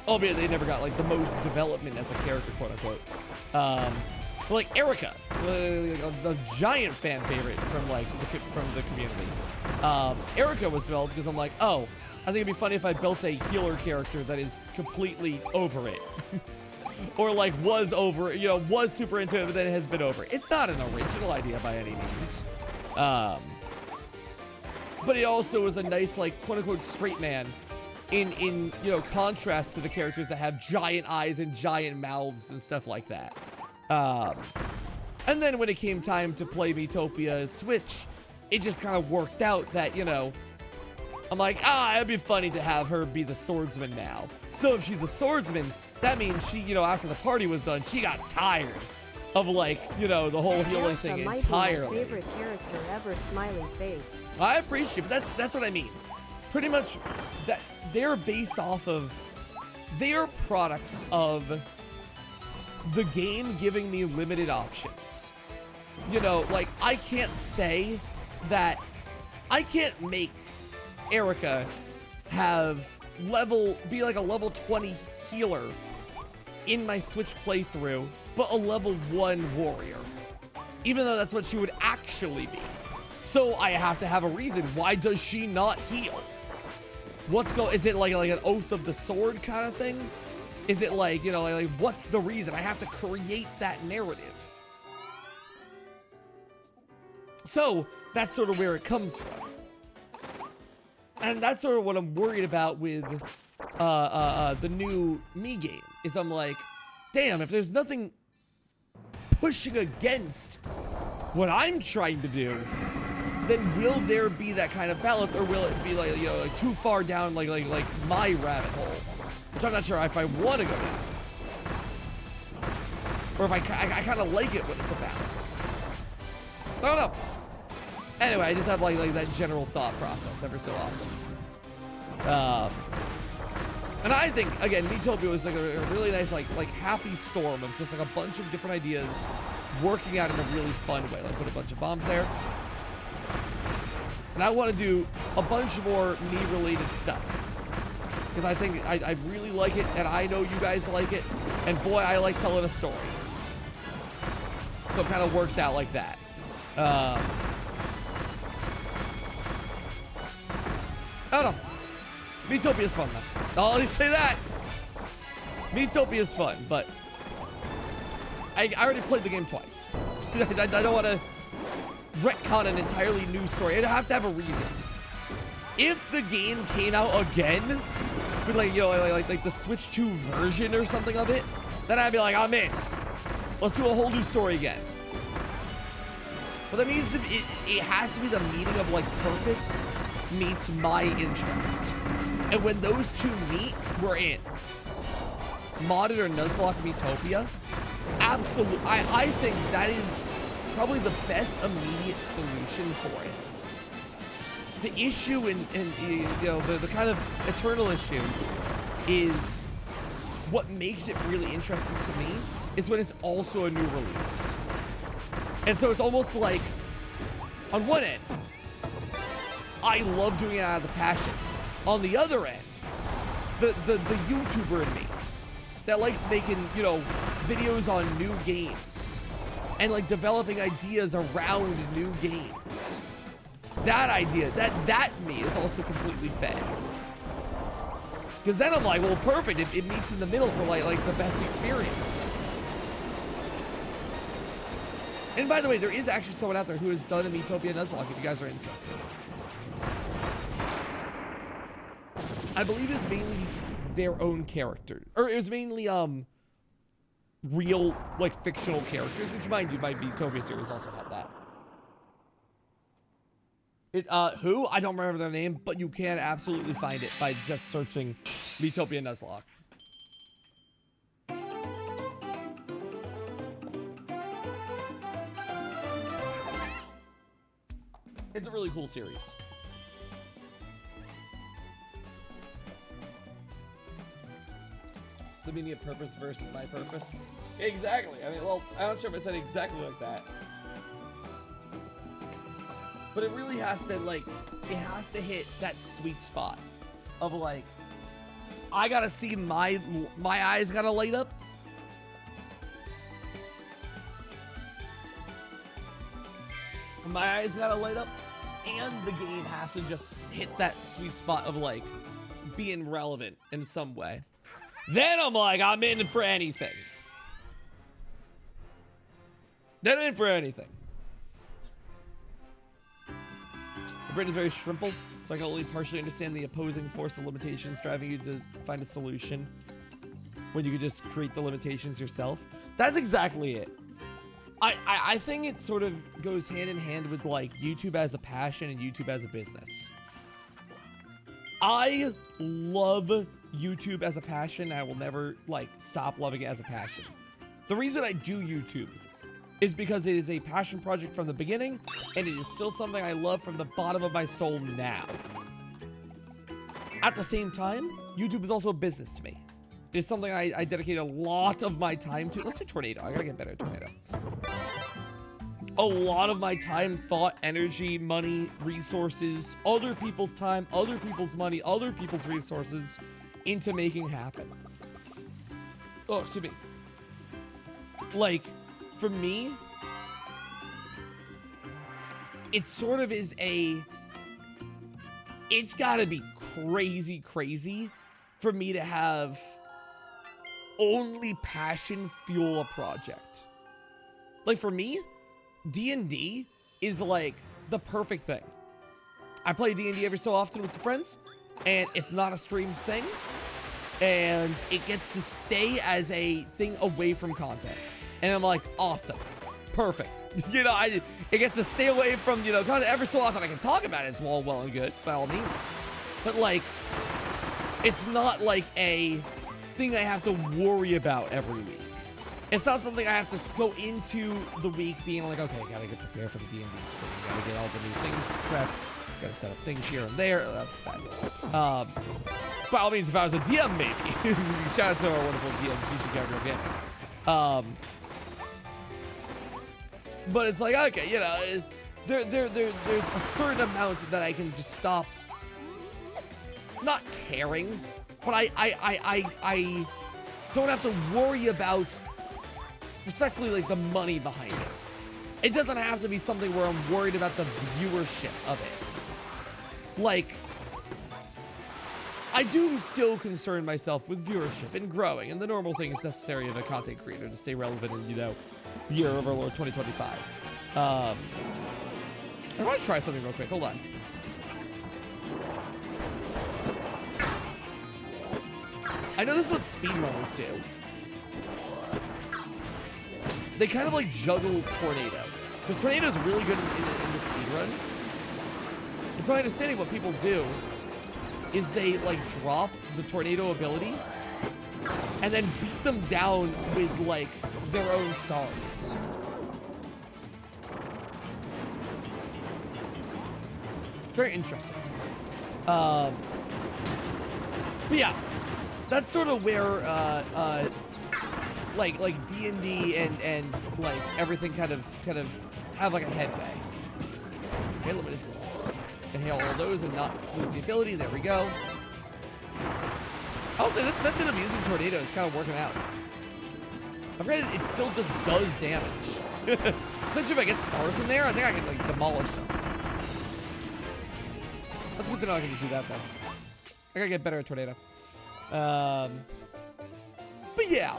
Albeit they never got, like, the most development as a character, quote-unquote. But, like, Erica, a giant fan favorite from, like, from the community. Erica was developed because I'm like, oh, I think it'd be funny if I built a healer character that is completely over it. Or, like, was over, you know, was super into it, but then it has been over. It's not an original idea by any means. But it also is a nice, like, quote-unquote straight man in, you know, contrast to the characters that have giant eyes and giant mouths and stuff like that. And then when it came time to play Metopia Switch, it just kind of worked out that, you know, I'm like, it'd be funny to have her be the swordsman now. So if she's a swordsman, that means she, you know, after the party was done, she got tired of, like, you know, the whole healing thing entirely. My favorite character ever, smiley face. I appreciate it, but that's what I mean. Pretty much, that they're based off of, they're products of the game giving me limited options. You know, like, I can't say that, I can't make Erica be like a level 20 healer in my Switch playthrough, but a level 1 warrior. Even though that's what she would actually be. So I have to have a reason. Why does she not heal? Is it like an oath of the sword kind of thing? Is it like, you know, like what's the reason? I have to create that narrative. So that's sort of where it comes from. And that's sort of what I'm worried about with the new me game, is I'm like, damn, if there's nothing pushing against what I'm trying to do, then will there be that kind of balance, or will it be like, you know, like too far down like my rabbit hole, which I'm not sure if I want to go down, or if I kind of like it when it's a balance. So I don't know. Anyway, I just have like that general thought process every so often. And I think, again, Metopia was like a really nice, like happy storm of just like a bunch of different ideas working out in a really fun way. Like, put a bunch of bombs there. And I want to do a bunch more me-related stuff. because I think I really like it, and I know you guys like it, and boy, I like telling a story. So it kind of works out like that. I don't know. Metopia is fun, though. I'll only say that. Metopia is fun, but I already played the game twice. I don't want to retcon an entirely new story. It'd have to have a reason. If the game came out again, with like, you know, like the Switch 2 version or something of it, then I'd be like, I'm in. Let's do a whole new story again. But that means it has to be the meeting of like purpose meets my interest. And when those two meet, we're in. Modded or Nuzlocke Metopia? Absolutely. I think that is probably the best immediate solution for it. The issue and you know, the kind of eternal issue is what makes it really interesting to me is when it's also a new release. And so it's almost like, on one end, I love doing it out of the passion. On the other end, the YouTuber in me that likes making, you know, videos on new games and like developing ideas around new games. That idea, that me is also completely fed. Because then I'm like, well, perfect. It meets in the middle for like the best experience. And by the way, there is actually someone out there who has done a Metopia Nuzlocke if you guys are interested. I believe it's mainly their own character. Or it was mainly real, like, fictional characters, which mind you, my Metopia series also had that. Who? I don't remember their name, but you can absolutely find it by just searching Metopia Nuzlocke. It's a really cool series. The meaning of purpose versus my purpose. Exactly. I mean, well, I'm not sure if I said exactly like that. But it really has to, like, it has to hit that sweet spot of, like, I gotta see my eyes gotta light up. My eyes gotta light up. And the game has to just hit that sweet spot of, like, being relevant in some way. Then I'm like, I'm in for anything. Then I'm in for anything. My brain is very shrimple, so I can only partially understand the opposing force of limitations driving you to find a solution when you could just create the limitations yourself. That's exactly it. I think it sort of goes hand in hand with, like, YouTube as a passion and YouTube as a business. I love YouTube as a passion. I will never, like, stop loving it as a passion. The reason I do YouTube is because it is a passion project from the beginning, and it is still something I love from the bottom of my soul now. At the same time, YouTube is also a business to me. It is something I dedicate a lot of my time to. Let's do Tornado. I gotta get better at Tornado. A lot of my time, thought, energy, money, resources, other people's time, other people's money, other people's resources into making happen. Oh, excuse me. Like, for me, it sort of is a... It's gotta be crazy, crazy for me to have only passion fuel a project. Like, for me, D&D is like the perfect thing. I play D&D every so often with some friends, and it's not a streamed thing, and it gets to stay as a thing away from content. And I'm like, awesome, perfect. You know, it gets to stay away from, you know, content. Every so often I can talk about it. It's all well and good, by all means. But, like, it's not like a thing I have to worry about every week. It's not something I have to go into the week being like, okay, gotta get prepared for the D&D stream. Gotta get all the new things prepped. Gotta set up things here and there. That's bad. By all means, if I was a DM, maybe. Shout out to our wonderful DM, Gigi Gabriel again. But it's like, okay, you know, there's a certain amount that I can just stop not caring, but I don't have to worry about, respectfully, like the money behind it. It doesn't have to be something where I'm worried about the viewership of it. Like, I do still concern myself with viewership and growing and the normal things necessary of a content creator to stay relevant in, you know, the year of our Lord 2025. I want to try something real quick. Hold on. I know this is what speedrunners do. They kind of like juggle Tornado. Because Tornado is really good in the speedrun. And so my understanding what people do is they like drop the Tornado ability and then beat them down with like their own stars. Very interesting. But yeah, that's sort of where like D&D and like everything kind of have like a headway. Okay, let me just inhale all those and not lose the ability. There we go. I'll say this method of using Tornado is kind of working out. I'm afraid it still just does damage. Essentially, if I get stars in there, I think I can like demolish them. That's good to know I can just do that then. I gotta get better at Tornado. But yeah,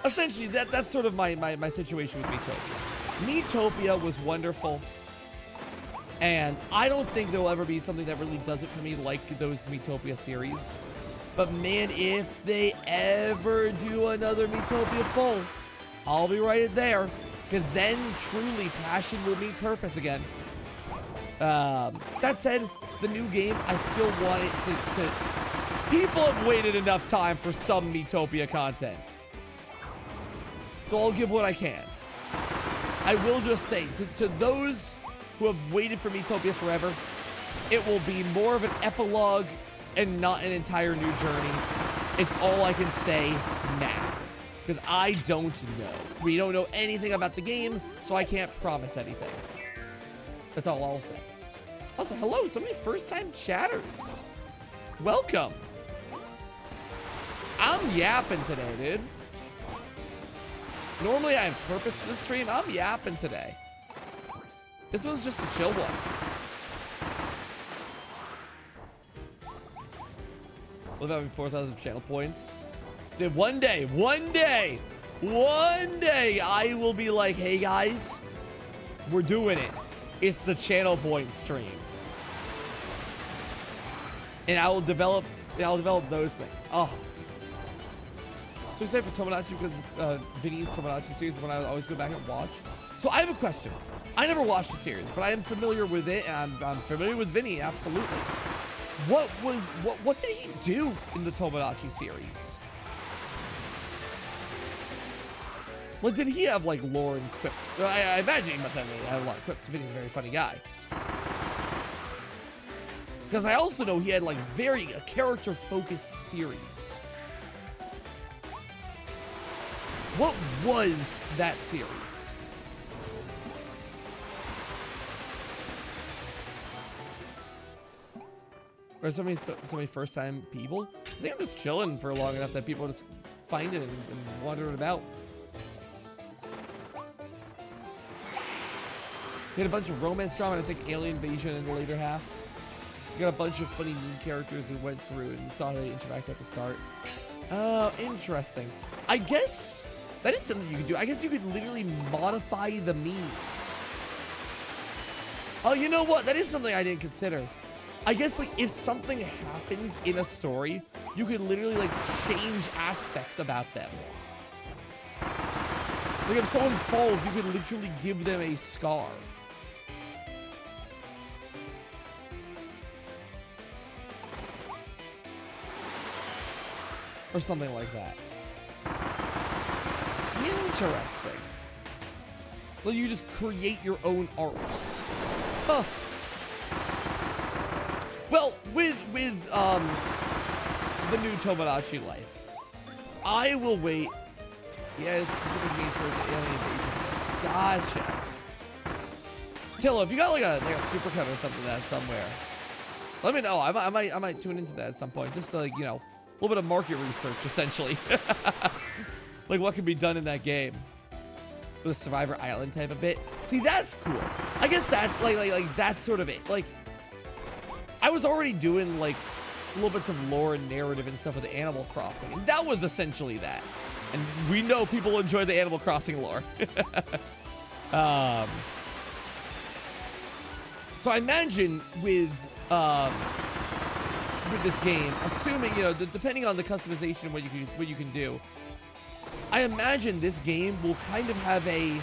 essentially that's sort of my situation with Metopia. Metopia was wonderful. And I don't think there will ever be something that really does it for me like those Metopia series. But man, if they ever do another Metopia full, I'll be right there. Because then truly passion will meet purpose again. That said, the new game, I still want it to people have waited enough time for some Metopia content. So I'll give what I can. I will just say, to those who have waited for Metopia forever, it will be more of an epilogue and not an entire new journey. It's all I can say now. Because I don't know. We don't know anything about the game, so I can't promise anything. That's all I'll say. Also, hello, so many first-time chatters. Welcome. I'm yapping today, dude. Normally I have purpose to the stream. I'm yapping today. This one's just a chill one. Love having 4,000 channel points. Dude, one day, I will be like, hey guys, we're doing it. It's the channel point stream. And I will develop those things. Oh. So excited for Tomodachi because Vinny's Tomodachi series is when I would always go back and watch. So I have a question. I never watched the series, but I am familiar with it, and I'm familiar with Vinny, absolutely. What did he do in the Tomodachi series? Like, did he have like lore and quips? I imagine he must have a lot of quips. Vinny's a very funny guy. Because I also know he had like a character-focused series. What was that series? Or so many first-time people? I think I'm just chilling for long enough that people just find it and wander it about. He had a bunch of romance drama, and I think alien invasion in the later half. You got a bunch of funny meme characters that went through, and you saw how they interact at the start. Oh, interesting. I guess that is something you could do. I guess you could literally modify the memes. Oh, you know what? That is something I didn't consider. I guess, like, if something happens in a story, you could literally, like, change aspects about them. Like, if someone falls, you could literally give them a scar. Or something like that. Interesting. Well, you just create your own arcs. Huh. Well, with the new Tomodachi life, I will wait. Yeah, specific means for his alien invasion. Gotcha. Tillo, if you got like a supercut or something like that somewhere, let me know. I might tune into that at some point, just to, like, you know, little bit of market research, essentially. Like what can be done in that game. With a Survivor Island type of bit. See, that's cool. I guess that's like that's sort of it. Like, I was already doing like little bits of lore and narrative and stuff with Animal Crossing, and that was essentially that. And we know people enjoy the Animal Crossing lore. So I imagine with this game, assuming, you know, depending on the customization and what you can do, I imagine this game will kind of have a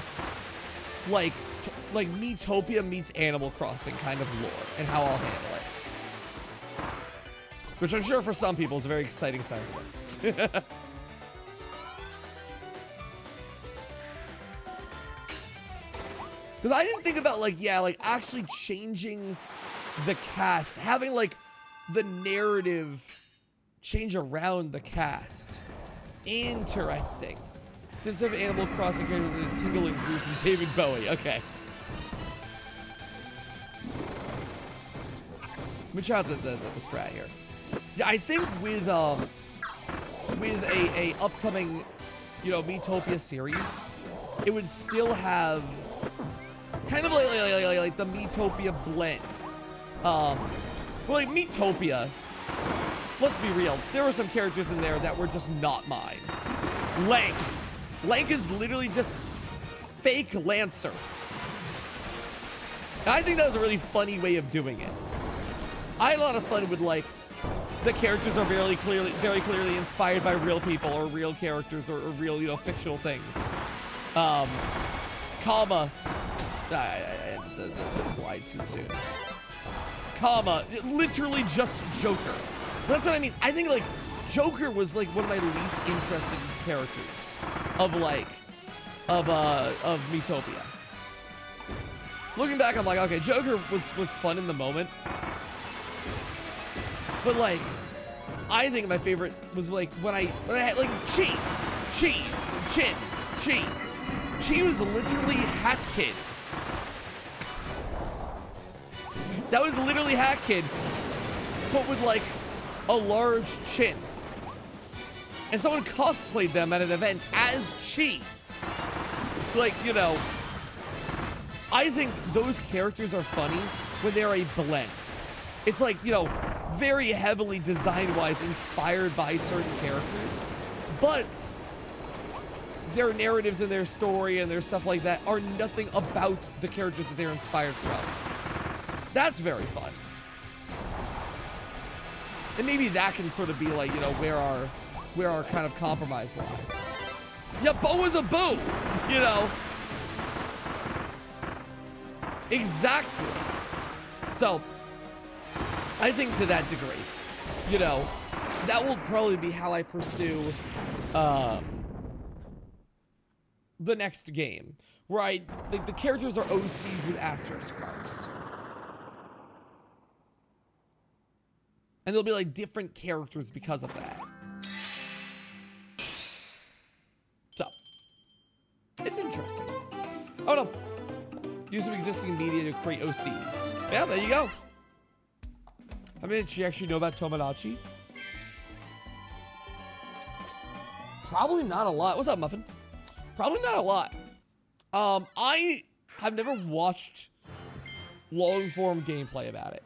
like Metopia meets Animal Crossing kind of lore and how I'll handle it. Which I'm sure for some people is a very exciting sentiment. Because I didn't think about, like, yeah, like, actually changing the cast. Having, like, the narrative change around the cast. Interesting. Since of Animal Crossing characters is Tingle and Goose and David Bowie. Okay. Let me try out the strat here. Yeah, I think with a upcoming, you know, Metopia series, it would still have kind of like the Metopia blend. Well, like Metopia, let's be real, there were some characters in there that were just not mine. Lank. Lank is literally just fake Lancer. And I think that was a really funny way of doing it. I had a lot of fun with, like, the characters are very clearly inspired by real people or real characters or real, you know, fictional things. Comma. I lied too soon. Comma. Literally just Joker. That's what I mean. I think, like, Joker was, like, one of my least interested characters of Metopia. Looking back, I'm like, okay, Joker was fun in the moment. But, like, I think my favorite was, like, when I had, like, Chi was literally Hat Kid. That was literally Hat Kid, but with, like, a large chin. And someone cosplayed them at an event as Chi. Like, you know, I think those characters are funny when they're a blend. It's like, you know, very heavily design-wise inspired by certain characters, but their narratives and their story and their stuff like that are nothing about the characters that they're inspired from. That's very fun. And maybe that can sort of be like, you know, where our kind of compromise lies. Yeah, Bo is a boo, you know. Exactly. So, I think to that degree, you know, that will probably be how I pursue the next game, where the characters are OCs with asterisk marks. And there'll be, like, different characters because of that. So, it's interesting. Oh, no. Use of existing media to create OCs. Yeah, there you go. How many did she actually know about Tomodachi? Probably not a lot. What's up, Muffin? Probably not a lot. I have never watched long-form gameplay about it.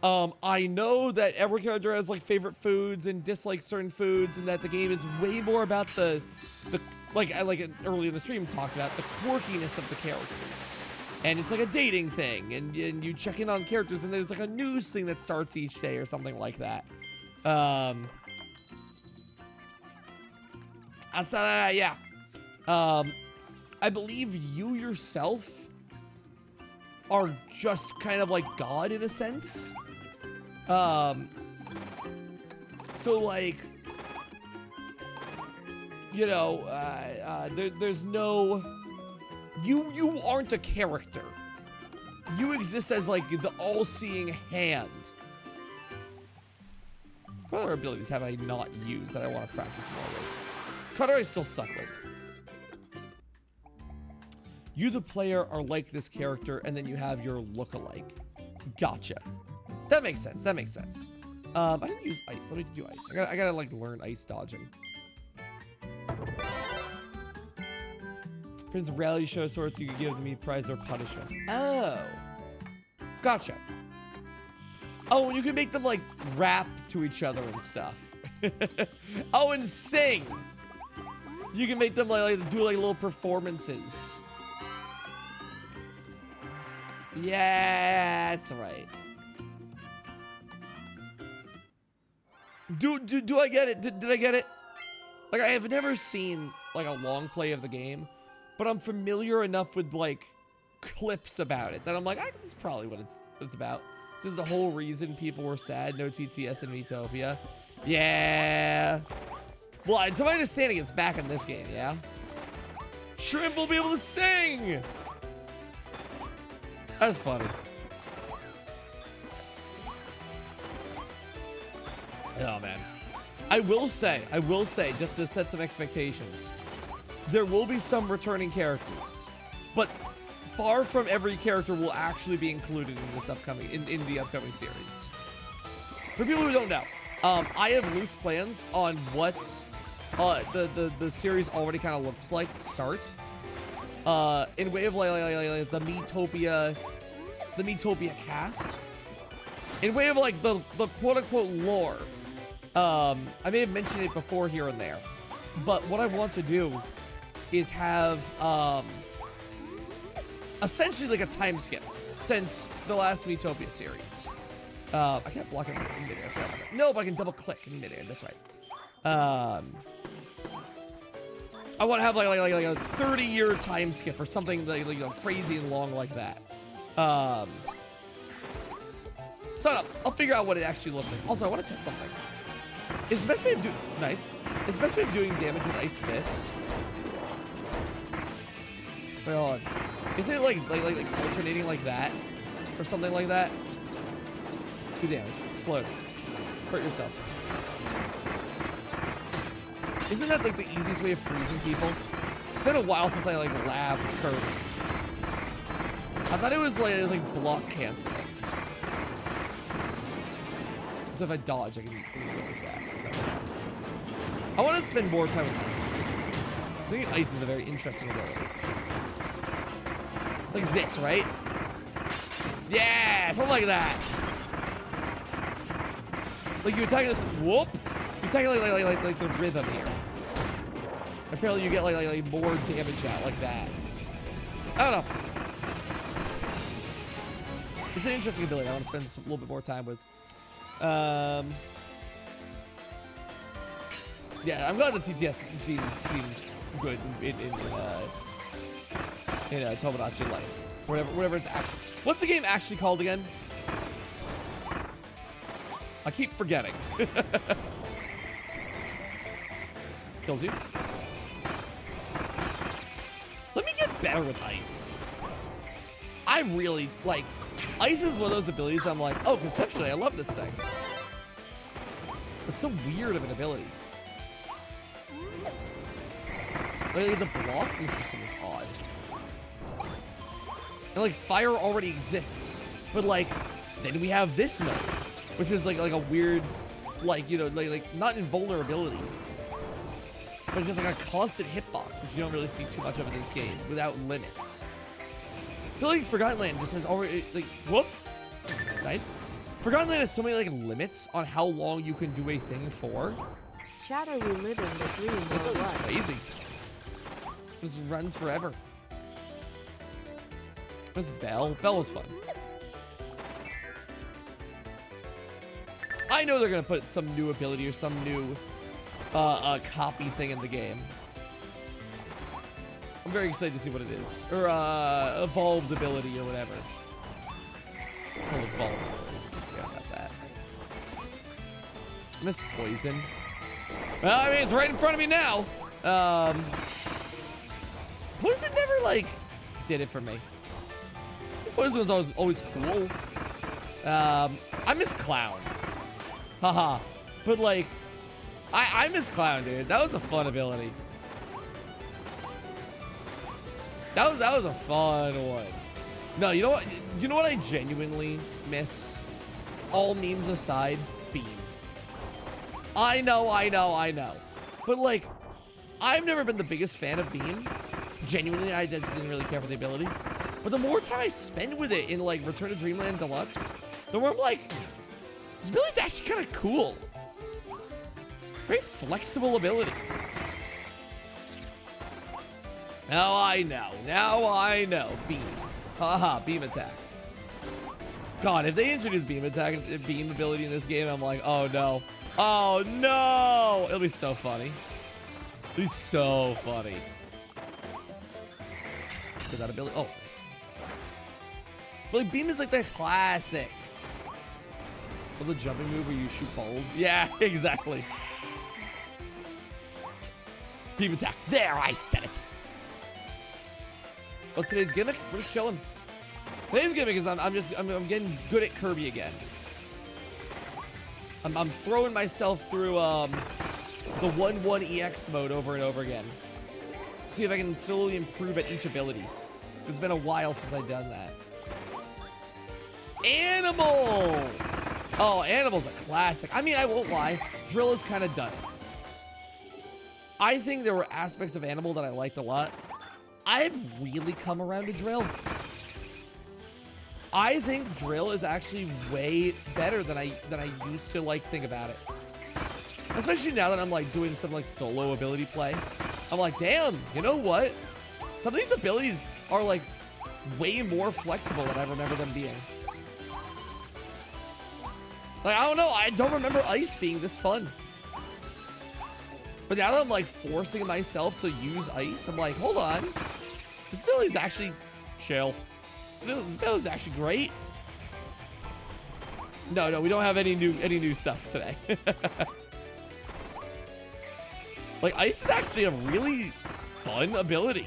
I know that every character has, like, favorite foods and dislikes certain foods, and that the game is way more about the like earlier in the stream talked about the quirkiness of the characters. And it's like a dating thing, and you check in on characters, and there's like a news thing that starts each day or something like that. Outside of that, yeah. I believe you yourself are just kind of like God in a sense. So, like, you know, there's no... You aren't a character. You exist as, like, the all-seeing hand. What other abilities have I not used that I want to practice more with? Cutter I still suck with. You, the player, are like this character, and then you have your look-alike. Gotcha. That makes sense. That makes sense. I didn't use ice. Let me do ice. I gotta like learn ice dodging. Prince of Reality show sorts you could give to me prize or punishment. Oh. Gotcha. Oh, and you can make them like rap to each other and stuff. Oh, and sing. You can make them like do like little performances. Yeah, that's right. Do I get it? Did I get it? Like, I have never seen like a long play of the game, but I'm familiar enough with like clips about it that I'm like, this is probably what it's about. This is the whole reason people were sad. No TTS in Metopia. Yeah. Well, to my understanding, it's back in this game. Yeah. Shrimp will be able to sing. That's funny. Oh man. I will say, just to set some expectations, there will be some returning characters, but far from every character will actually be included in this upcoming in the upcoming series. For people who don't know, I have loose plans on what the series already kind of looks like to start. In way of like the Metopia cast. In way of like the quote unquote lore. I may have mentioned it before here and there, but what I want to do is have essentially like a time skip since the last Metopia series. I can't block it in midair. No, but I can double click in midair. That's right. I want to have like a 30-year time skip or something like crazy and long like that. So I'll figure out what it actually looks like. Also, I want to test something. Is the best way of doing Is the best way of doing damage with ice this? Wait, hold on. Isn't it like alternating like that, or something like that? Do damage. Explode. Hurt yourself. Isn't that like the easiest way of freezing people? It's been a while since I like labbed with Kirby. I thought it was like block canceling. So if I dodge, I can go like that. I want to spend more time with ice. I think ice is a very interesting ability. It's like this, right? Yeah, something like that. Like you're attacking this. Whoop! You're attacking like the rhythm here. Apparently, you get like more damage out like that. I don't know. It's an interesting ability. I want to spend a little bit more time with. Yeah, I'm glad the TTS seems good in Tomodachi Life. Whatever it's actually. What's the game actually called again? I keep forgetting. Kills you. Let me get better with ice. I really like. Ice is one of those abilities I'm like, oh, conceptually, I love this thing. It's so weird of an ability. Like, the blocking system is odd. And like, fire already exists. But like, then we have this mode, which is like a weird, like, you know, like not invulnerability, but just like a constant hitbox, which you don't really see too much of in this game, without limits. I feel like Forgotten Land just has already, like, whoops. Nice. Forgotten Land has so many, like, limits on how long you can do a thing for. Chatter reliving the dream or what? Crazy. Just runs forever. What's Bell? Bell was fun. I know they're gonna put some new ability or some new copy thing in the game. I'm very excited to see what it is. Or evolved ability or whatever. Oh, evolved abilities. I forgot about that. Miss Poison. Well, I mean, it's right in front of me now. Poison never, like, did it for me. Poison was always cool. I miss Clown. Haha. But, like, I miss Clown, dude. That was a fun ability. That was a fun one. No, you know what? You know what I genuinely miss? All memes aside, Beam. I know. But, like, I've never been the biggest fan of Beam. Genuinely, I just didn't really care for the ability. But the more time I spend with it in, like, Return to Dreamland Deluxe, the more I'm like, this ability's actually kind of cool. Very flexible ability. Now I know. Beam. Haha, beam attack. God, if they introduce beam attack, beam ability in this game, I'm like, oh no. Oh no! It'll be so funny. It'll be so funny. Get that ability. Oh, nice. But like, beam is like the classic. Oh, the jumping move where you shoot balls. Yeah, exactly. Beam attack. There, I said it. What's today's gimmick? We're just chilling. Today's gimmick is I'm getting good at Kirby again. I'm throwing myself through the 1-1 EX mode over and over again. See if I can slowly improve at each ability. It's been a while since I've done that. Animal! Oh, Animal's a classic. I mean, I won't lie. Drill is kind of done. I think there were aspects of Animal that I liked a lot. I've really come around to Drill. I think Drill is actually way better than I used to like think about it. Especially now that I'm like doing some like solo ability play. I'm like, damn, you know what? Some of these abilities are like way more flexible than I remember them being. Like, I don't know, I don't remember Ice being this fun. But now that I'm like forcing myself to use Ice, I'm like, hold on. This ability's actually chill. This ability's actually great. No, we don't have any new stuff today. Like, Ice is actually a really fun ability.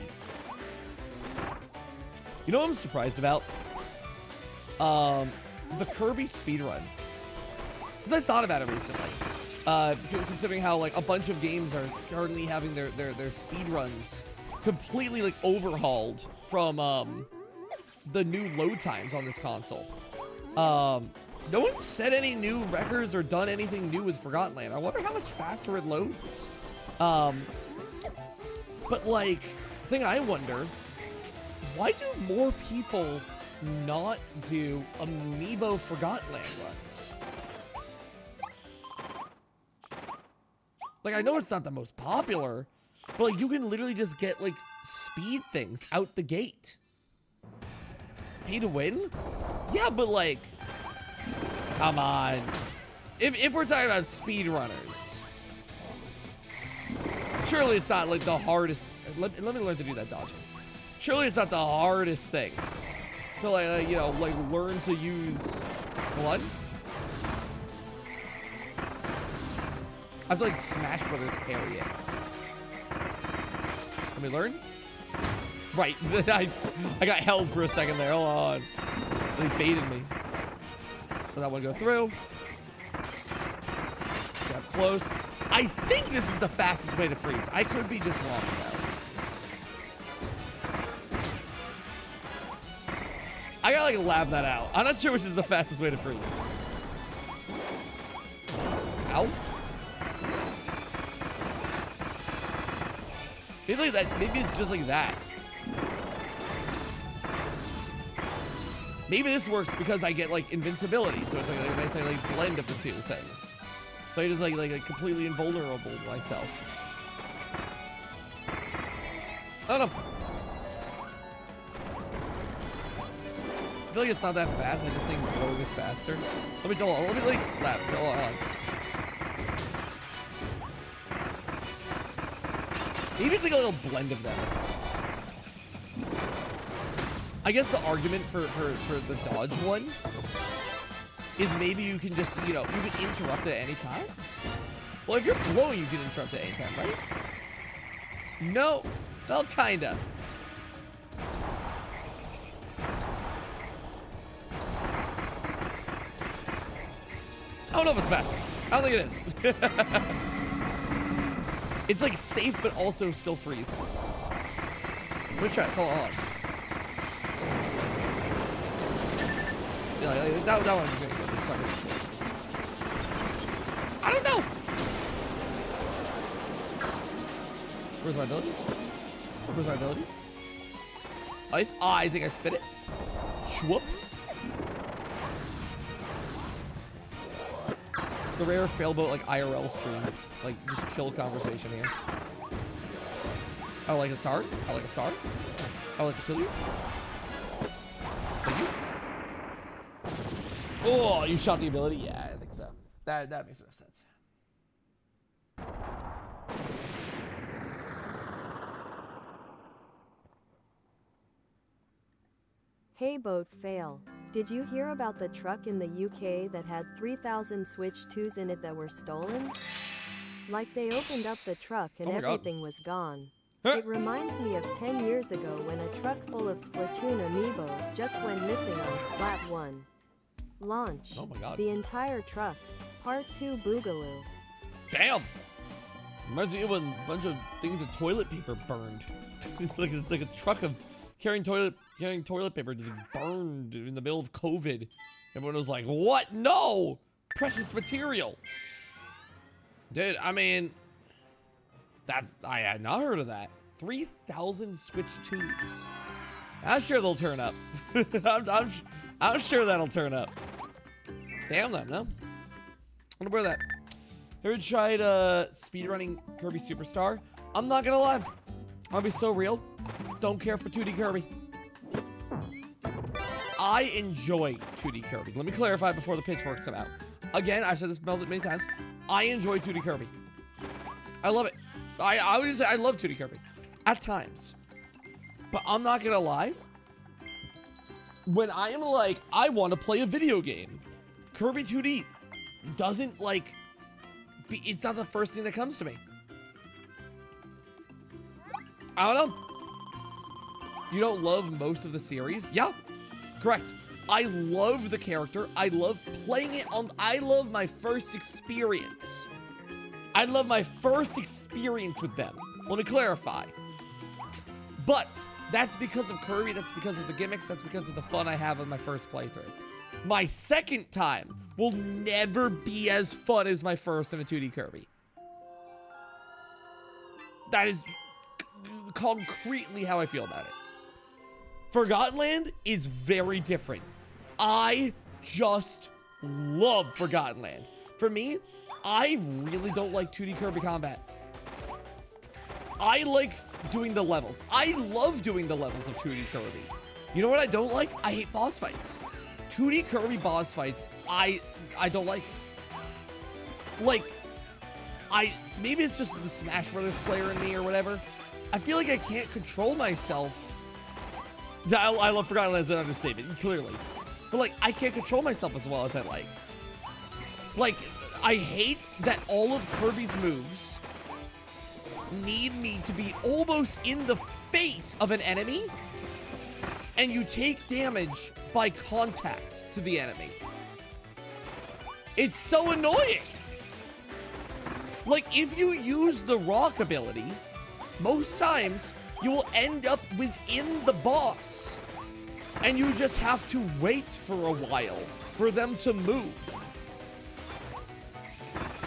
You know what I'm surprised about? The Kirby speedrun. Because I thought about it recently. Considering how like a bunch of games are currently having their speedruns completely like overhauled from the new load times on this console. No one set any new records or done anything new with Forgotten Land. I wonder how much faster it loads. But like, the thing I wonder, why do more people not do Amiibo Forgotten Land runs? Like, I know it's not the most popular, but like, you can literally just get like speed things out the gate. Pay to win? Yeah, but like, come on. If we're talking about speedrunners, surely it's not like the hardest. Let me learn to do that dodging. Surely it's not the hardest thing to like you know, like learn to use blood. I have to like Smash Brothers carry it. Let me learn. Right, I got held for a second there. Hold on. They baited me. Let that one go through. Got close. I think this is the fastest way to freeze. I could be just wrong though. I gotta like lab that out. I'm not sure which is the fastest way to freeze. Ow. Maybe like that. Maybe it's just like that. Maybe this works because I get like invincibility, so it's like a nice like blend of the two things. So I just like completely invulnerable myself. I don't know. I feel like it's not that fast. I just think Rogue is faster. Let me like lap. Hold on. Maybe it's like a little blend of them. I guess the argument for the dodge one is maybe you can just, you know, you can interrupt it at any time. Well, if you're blowing, you can interrupt it at any time, right? No. Well, kinda. I don't know if it's faster. I don't think it is. It's like safe, but also still freezes. Let me try it. Hold on. Yeah, that one's gonna go. I don't know. Where's my ability? Where's my ability? Ice. Ah, I think I spit it. Whoops. The rare Failboat like IRL stream. Like just chill conversation here. I would like a star. I like a star. I would like to kill you. Thank you. Oh, you shot the ability? Yeah, I think so. That makes enough sense. Hey boat fail. Did you hear about the truck in the UK that had 3,000 Switch 2s in it that were stolen? Like they opened up the truck and everything was gone. It reminds me of 10 years ago when a truck full of Splatoon amiibos just went missing on Splat 1. Launch. Oh my god. The entire truck. Part 2 Boogaloo. Damn! Reminds me of when a bunch of things of toilet paper burned. like a truck of carrying toilet paper just burned in the middle of COVID. Everyone was like, what? No! Precious material. Dude, I mean, I had not heard of that. 3,000 Switch 2s. I'm sure they'll turn up. I'm sure that'll turn up. Damn them, no? I wonder where that. Ever tried speedrunning Kirby Superstar? I'm not gonna lie. I'll be so real. Don't care for 2D Kirby. I enjoy 2D Kirby. Let me clarify before the pitchforks come out. Again, I've said this many times. I enjoy 2D Kirby. I love it. I would say I love 2D Kirby. At times. But I'm not gonna lie. When I am like, I want to play a video game, Kirby 2D doesn't like, it's not the first thing that comes to me. I don't know. You don't love most of the series? Yeah, correct. I love the character. I love playing it on, I love my first experience. I love my first experience with them. Let me clarify. But that's because of Kirby, that's because of the gimmicks, that's because of the fun I have on my first playthrough. My second time will never be as fun as my first in a 2D Kirby. That is concretely how I feel about it. Forgotten Land is very different. I just love Forgotten Land. For me, I really don't like 2D Kirby combat. I like doing the levels. I love doing the levels of 2D Kirby. You know what I don't like? I hate boss fights. 2D Kirby boss fights, I don't like. Like, maybe it's just the Smash Brothers player in me or whatever. I feel like I can't control myself. I love Forgotten Land as an understatement, clearly. But like, I can't control myself as well as I like. Like, I hate that all of Kirby's moves need me to be almost in the face of an enemy, and you take damage by contact to the enemy. It's so annoying. Like, if you use the rock ability, most times you will end up within the boss, and you just have to wait for a while for them to move.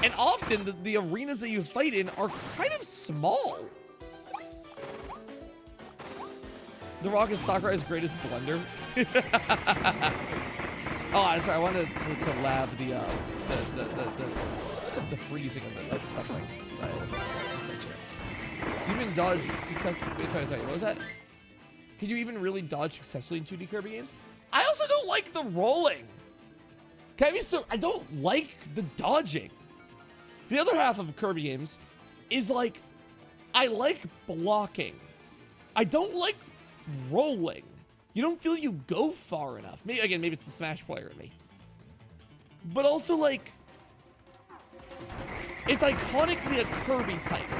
And often the arenas that you fight in are kind of small. The Rock is Sakurai's greatest blunder. Oh, I'm sorry. I wanted to lab the freezing of something. You even dodge successfully. Sorry. What was that? Can you even really dodge successfully in 2D Kirby games? I also don't like the rolling. I don't like the dodging. The other half of Kirby games is like, I like blocking. I don't like rolling. You don't feel you go far enough. Maybe it's the Smash player in me. But also, like, it's iconically a Kirby type.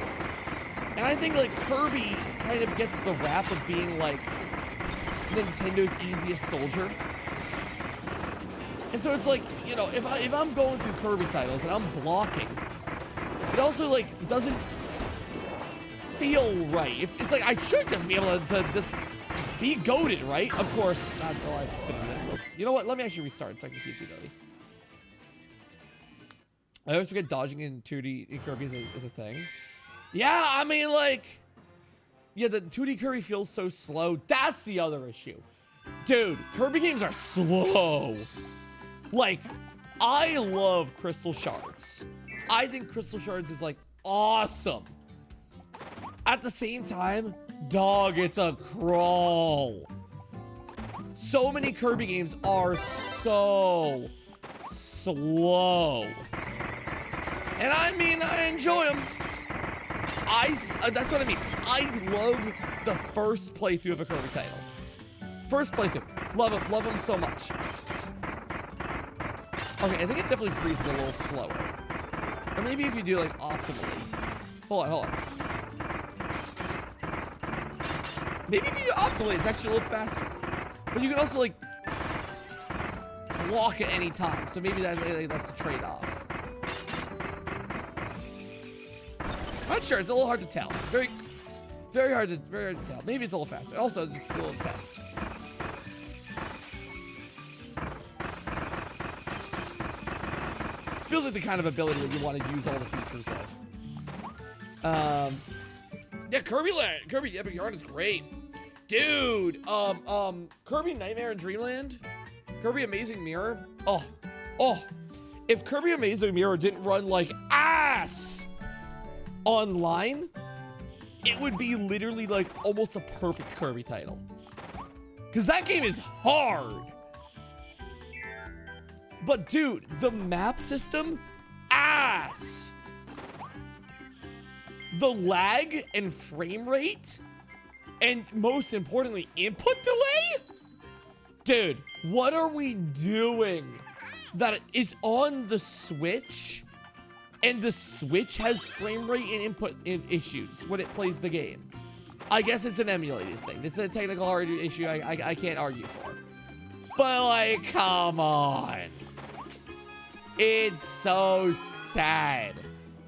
And I think, like, Kirby kind of gets the rap of being, like, Nintendo's easiest soldier. And so it's like, you know, if I'm going through Kirby titles and I'm blocking, it also, like, doesn't feel right. It's like, I should just be able to just be goated, right? Of course. Not, oh, I spit on that. You know what? Let me actually restart so I can keep reloading. I always forget dodging in 2D in Kirby is a thing. Yeah, I mean, like, Yeah, the 2D Kirby feels so slow. That's the other issue. Dude, Kirby games are slow. Like, I love Crystal Shards. I think Crystal Shards is, like, awesome. At the same time, dog, it's a crawl. So many Kirby games are so slow. And I mean, I enjoy them. That's what I mean. I love the first playthrough of a Kirby title. First playthrough. Love them so much. Okay, I think it definitely freezes a little slower. Or maybe if you do like optimally. Hold on. Maybe if you do optimally, it's actually a little faster. But you can also like block at any time. So maybe that's a trade-off. I'm not sure. It's a little hard to tell. Very hard to tell. Maybe it's a little faster. Also, just a little test. Feels like the kind of ability that you want to use all the features of. Yeah, Kirby Epic Yarn is great. Dude, Kirby Nightmare in Dreamland? Kirby Amazing Mirror? Oh. If Kirby Amazing Mirror didn't run like ass online, it would be literally like almost a perfect Kirby title. Because that game is hard. But dude, the map system, ass. The lag and frame rate, and most importantly, input delay? Dude, what are we doing? That it's on the Switch, and the Switch has frame rate and input issues when it plays the game. I guess it's an emulated thing. This is a technical hard issue I can't argue for. But like, come on. It's so sad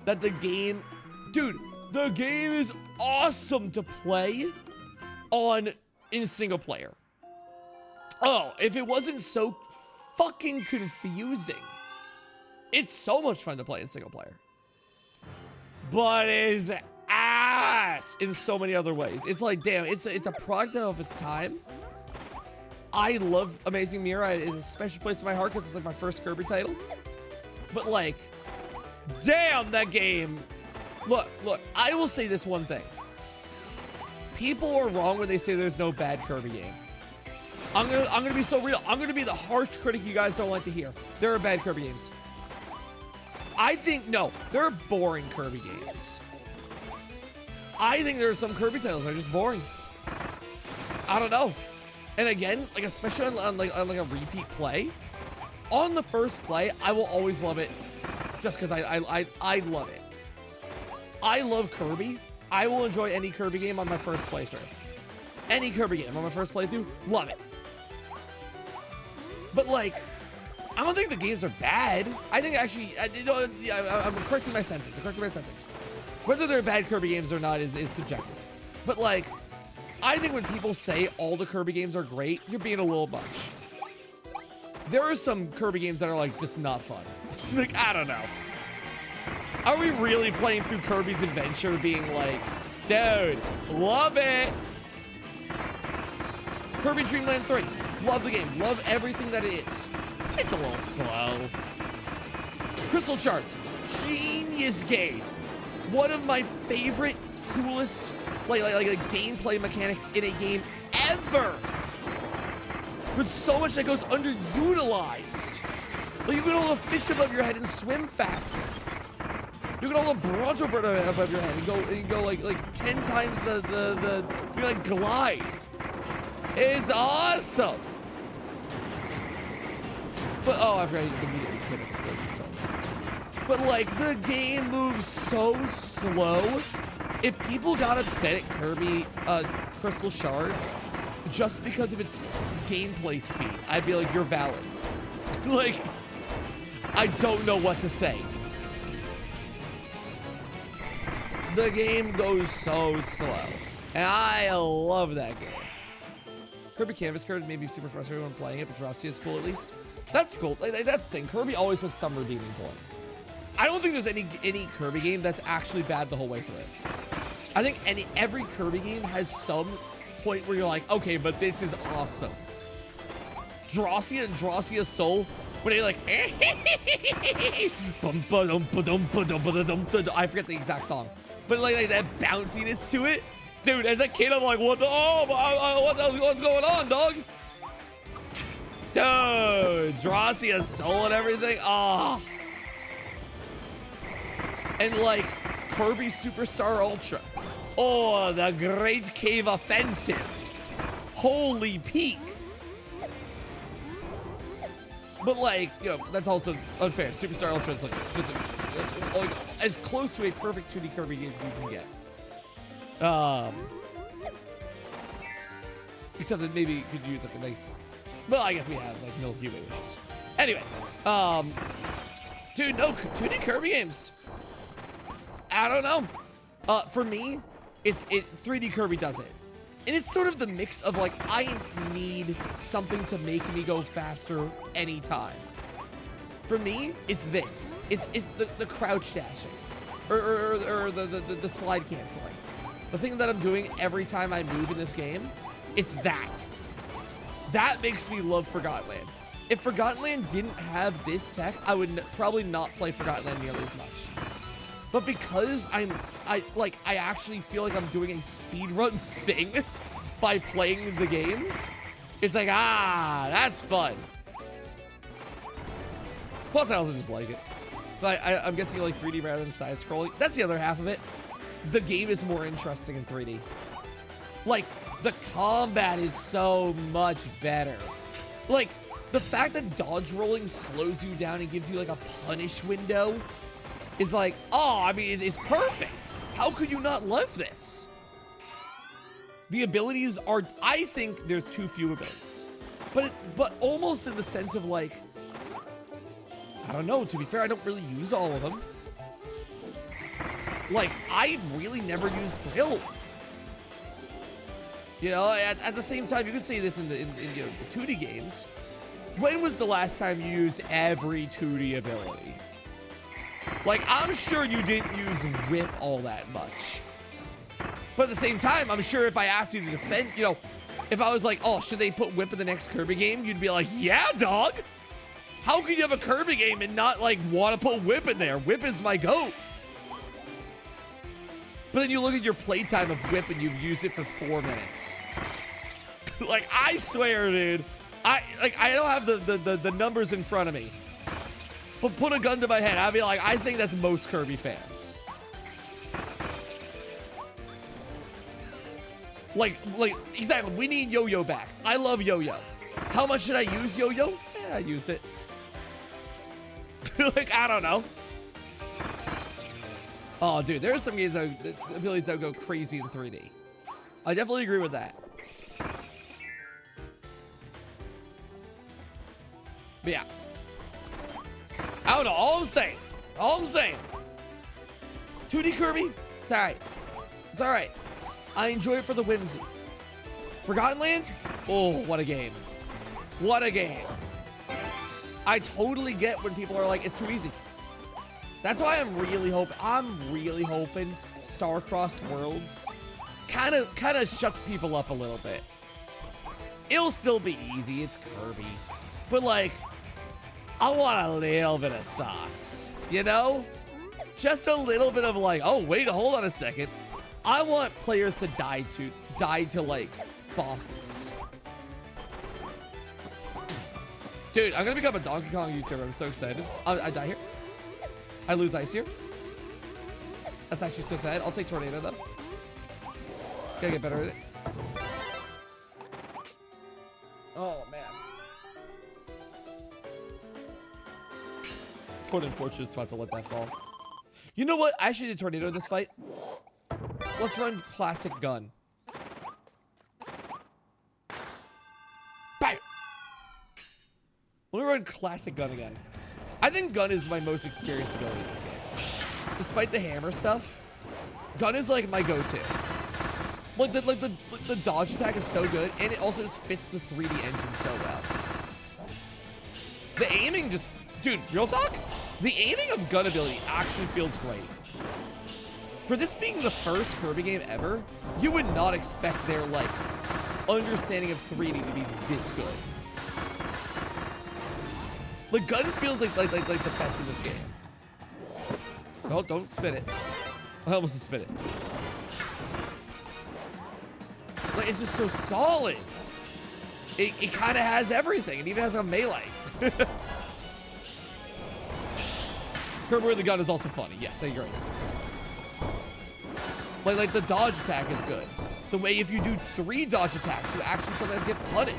that the game... Dude, the game is awesome to play in single player. Oh, if it wasn't so fucking confusing. It's so much fun to play in single player. But it's ass in so many other ways. It's like, damn, it's a product of its time. I love Amazing Mirror. It's a special place in my heart because it's like my first Kirby title. But like, damn, that game. Look, I will say this one thing. People are wrong when they say there's no bad Kirby game. I'm gonna be so real. I'm gonna be the harsh critic you guys don't like to hear. There are bad Kirby games. I think, no, there are boring Kirby games. I think there are some Kirby titles that are just boring. I don't know. And again, like especially on a repeat play, on the first play, I will always love it just because I love it. I love Kirby. I will enjoy any Kirby game on my first playthrough. Any Kirby game on my first playthrough, love it. But like, I don't think the games are bad. I think actually, I'm correcting my sentence. Whether they're bad Kirby games or not is subjective. But like, I think when people say all the Kirby games are great, you're being a little much. There are some Kirby games that are like just not fun. Like, I don't know. Are we really playing through Kirby's Adventure being like, dude, love it. Kirby Dream Land 3, love the game, love everything that it is. It's a little slow. Crystal Shards, genius game. One of my favorite, coolest, like gameplay mechanics in a game ever. With so much that goes underutilized. Like you can hold a fish above your head and swim faster. You can hold a bronto bird above your head and go like 10 times the you like glide. It's awesome. But oh, I forgot he just immediately hit it still. But like the game moves so slow. If people got upset at Kirby Crystal Shards just because of its gameplay speed, I'd be like, you're valid. Like, I don't know what to say. The game goes so slow. And I love that game. Kirby Canvas Card may be super frustrating when playing it, but Drosty is cool at least. That's cool. Like, that's the thing. Kirby always has some redeeming point. I don't think there's any Kirby game that's actually bad the whole way through it. I think every Kirby game has some point where you're like, okay, but this is awesome. Drossia and Drossia's Soul, when they like, I forget the exact song, but like that bounciness to it, dude. As a kid, I'm like, what the? What's going on, dog? Dude, Drossia's Soul and everything. Ah. And like Kirby Superstar Ultra. Oh, the Great Cave Offensive. Holy peak. But like, you know, that's also unfair. Superstar Ultra is like as close to a perfect 2D Kirby game as you can get. Except that maybe you could use like a nice, well, I guess we have like Milky Way wishes. Anyway, dude, no 2D Kirby games. I don't know. For me, it 3D Kirby does it. And it's sort of the mix of like, I need something to make me go faster anytime. For me, it's this. It's the crouch dashing. Or the slide canceling. The thing that I'm doing every time I move in this game, it's that. That makes me love Forgotten Land. If Forgotten Land didn't have this tech, I would probably not play Forgotten Land nearly as much. But because I actually feel like I'm doing a speedrun thing by playing the game, it's like, that's fun. Plus, I also just like it. But I'm guessing you like 3D rather than side-scrolling. That's the other half of it. The game is more interesting in 3D. Like, the combat is so much better. Like, the fact that dodge rolling slows you down and gives you like a punish window is like, I mean, it's perfect. How could you not love this? The abilities are, I think there's too few abilities. But almost in the sense of like, I don't know, to be fair, I don't really use all of them. Like, I really never used drill. You know, at the same time, you could say this in you know, the 2D games. When was the last time you used every 2D ability? Like, I'm sure you didn't use whip all that much. But at the same time, I'm sure if I asked you to defend, you know, if I was like, oh, should they put whip in the next Kirby game? You'd be like, yeah, dog. How can you have a Kirby game and not, like, want to put whip in there? Whip is my goat. But then you look at your playtime of whip and you've used it for 4 minutes. Like, I swear, dude. I don't have the numbers in front of me. But put a gun to my head, I'd be like, I think that's most Kirby fans. Like, exactly, we need Yo-Yo back. I love Yo-Yo. How much should I use Yo-Yo? I used it. Like, I don't know. Oh, dude, there are some games that abilities that would go crazy in 3D. I definitely agree with that. But yeah. I don't know. All I'm saying. 2D Kirby, it's alright. It's alright. I enjoy it for the whimsy. Forgotten Land? Oh, what a game. What a game. I totally get when people are like, it's too easy. That's why I'm really hoping Star-Crossed Worlds kind of shuts people up a little bit. It'll still be easy. It's Kirby. But like, I want a little bit of sauce, you know? Just a little bit of like, oh, wait, hold on a second. I want players to die to like bosses. Dude, I'm gonna become a Donkey Kong YouTuber. I'm so excited. I die here. I lose ice here. That's actually so sad. I'll take Tornado though. Gotta get better at it. Oh man. What an unfortunate spot to let that fall. You know what? I actually did Tornado in this fight. Let's run classic gun. Bam! Let me run classic gun again. I think gun is my most experienced ability in this game. Despite the hammer stuff, gun is like my go-to. Like the dodge attack is so good, and it also just fits the 3D engine so well. The aiming just, dude, real talk? The aiming of gun ability actually feels great. For this being the first Kirby game ever, you would not expect their, like, understanding of 3D to be this good. The gun feels like the best in this game. No, don't spin it. I almost spin it. Like, it's just so solid. It kind of has everything. It even has a melee. Kirby with the gun is also funny. Yes, I agree. Like the dodge attack is good. The way if you do 3 dodge attacks, you actually sometimes get punished.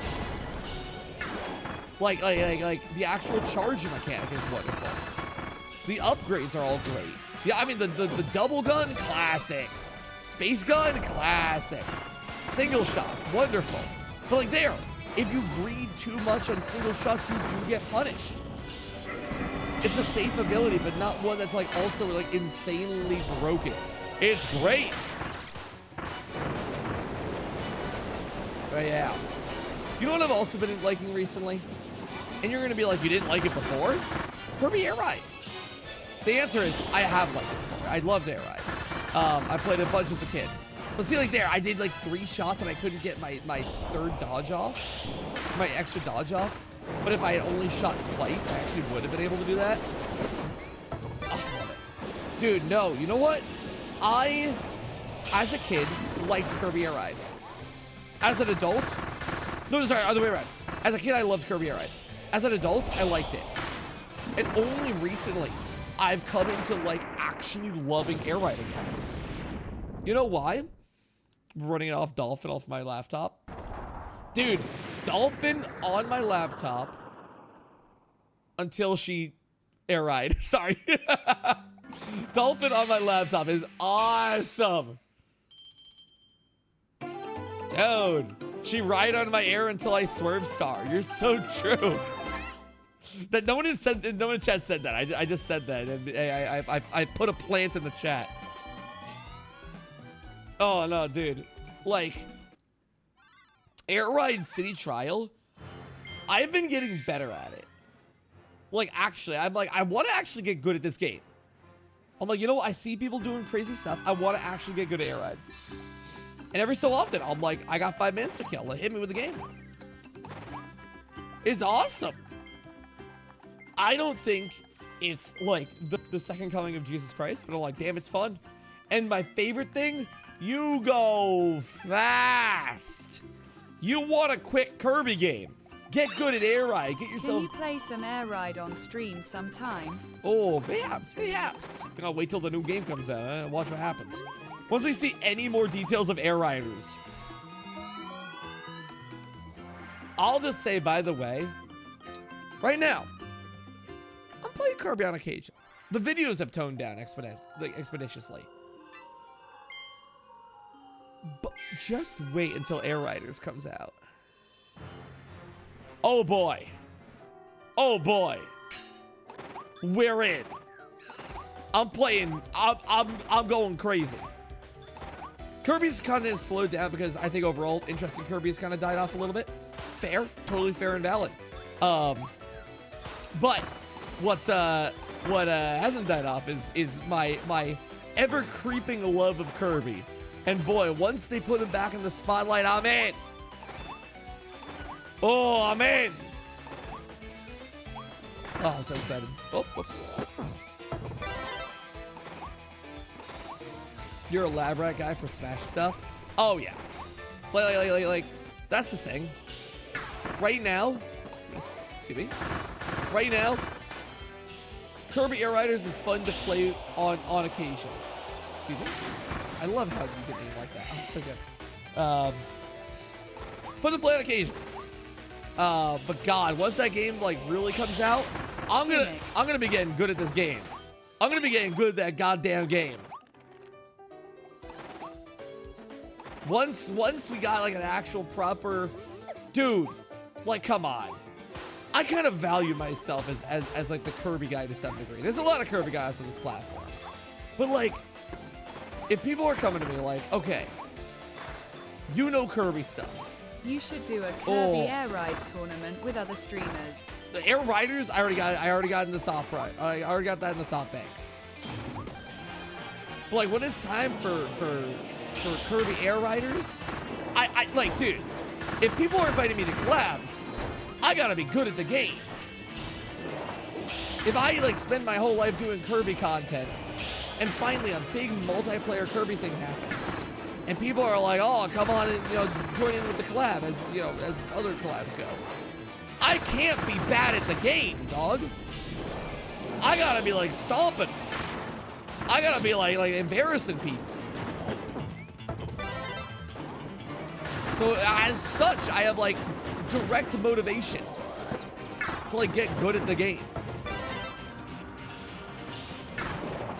Like the actual charging mechanic is wonderful. The upgrades are all great. Yeah, I mean the double gun, classic. Space gun, classic. Single shots, wonderful. But like there, if you greed too much on single shots, you do get punished. It's a safe ability, but not one that's like also like insanely broken. It's great. But yeah. You know what I've also been liking recently? And you're gonna be like, you didn't like it before? Kirby Air Ride. The answer is, I have liked it before. I loved Air Ride. I played a bunch as a kid. But see, like there, I did like 3 shots and I couldn't get my 3rd dodge off. My extra dodge off. But if I had only shot twice, I actually would have been able to do that. Oh, I love it. Dude, no, you know what? I, as a kid, liked Kirby Air Ride. As an adult, no, sorry, other way around. As a kid, I loved Kirby Air Ride. As an adult, I liked it. And only recently, I've come into like actually loving Air Ride again. You know why? I'm running off Dolphin off my laptop. Dude, Dolphin on my laptop until she Air Ride. Sorry. Dolphin on my laptop is awesome. Dude, she ride on my air until I swerve star. You're so true. That no one in chat said that. I just said that, and I put a plant in the chat. Oh no, dude. Like Air Ride City Trial, I've been getting better at it. Like actually, I'm like, I want to actually get good at this game. I'm like, you know what? I see people doing crazy stuff. I want to actually get good at Air Ride. And every so often, I'm like, I got 5 minutes to kill. Like, hit me with the game. It's awesome. I don't think it's like the second coming of Jesus Christ, but I'm like, damn, it's fun. And my favorite thing, you go fast. You want a quick Kirby game. Get good at Air Ride. Get yourself... Can you play some Air Ride on stream sometime? Oh, perhaps. I'll wait till the new game comes out and watch what happens. Once we see any more details of Air Riders. I'll just say, by the way, right now, I'm playing Kirby on occasion. The videos have toned down expeditiously. But just wait until Air Riders comes out. Oh boy. Oh boy. We're in. I'm playing. I'm going crazy. Kirby's content has slowed down because I think overall interest in Kirby has kind of died off a little bit. Fair, totally fair and valid. But what hasn't died off is my ever creeping love of Kirby. And boy, once they put him back in the spotlight, I'm in. Oh, I'm in. Oh, I'm so excited. Oh, whoops. You're a lab rat guy for Smash stuff? Oh, yeah. Like, that's the thing. Right now, excuse me. Right now, Kirby Air Riders is fun to play on occasion. Excuse me. I love how you get named like that. Oh, so good. Fun to play on occasion. But God, once that game like really comes out, I'm gonna be getting good at this game. I'm gonna be getting good at that goddamn game. Once we got like an actual proper dude, like come on. I kind of value myself as like the Kirby guy to some degree. There's a lot of Kirby guys on this platform. But like, if people are coming to me like, okay, you know Kirby stuff. You should do a Kirby Air Ride tournament with other streamers. The Air Riders, I already got in the thought right. I already got that in the thought bank. But like when it's time for Kirby Air Riders, I like, dude, if people are inviting me to collabs, I gotta be good at the game. If I like spend my whole life doing Kirby content, and finally a big multiplayer Kirby thing happens, and people are like, oh, come on and, join in with the collab as, as other collabs go. I can't be bad at the game, dog. I gotta be like stomping. I gotta be like embarrassing people. So as such, I have like direct motivation to like get good at the game.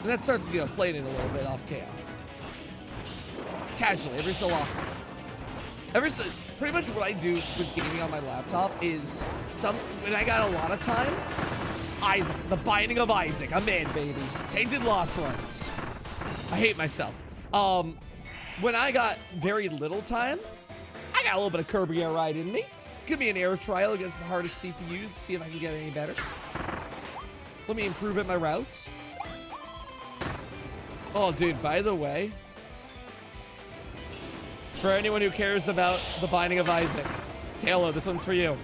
And that starts, playing it a little bit off cam. Casually, every so often. Pretty much what I do with gaming on my laptop is when I got a lot of time, Isaac, the Binding of Isaac, I'm in, baby. Tainted Lost Runs. I hate myself. When I got very little time, I got a little bit of Kirby Air Ride in me. Give me an air trial against the hardest CPUs, see if I can get any better. Let me improve at my routes. Oh, dude, by the way, for anyone who cares about the Binding of Isaac, Taylor, this one's for you.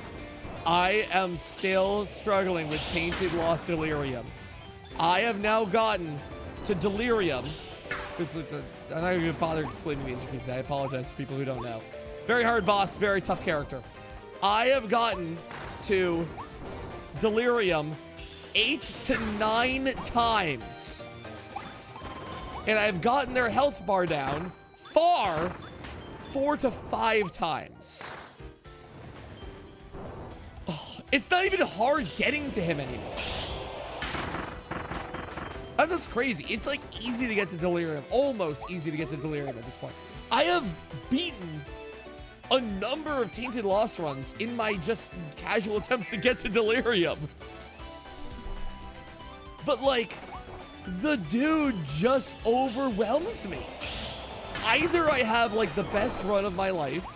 I am still struggling with Tainted Lost Delirium. I have now gotten to Delirium. Because I'm not even going to bother explaining the intricacies. I apologize for people who don't know. Very hard boss, very tough character. I have gotten to Delirium 8 to 9 times. And I've gotten their health bar down 4 to 5 times. Oh, it's not even hard getting to him anymore. That's what's crazy. It's like easy to get to Delirium. Almost easy to get to Delirium at this point. I have beaten a number of Tainted Lost runs in my just casual attempts to get to Delirium. But like, the dude just overwhelms me. Either I have like the best run of my life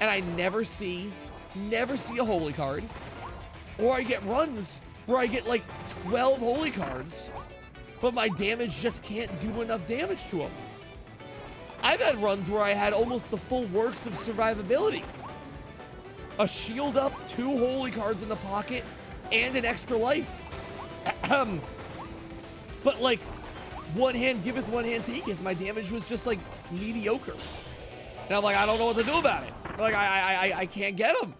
and I never see a holy card, or I get runs where I get like 12 holy cards, but my damage just can't do enough damage to them. I've had runs where I had almost the full works of survivability. A shield up, 2 holy cards in the pocket, and an extra life. But like, one hand giveth, one hand taketh. My damage was just like mediocre. And I'm like, I don't know what to do about it. Like, I can't get him.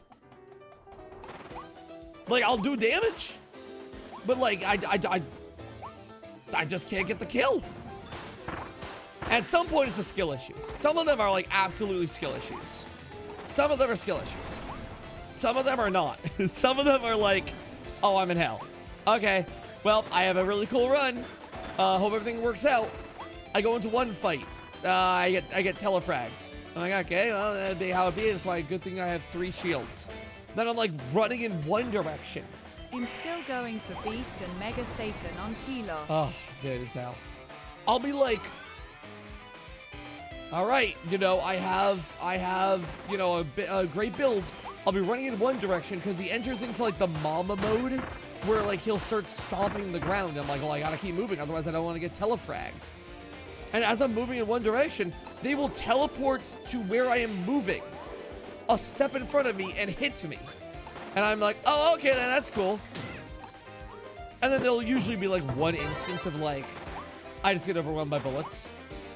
Like, I'll do damage, but like, I just can't get the kill. At some point, it's a skill issue. Some of them are like absolutely skill issues. Some of them are skill issues. Some of them are not. Some of them are like, oh, I'm in hell. Okay, well, I have a really cool run. Hope everything works out. I go into one fight. I get telefragged. I'm like, okay, well, that'd be how it be. That's why good thing I have 3 shields. Then I'm like running in one direction. I'm still going for Beast and Mega Satan on T-Lost. Oh, dude, it's hell. I'll be like, all right, I have, a great build. I'll be running in one direction because he enters into like the mama mode where like he'll start stomping the ground. I'm like, well, I gotta keep moving, otherwise I don't want to get telefragged. And as I'm moving in one direction, they will teleport to where I am moving, a step in front of me, and hit me. And I'm like, oh, okay, then that's cool. And then there'll usually be like one instance of like, I just get overwhelmed by bullets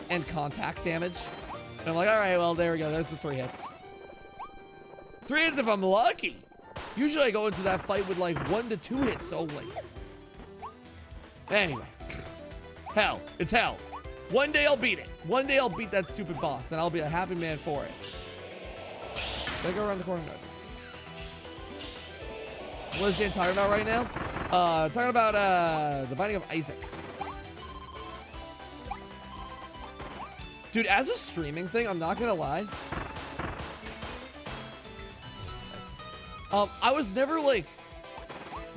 and contact damage. And I'm like, all right, well, there we go. There's the 3 hits. 3 hits if I'm lucky. Usually I go into that fight with like 1 to 2 hits only. Anyway, hell, it's hell. One day I'll beat it. One day I'll beat that stupid boss, and I'll be a happy man for it. Did I go around the corner? What is Dan talking about right now? Talking about the Binding of Isaac. Dude, as a streaming thing, I'm not gonna lie. I was never like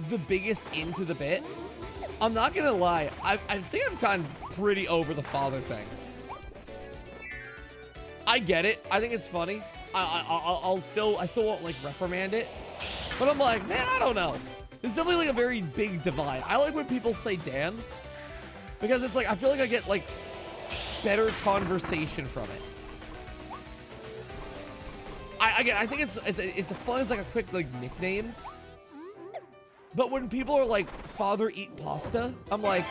the biggest into the bit. I'm not gonna lie. I think I've gotten pretty over the father thing. I get it. I think it's funny. I still won't like reprimand it. But I'm like, man, I don't know. There's definitely like a very big divide. I like when people say Dan, because it's like, I feel like I get like better conversation from it. I think it's fun as like a quick like nickname. But when people are like, "Father, eat pasta," I'm like,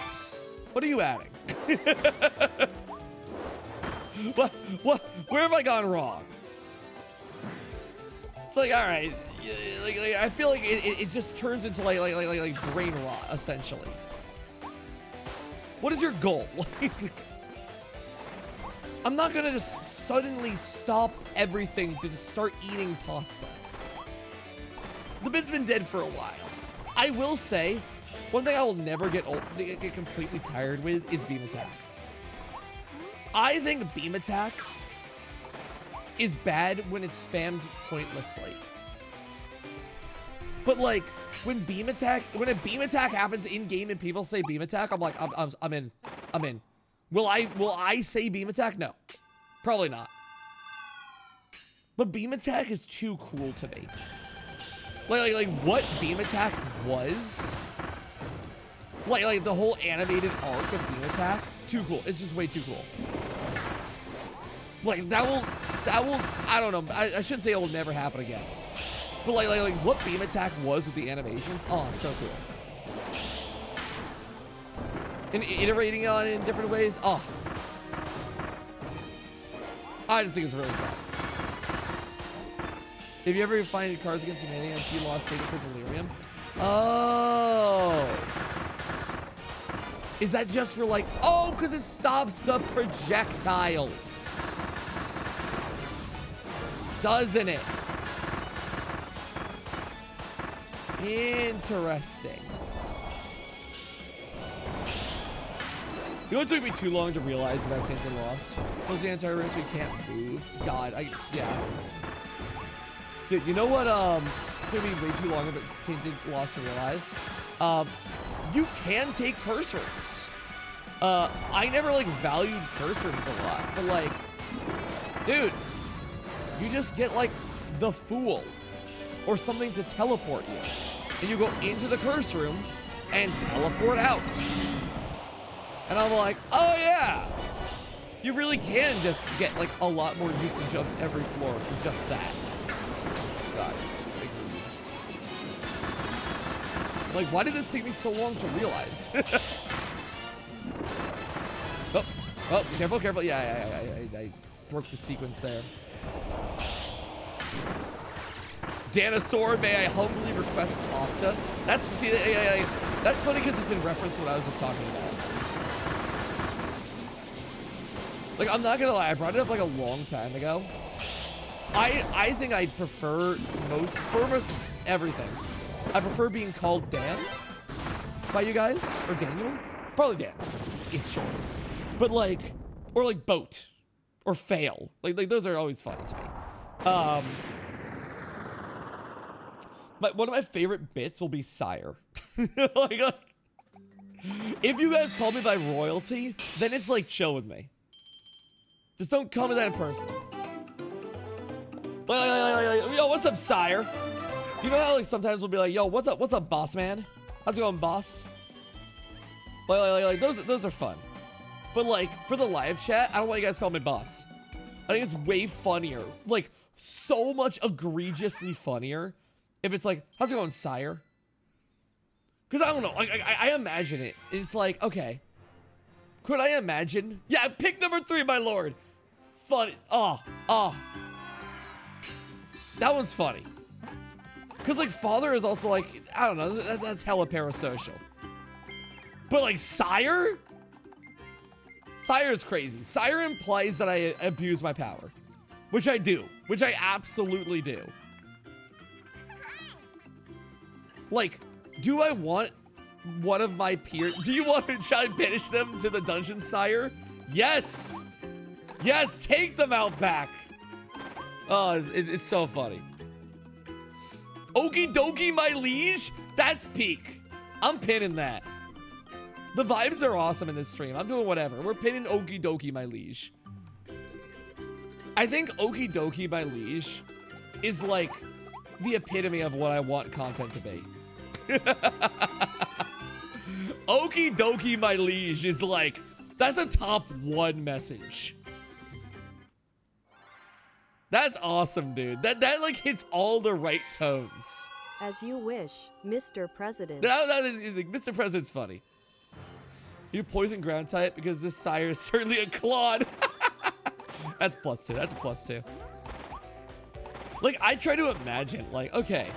what are you adding? What? Where have I gone wrong? It's like, all right, like I feel like it just turns into like brain rot essentially. What is your goal? I'm not gonna just suddenly stop everything to just start eating pasta. The bit's been dead for a while. I will say, one thing I will never get completely tired with is beam attack. I think beam attack is bad when it's spammed pointlessly. But like when a beam attack happens in game and people say beam attack, I'm like, I'm in. Will I say beam attack? No, probably not. But beam attack is too cool to me. Like what beam attack was, like the whole animated arc of beam attack, too cool. It's just way too cool. Like that will, I don't know. I shouldn't say it will never happen again. But like what beam attack was with the animations, oh, it's so cool. And iterating on it in different ways, oh. I just think it's really fun. Have you ever find Cards Against Humanity on T lost Sega for Delirium? Oh. Is that just for like, oh, because it stops the projectiles. Doesn't it? Interesting. You know what took me too long to realize about Tainted Lost? Was the anti-risk we can't move. God, yeah. Dude, you know what took me way too long about Tainted Lost to realize? You can take curse rooms. I never like valued curse rooms a lot, but like, dude, you just get like the Fool or something to teleport you. And you go into the curse room and teleport out. And I'm like, oh yeah, you really can just get like a lot more usage of every floor for just that. God, like, why did this take me so long to realize? Oh, careful. Yeah, I broke the sequence there. Dinosaur, may I humbly request pasta? That's funny because it's in reference to what I was just talking about. Like, I'm not gonna lie, I brought it up like a long time ago. I think I prefer most everything. I prefer being called Dan by you guys, or Daniel. Probably Dan, it's short. But like, or like Boat, or Fail. Like those are always funny to me. One of my favorite bits will be Sire. like, if you guys call me by royalty, then it's like chill with me. Just don't call me that in person. Yo, what's up, Sire? Do you know how like sometimes we'll be like, yo, what's up, boss man? How's it going, boss? Like those are fun. But like for the live chat, I don't want you guys to call me boss. I think it's way funnier, like so much egregiously funnier, if it's like, how's it going, Sire? Because I don't know, like I imagine it. It's like, okay, could I imagine? Yeah, pick number 3, my lord. Funny. Oh. That one's funny. Because, like, father is also, like, I don't know, that's hella parasocial. But, like, Sire? Sire is crazy. Sire implies that I abuse my power. Which I do. Which I absolutely do. Like, do I want one of my peers? Do you want me to try and banish them to the dungeon, Sire? Yes! Yes, take them out back! Oh, it's so funny. Okie dokie, my liege? That's peak. I'm pinning that. The vibes are awesome in this stream. I'm doing whatever. We're pinning okie dokie, my liege. I think okie dokie, my liege is like the epitome of what I want content to be. Okie dokie, my liege is like That's a top 1 message. That's awesome, dude. That like hits all the right tones. As you wish, Mr. President. That is like, Mr. President's funny. You poison ground type because this sire is certainly a Claude. That's +2. That's a +2. Like, I try to imagine, like, okay,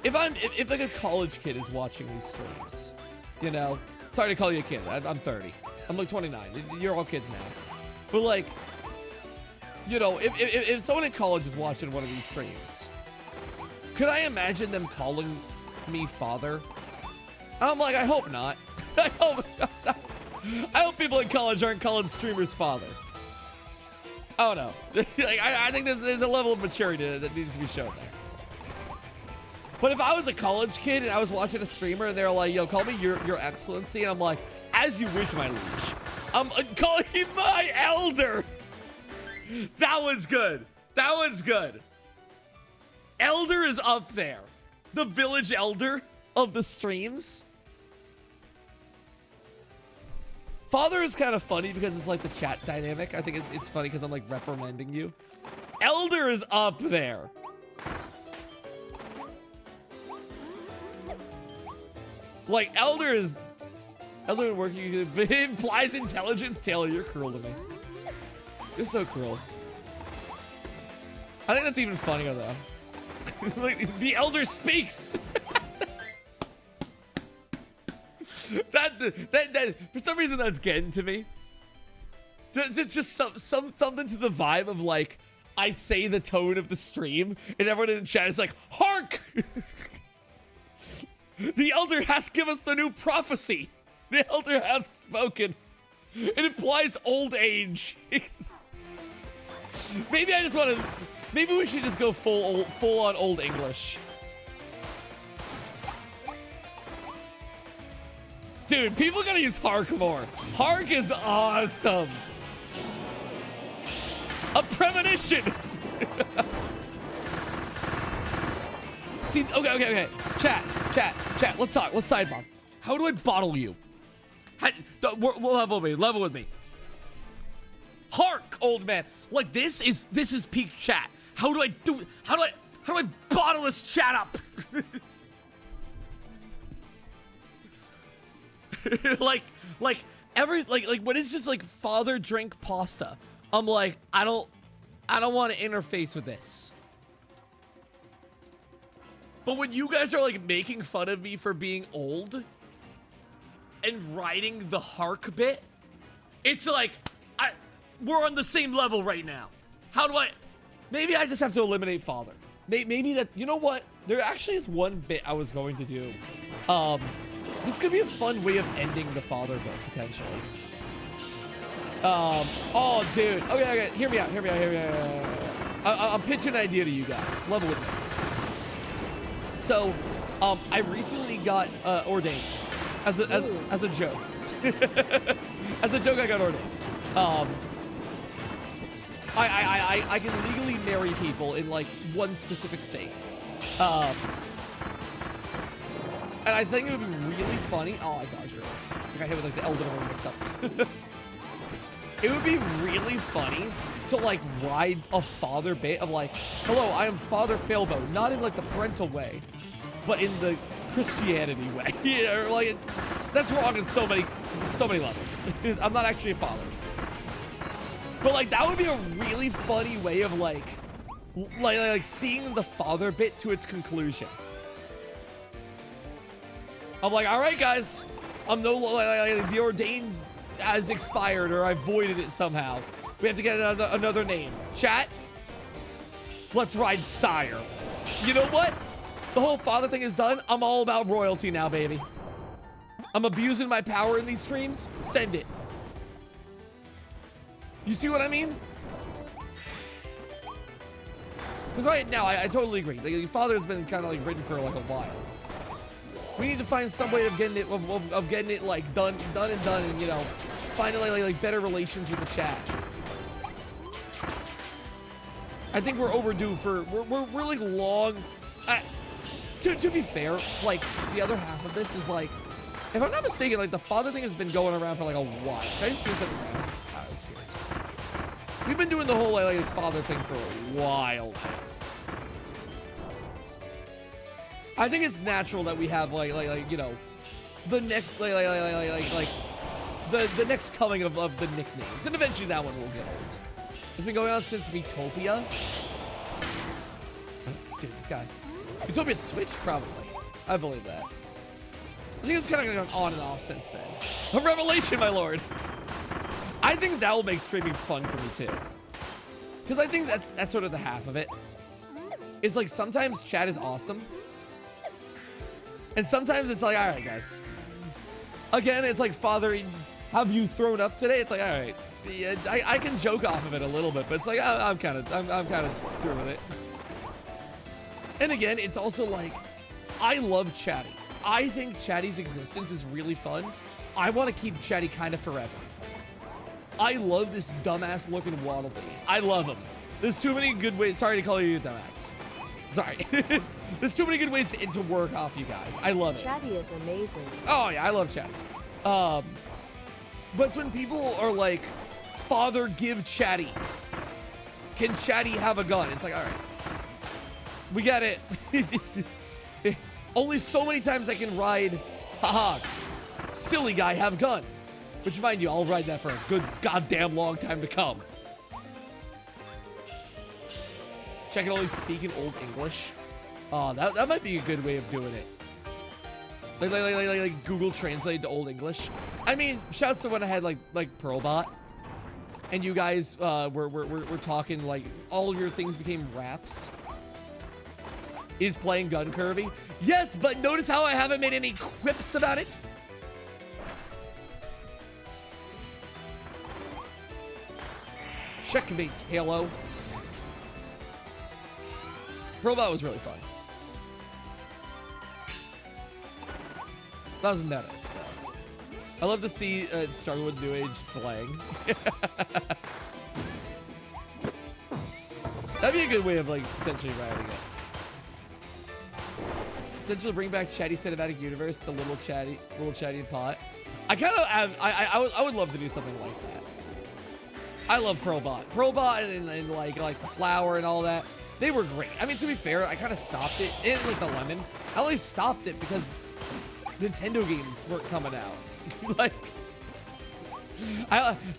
if like a college kid is watching these streams, you know, sorry to call you a kid. I'm 30. I'm like 29. You're all kids now. But like, you know, if someone in college is watching one of these streams, could I imagine them calling me father? I'm like, I hope not. I hope people in college aren't calling streamers father. Oh no. Like, I think there's a level of maturity that needs to be shown there. But if I was a college kid and I was watching a streamer and they're like, yo, call me your excellency, and I'm like, as you wish, my liege. I'm calling you my elder. That was good. That was good. Elder is up there. The village elder of the streams. Father is kind of funny because it's like the chat dynamic. I think it's funny because I'm like reprimanding you. Elder is up there. Like Elder working, it implies intelligence. Taylor, you're cruel to me. You're so cruel. I think that's even funnier though. Like the Elder speaks. that for some reason that's getting to me. Just something to the vibe of like, I say the tone of the stream and everyone in the chat is like, hark! The Elder hath given us the new prophecy. The Elder hath spoken. It implies old age. Maybe I just want to, maybe we should just go full on old English. Dude, people gotta use Hark more. Hark is awesome. A premonition. See, okay. Chat. Let's talk. Let's sidebar. How do I bottle you? Level with me. Hark, old man. Like this is peak chat. How do I bottle this chat up? like when it's just like father drink pasta, I'm like, I don't want to interface with this. But when you guys are like making fun of me for being old and riding the hark bit, it's like we're on the same level right now. How do I? Maybe I just have to eliminate father. Maybe that, you know what? There actually is one bit I was going to do. This could be a fun way of ending the father bit potentially. Oh, dude. Okay. Hear me out. I'm pitching an idea to you guys. Level with me. So, I recently got ordained as a joke. As a joke, I got ordained. I can legally marry people in like one specific state. And I think it would be really funny. Oh, I dodged it. I got hit with like the Elden Ring mix up. It would be really funny to like ride a father bit of like, hello, I am Father Failboat, not in like the parental way, but in the Christianity way. Yeah, like that's wrong in so many levels. I'm not actually a father. But like that would be a really funny way of like seeing the father bit to its conclusion. I'm like, all right, guys, I'm no longer the ordained has expired, or I voided it somehow. We have to get another name. Chat, let's ride sire. You know what? The whole father thing is done. I'm all about royalty now, baby. I'm abusing my power in these streams. Send it. You see what I mean? Because right now, I totally agree. Like, your father has been kind of like written for like a while. We need to find some way of getting it, of getting it like done, and you know, finding like better relations with the chat. I think we're overdue for we're like long. To be fair, like the other half of this is like If I'm not mistaken, like the father thing has been going around for like a while. Can I just choose something random? Ah, this is curious. We've been doing the whole like father thing for a while. I think it's natural that we have like you know, the next the next coming of the nicknames, and eventually that one will get old. It's been going on since Metopia. Oh, dude, this guy. Metopia switched probably. I believe that. I think it's kind of gone on and off since then. A revelation, my lord. I think that will make streaming fun for me too, because I think that's sort of the half of it. It's like sometimes chat is awesome. And sometimes it's like, all right, guys. Again, it's like, Father, have you thrown up today? It's like, all right, yeah, I can joke off of it a little bit, but it's like I'm kind of through with it. And again, it's also like, I love Chatty. I think Chatty's existence is really fun. I want to keep Chatty kind of forever. I love this dumbass looking Waddle Dee. I love him. There's too many good ways. Sorry to call you a dumbass. Sorry. There's too many good ways to work off you guys. I love it. Chatty is amazing. Oh, yeah, I love Chatty. But it's when people are like, Father, give Chatty. Can Chatty have a gun? It's like, all right. We got it. Only so many times I can ride. Haha. Silly guy, have gun. Which, mind you, I'll ride that for a good goddamn long time to come. Check it, only speaking Old English. Oh, that might be a good way of doing it. Like Google Translate to Old English. I mean, shouts to when I had like Pearlbot, and you guys were talking like all your things became raps. Is playing gun Kirby? Yes, but notice how I haven't made any quips about it. Checkmate, Halo. Pearlbot was really fun. That was meta. I love to see it struggle with new age slang. That'd be a good way of like potentially writing it. Potentially bring back Chatty Cinematic Universe, the little Chatty pot. I kind of have. I would love to do something like that. I love Pearlbot and like the flower and all that. They were great. I mean, to be fair, I kind of stopped it. And like the lemon, I only stopped it because Nintendo games weren't coming out. Like,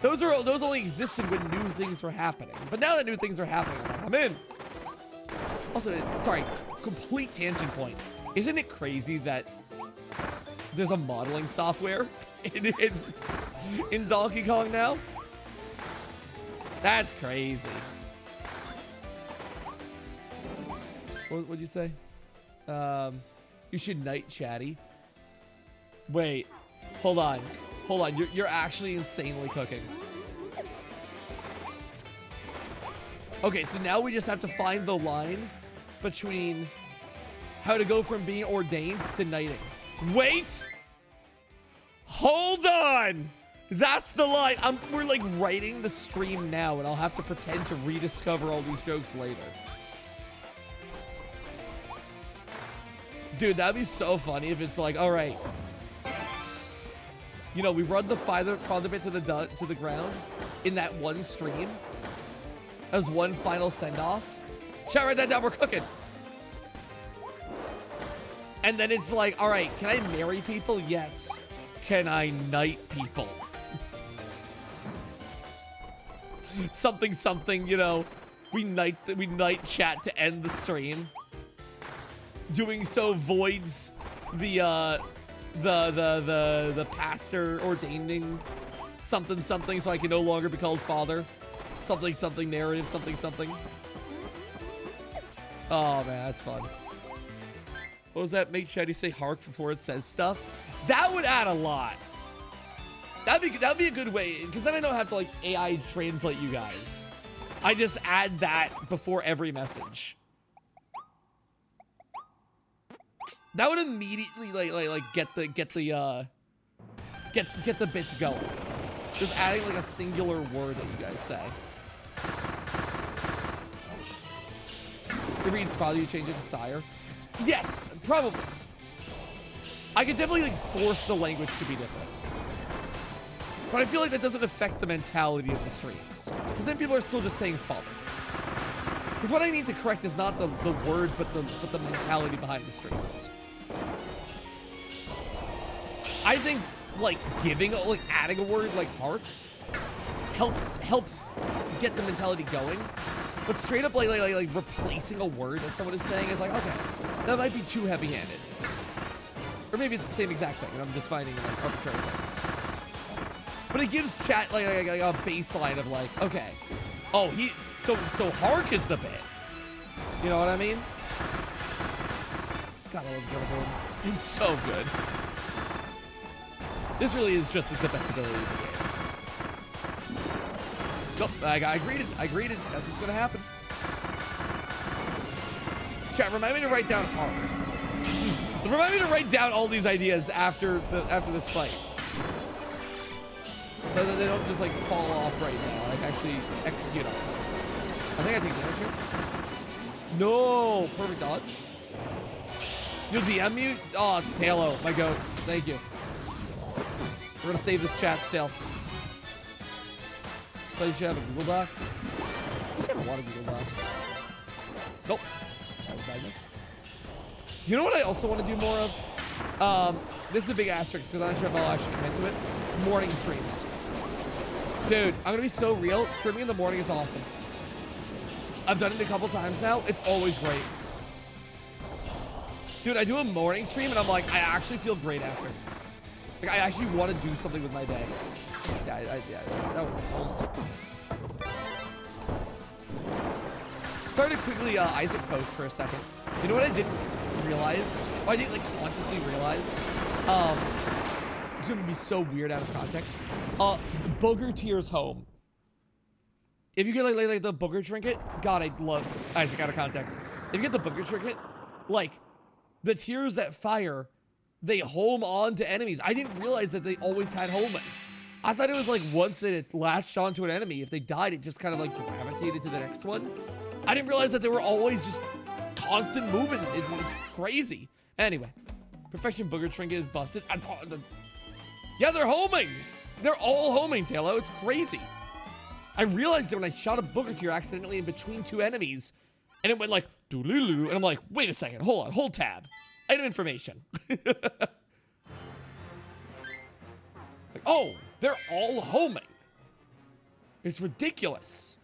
those only existed when new things were happening. But now that new things are happening, I'm in. Also, sorry, complete tangent point. Isn't it crazy that there's a modeling software in Donkey Kong now? That's crazy. What'd you say? You should knight Chatty. Wait, hold on. You're actually insanely cooking. Okay, so now we just have to find the line between how to go from being ordained to knighting. Wait! Hold on! That's the line. We're like writing the stream now, and I'll have to pretend to rediscover all these jokes later. Dude, that'd be so funny if it's like, all right, you know, we run the father bit to the ground in that one stream as one final send-off. Chat, write that down. We're cooking. And then it's like, all right, can I marry people? Yes. Can I knight people? something, you know, we knight chat to end the stream. Doing so voids the pastor ordaining something so I can no longer be called father. Something narrative, something. Oh man, that's fun. What was that? Make Chatty say hark before it says stuff. That would add a lot. That'd be a good way, because then I don't have to like AI translate you guys. I just add that before every message. That would immediately like get the bits going. Just adding like a singular word that you guys say. If it reads father, you change it to sire. Yes, probably. I could definitely like force the language to be different. But I feel like that doesn't affect the mentality of the streams. Because then people are still just saying father. Because what I need to correct is not the word, but the mentality behind the streams. I think like adding a word like heart helps get the mentality going. But straight up like replacing a word that someone is saying is like, okay, that might be too heavy-handed. Or maybe it's the same exact thing and I'm just finding like arbitrary things. But it gives chat like a baseline of like, okay, oh so Hark is the bit. You know what I mean? God, I love Gilliboard. It's so good. This really is just the best ability of the game. Nope, I greeted. That's what's gonna happen. Chat, remind me to write down Hark. Remind me to write down all these ideas after this fight. So that they don't just like fall off right now. Like actually execute on them. I think I take damage here. No, perfect dodge. You'll DM mute? Oh, Talo, my goat. Thank you. We're gonna save this chat still. So you should have a Google Doc. You should have a lot of Google Docs. Nope. That was madness. You know what I also want to do more of? This is a big asterisk, so I'm not sure if I'll actually commit to it. Morning streams. Dude, I'm gonna be so real. Streaming in the morning is awesome. I've done it a couple times now. It's always great. Dude, I do a morning stream and I'm like, I actually feel great after. Like, I actually want to do something with my day. Yeah, that was fun. Sorry to quickly Isaac post for a second. You know what I didn't realize? Oh, I didn't like consciously realize. It's gonna be so weird out of context. The booger tears home. If you get like the booger trinket, God, I love Isaac out of context. If you get the booger trinket, like the tears that fire, they home on to enemies. I didn't realize that they always had homing. I thought it was like once it latched onto an enemy, if they died, it just kind of like gravitated to the next one. I didn't realize that they were always just constant moving. It's crazy. Anyway, Perfection Booger Trinket is busted. Yeah, they're homing. They're all homing, Talo. It's crazy. I realized it when I shot a Booger Tier accidentally in between two enemies, and it went like, doo-loo-loo, and I'm like, wait a second, hold on, hold tab. Item information. Like, oh, they're all homing. It's ridiculous.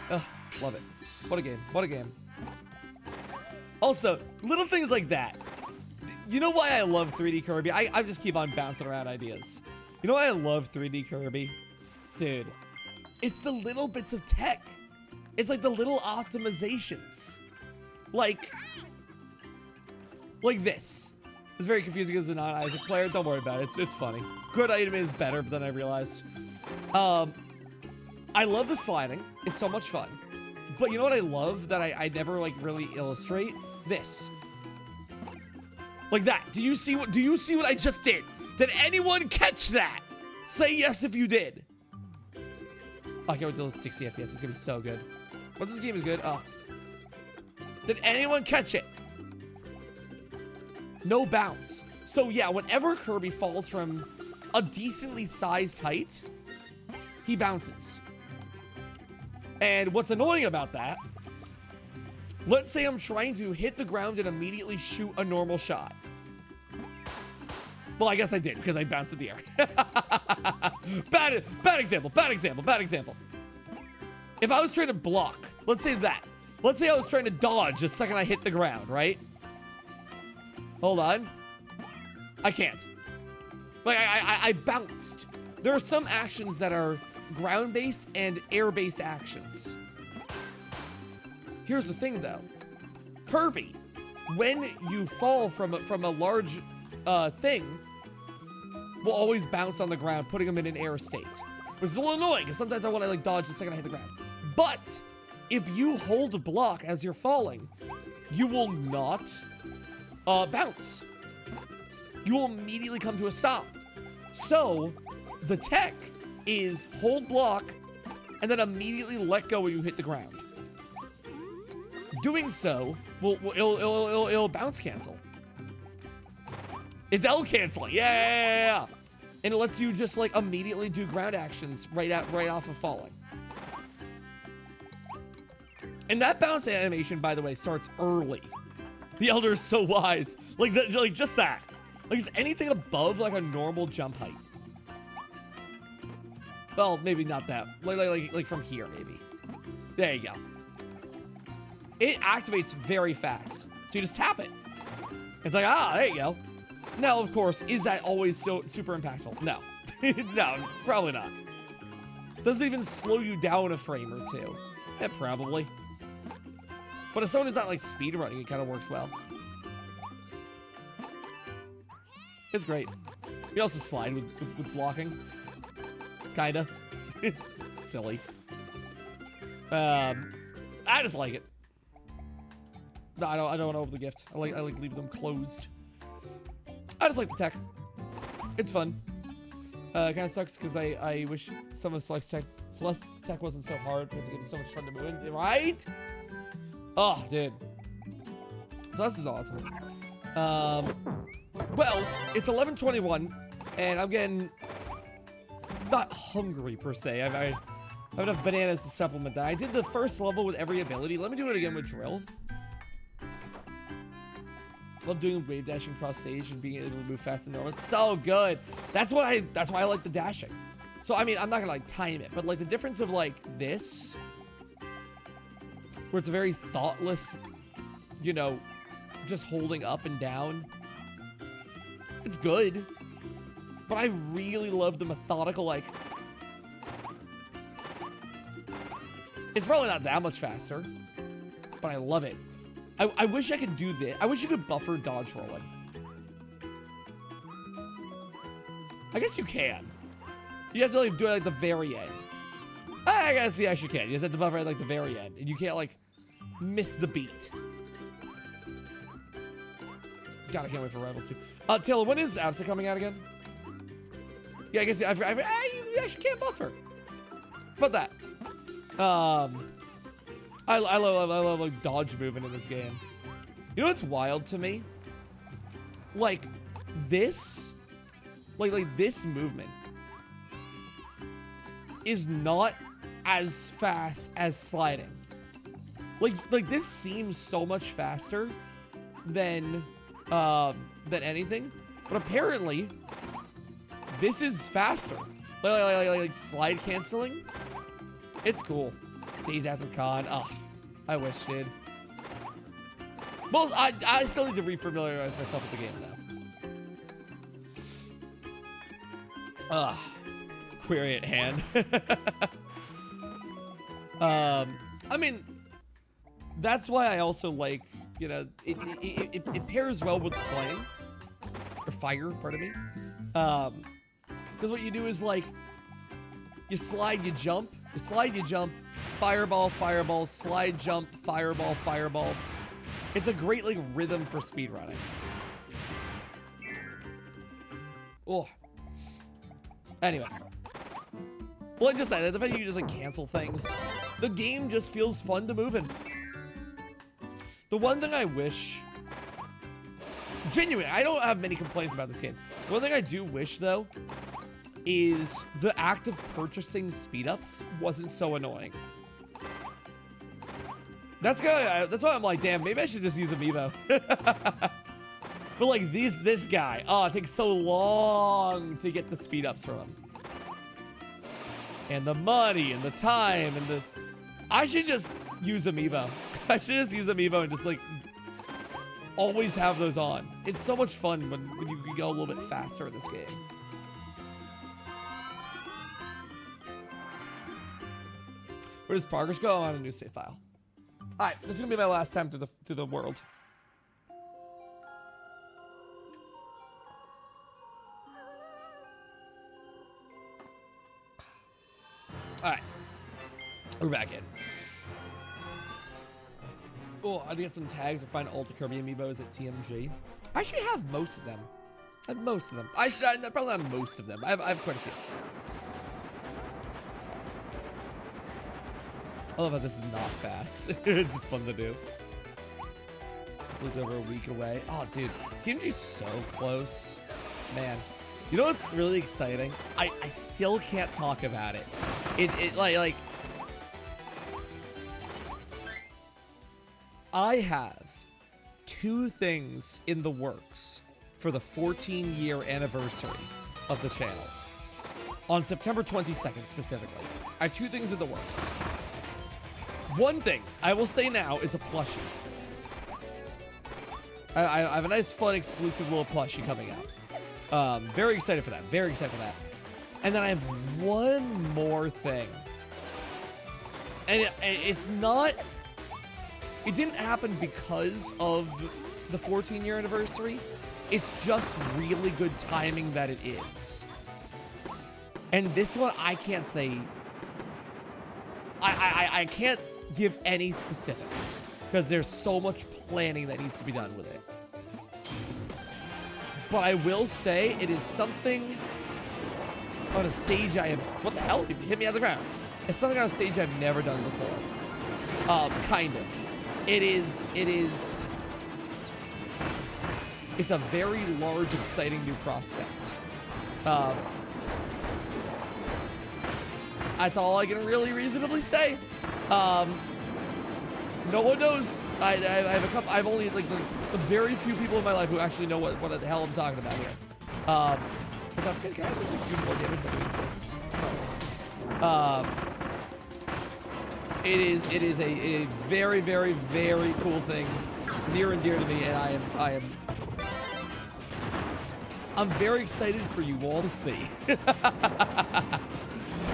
Ugh, love it. What a game. What a game. Also, little things like that. You know why I love 3D Kirby? I just keep on bouncing around ideas. You know why I love 3D Kirby? Dude, it's the little bits of tech. It's like the little optimizations. Like this. It's very confusing as a non-Isaac player. Don't worry about it. It's funny. Good item is better than I realized. I love the sliding. It's so much fun. But you know what I love that I never like really illustrate? This. Like that. Do you see what I just did? Did anyone catch that? Say yes if you did. I can't wait till 60 FPS. It's gonna be so good. Once this game is good, did anyone catch it? No bounce. So yeah, whenever Kirby falls from a decently sized height, he bounces. And what's annoying about that, let's say I'm trying to hit the ground and immediately shoot a normal shot. Well, I guess I did because I bounced in the air. Bad example. If I was trying to block, let's say that. Let's say I was trying to dodge the second I hit the ground, right? Hold on. I can't. Like, I bounced. There are some actions that are ground-based and air-based actions. Here's the thing, though. Kirby, when you fall from a large thing, will always bounce on the ground, putting him in an air state. Which is a little annoying, because sometimes I want to like dodge the second I hit the ground. But if you hold a block as you're falling, you will not bounce. You will immediately come to a stop. So the tech is hold block and then immediately let go when you hit the ground. Doing so it'll bounce cancel. It's L canceling. Yeah. And it lets you just like immediately do ground actions right off of falling. And that bounce animation, by the way, starts early. The Elder is so wise. Like just that. Like it's anything above like a normal jump height. Well, maybe not that. Like from here, maybe. There you go. It activates very fast. So you just tap it. It's like, there you go. Now, of course, is that always so super impactful? No. No, probably not. Does it even slow you down a frame or two? Yeah, probably. But if someone is not like speedrunning, it kind of works well. It's great. You also slide with blocking. Kinda. It's silly. I just like it. No, I don't want to open the gift. I like leave them closed. I just like the tech. It's fun. Kind of sucks because I wish some of Celeste's tech wasn't so hard because it gives so much fun to move in, right? Oh, dude. Celeste is awesome. Well, it's 11:21, and I'm getting not hungry per se. I have enough bananas to supplement that. I did the first level with every ability. Let me do it again with drill. Love doing wave dashing across stage and being able to move fast and normal. It's so good. That's why I like the dashing. So I mean, I'm not gonna like time it, but like the difference of like this, where it's a very thoughtless, you know, just holding up and down. It's good, but I really love the methodical like. It's probably not that much faster, but I love it. I wish I could do this. I wish you could buffer dodge rolling. I guess you can. You have to like do it at the very end. I guess you actually can. You just have to buffer at like the very end, and you can't like miss the beat. God, I can't wait for Rivals 2. Taylor, when is Absa coming out again? Yeah, I guess you actually can't buffer. How about that? I love like dodge movement in this game. You know what's wild to me? Like this, like this movement is not as fast as sliding. Like this seems so much faster than anything, but apparently this is faster. Like slide canceling. It's cool. Days after con. Oh, I wish, dude. Well, I still need to refamiliarize myself with the game, though. Query at hand. I mean, that's why I also like, you know, it pairs well with flame. Or fire, pardon me. Because what you do is, like, you slide, you jump. You slide, you jump. Fireball, fireball, slide, jump, fireball, fireball. It's a great like rhythm for speedrunning. Oh. Anyway. Well, like I just said, the fact that you just like cancel things, the game just feels fun to move in. The one thing I wish, genuinely, I don't have many complaints about this game. One thing I do wish though is the act of purchasing speed ups wasn't so annoying. That's why I'm like, damn, maybe I should just use Amiibo. But like this guy, oh, it takes so long to get the speed ups from him. And the money and the time and the, I should just use Amiibo. I should just use Amiibo and just like always have those on. It's so much fun when you can go a little bit faster in this game. Where does progress go? On a new save file. All right, this is gonna be my last time through the world. All right, we're back in. Oh, I get some tags to find all the Kirby amiibos at TMG. I actually have most of them. I have most of them. Probably not most of them. I have quite a few. I love how this is not fast. It's just fun to do. It's like over a week away. Oh, dude, TMG's so close, man. You know what's really exciting? I still can't talk about it. Like I have 2 things in the works for the 14-year anniversary of the channel. On September 22nd, specifically. I have 2 things in the works. One thing I will say now is a plushie. I have a nice, fun, exclusive little plushie coming out. Very excited for that. Very excited for that. And then I have one more thing. And it's not... It didn't happen because of the 14-year anniversary. It's just really good timing that it is. And this one, I can't say... I can't give any specifics because there's so much planning that needs to be done with it. But I will say it is something on a stage I have... What the hell? You hit me on the ground. It's something on a stage I've never done before. Kind of. It's a very large, exciting new prospect. That's all I can really reasonably say. No one knows. I have a couple. I've only like the very few people in my life who actually know what the hell I'm talking about here. Because I'm can I just like do more damage by doing this? It is a very, very, very cool thing, near and dear to me, and I'm very excited for you all to see.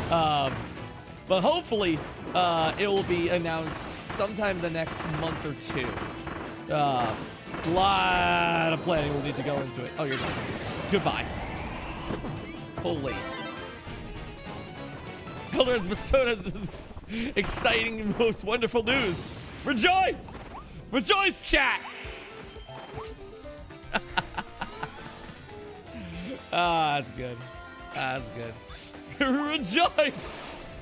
But hopefully, it will be announced sometime the next month or 2. Lot of planning will need to go into it. Oh, you're done. Goodbye. Holy. Elder has bestowed us exciting, most wonderful news. Rejoice! Rejoice, chat! Ah, that's good. That's good. Rejoice!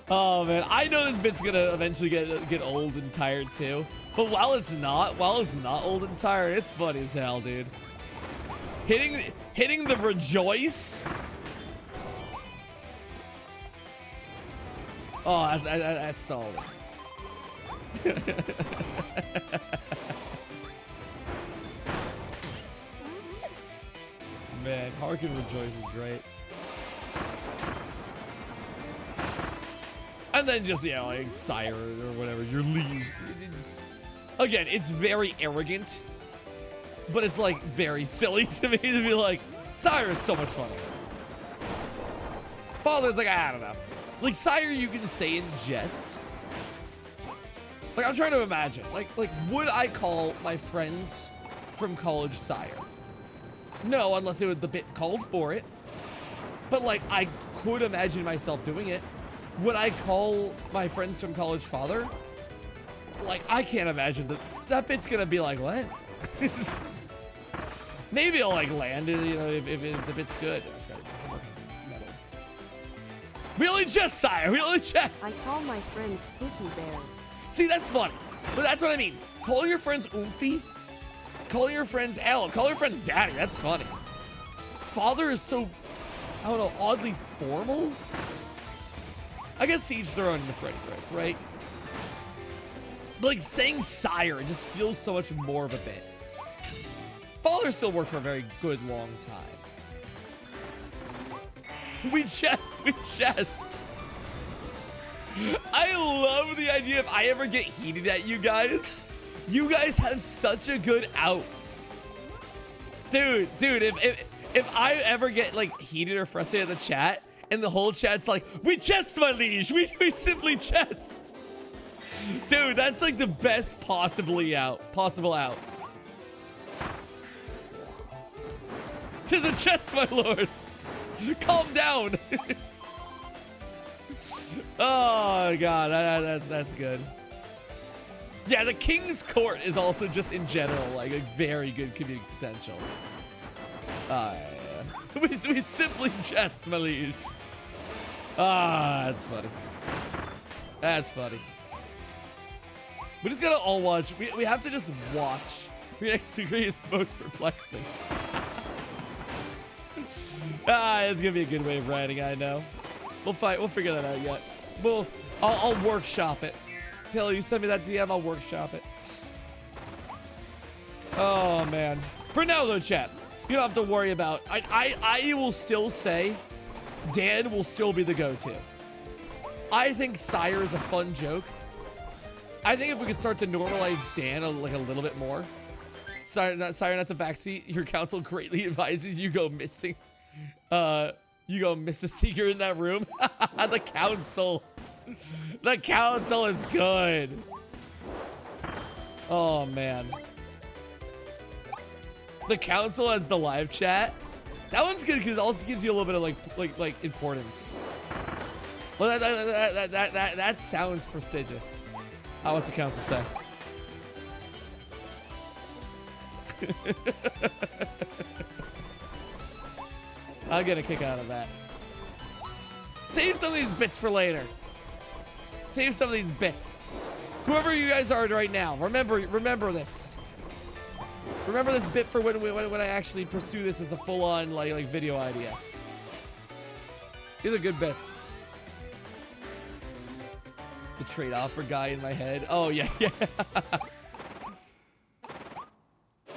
Oh man, I know this bit's gonna eventually get old and tired too. But while it's not old and tired, it's funny as hell, dude. Hitting the rejoice. Oh, that's solid. Man, Harkin Rejoice is great. And then just, yeah, like Sire or whatever, your liege. Again, it's very arrogant, but it's like very silly to me to be like, Sire is so much funnier. Father's like, I don't know. Like, Sire you can say in jest. Like, I'm trying to imagine. Like, would I call my friends from college Sire? No, unless it was the bit called for it. But, like, I could imagine myself doing it. Would I call my friends from college father? Like, I can't imagine that bit's gonna be like, what? Maybe I'll, like, land it, you know, if the bit's good. We only jest, Sire. We only jest. I call my friends Poopy Bear. See, that's funny. But that's what I mean. Calling your friends Oomphy. Calling your friends L. Calling your friends Daddy. That's funny. Father is so, I don't know, oddly formal. I guess Siege their own in the Freddy group, right? But like saying Sire, it just feels so much more of a bit. Father still worked for a very good long time. We jest. I love the idea if I ever get heated at you guys have such a good out. Dude, if I ever get like heated or frustrated in the chat and the whole chat's like, we jest, my liege, we simply jest. Dude, that's like the best possible out. Tis a chest, my lord. Calm down. Oh god, that's good. Yeah, the King's Court is also just in general like a very good comedic potential. We simply jest, my liege. Ah, that's funny. That's funny. We just gotta all watch. We have to just watch. Your next degree is most perplexing. It's gonna be a good way of writing, I know. We'll figure that out yet. I'll workshop it. Taylor, you send me that DM, I'll workshop it. Oh man. For now though, chat, you don't have to worry about. I will still say Dan will still be the go-to. I think Sire is a fun joke. I think if we could start to normalize Dan a little bit more. Sire, not the backseat. Your counsel greatly advises you go missing. You go miss a secret in that room. The council. The council is good. Oh man. The council as the live chat. That one's good because it also gives you a little bit of like importance. Well, that sounds prestigious. What's the council say? I'll get a kick out of that. Save some of these bits for later. Save some of these bits. Whoever you guys are right now, remember this. Remember this bit for when I actually pursue this as a full-on like video idea. These are good bits. The trade-off for guy in my head. Oh yeah.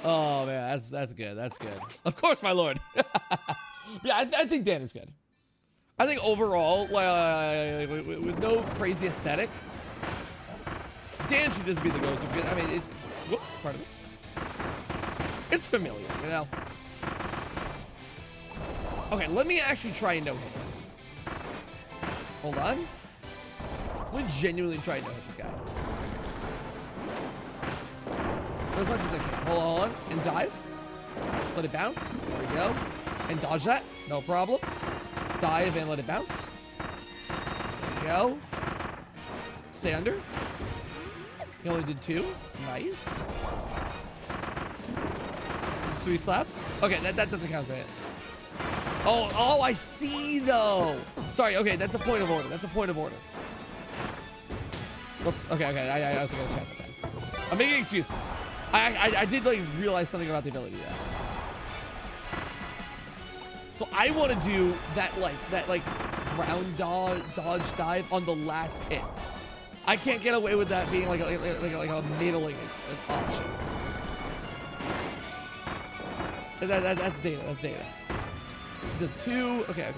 Oh man, that's good. That's good. Of course, my lord. Yeah, I think Dan is good. I think overall, with no crazy aesthetic, Dan should just be the go-to. I mean, it's whoops, pardon me. It's familiar, you know. Okay, let me actually try and no-hit. Hold on. Let me genuinely try and no-hit this guy. As much as I can. Hold on. And dive. Let it bounce. There we go. And dodge that. No problem. Dive and let it bounce. There we go. Stay under. He only did 2. Nice. 3 slaps. Okay, that doesn't count as a hit. Oh, I see though. Sorry, okay, that's a point of order. That's a point of order. Whoops. Okay, I was gonna check that then. I'm making excuses. I did like realize something about the ability there. So I want to do that round dodge dive on the last hit. I can't get away with that being like a middling option. That's data. That's data. Does 2. Okay.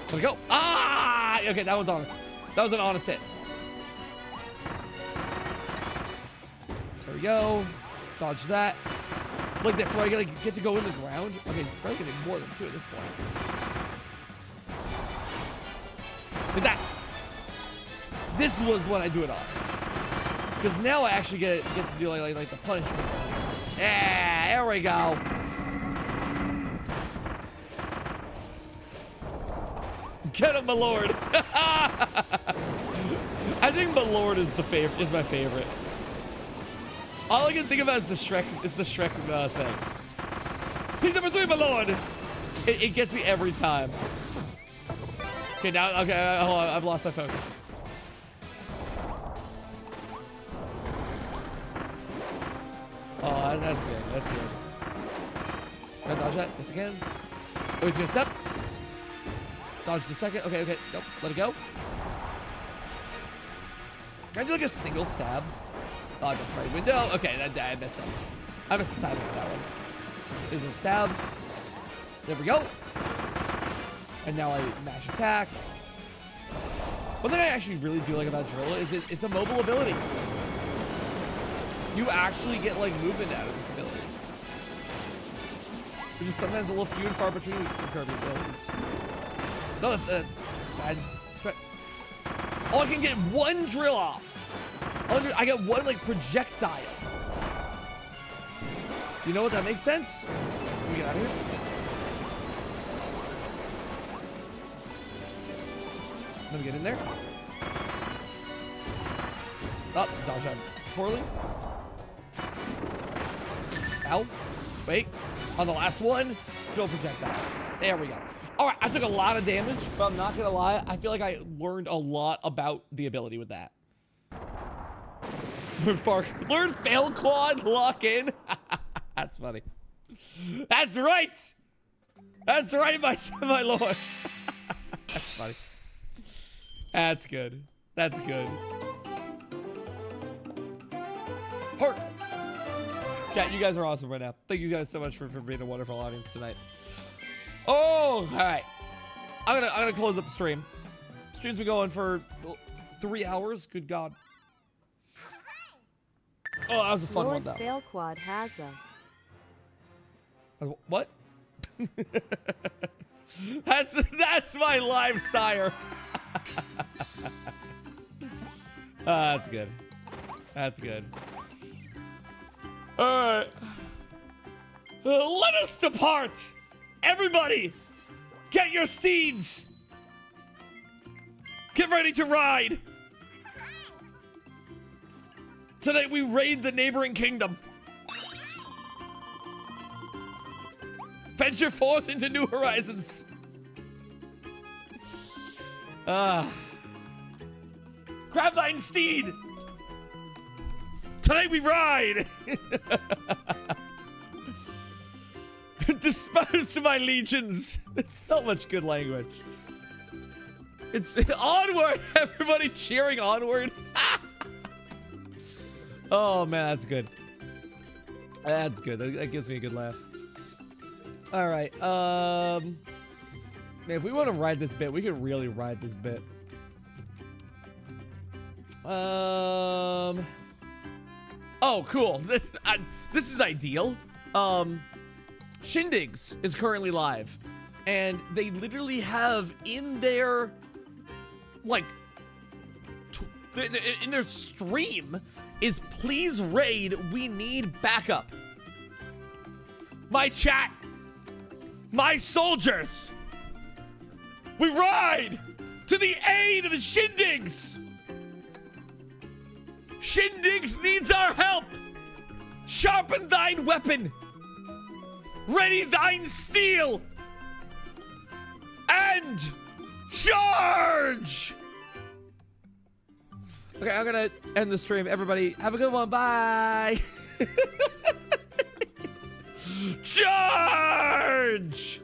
There we go. Ah! Okay, that one's honest. That was an honest hit. There we go. Dodge that. Like this, so I get to go in the ground. Okay, it's probably gonna be more than 2 at this point. Like that. This was when I do it on. Because now I actually get to do like the punishment. Yeah, there we go. Get him, my lord. I think my lord is my favorite. All I can think about is the Shrek thing. Pick number 3, my lord. It gets me every time. Okay, now hold on, I've lost my focus. Oh, that's good. That's good. Can I dodge that? Yes, I can. Oh, he's gonna step. Dodge the second. Okay. Nope. Let it go. Can I do like a single stab? Oh, I missed right window. Okay, I messed up. I missed the timing on that one. There's a stab. There we go. And now I mash attack. One thing I actually really do like about Drill is it's a mobile ability. You actually get like movement out of this ability. Which is sometimes a little few and far between with some Kirby abilities. No, that's bad stretch. Oh, I can get 1 drill off. I get 1 like projectile. You know what? That makes sense. Can we get out of here? Let me get in there. Oh, dodge out poorly. Ow. Wait. On the last one, drill projectile. There we go. All right, I took a lot of damage, but I'm not gonna lie. I feel like I learned a lot about the ability with that. Learn fail quad, lock in. That's funny. That's right. That's right, my lord. That's funny. That's good. That's good. Hark. Cat, you guys are awesome right now. Thank you guys so much for being a wonderful audience tonight. Oh, all right. I'm gonna close up the stream. Stream's been going for 3 hours. Good God. Oh, that was a fun Lord one though. Failquad has a. What? That's my live sire. That's good. That's good. All right. Let us depart. Everybody, get your steeds. Get ready to ride. Tonight we raid the neighboring kingdom. Venture forth into new horizons. Grab thine steed. Tonight we ride. Disperse to my legions. It's so much good language. It's onward. Everybody cheering onward. Oh man, that's good. That's good. That gives me a good laugh. All right. Man, if we want to ride this bit, we could really ride this bit. Oh, cool. This is ideal. Shindigs is currently live, and they literally have in their in their stream is please raid. We need backup. My chat. My soldiers, we ride to the aid of the Shindigs. Shindigs needs our help. Sharpen thine weapon. Ready thine steel. And charge. Okay, I'm gonna end the stream. Everybody, have a good one. Bye. Charge!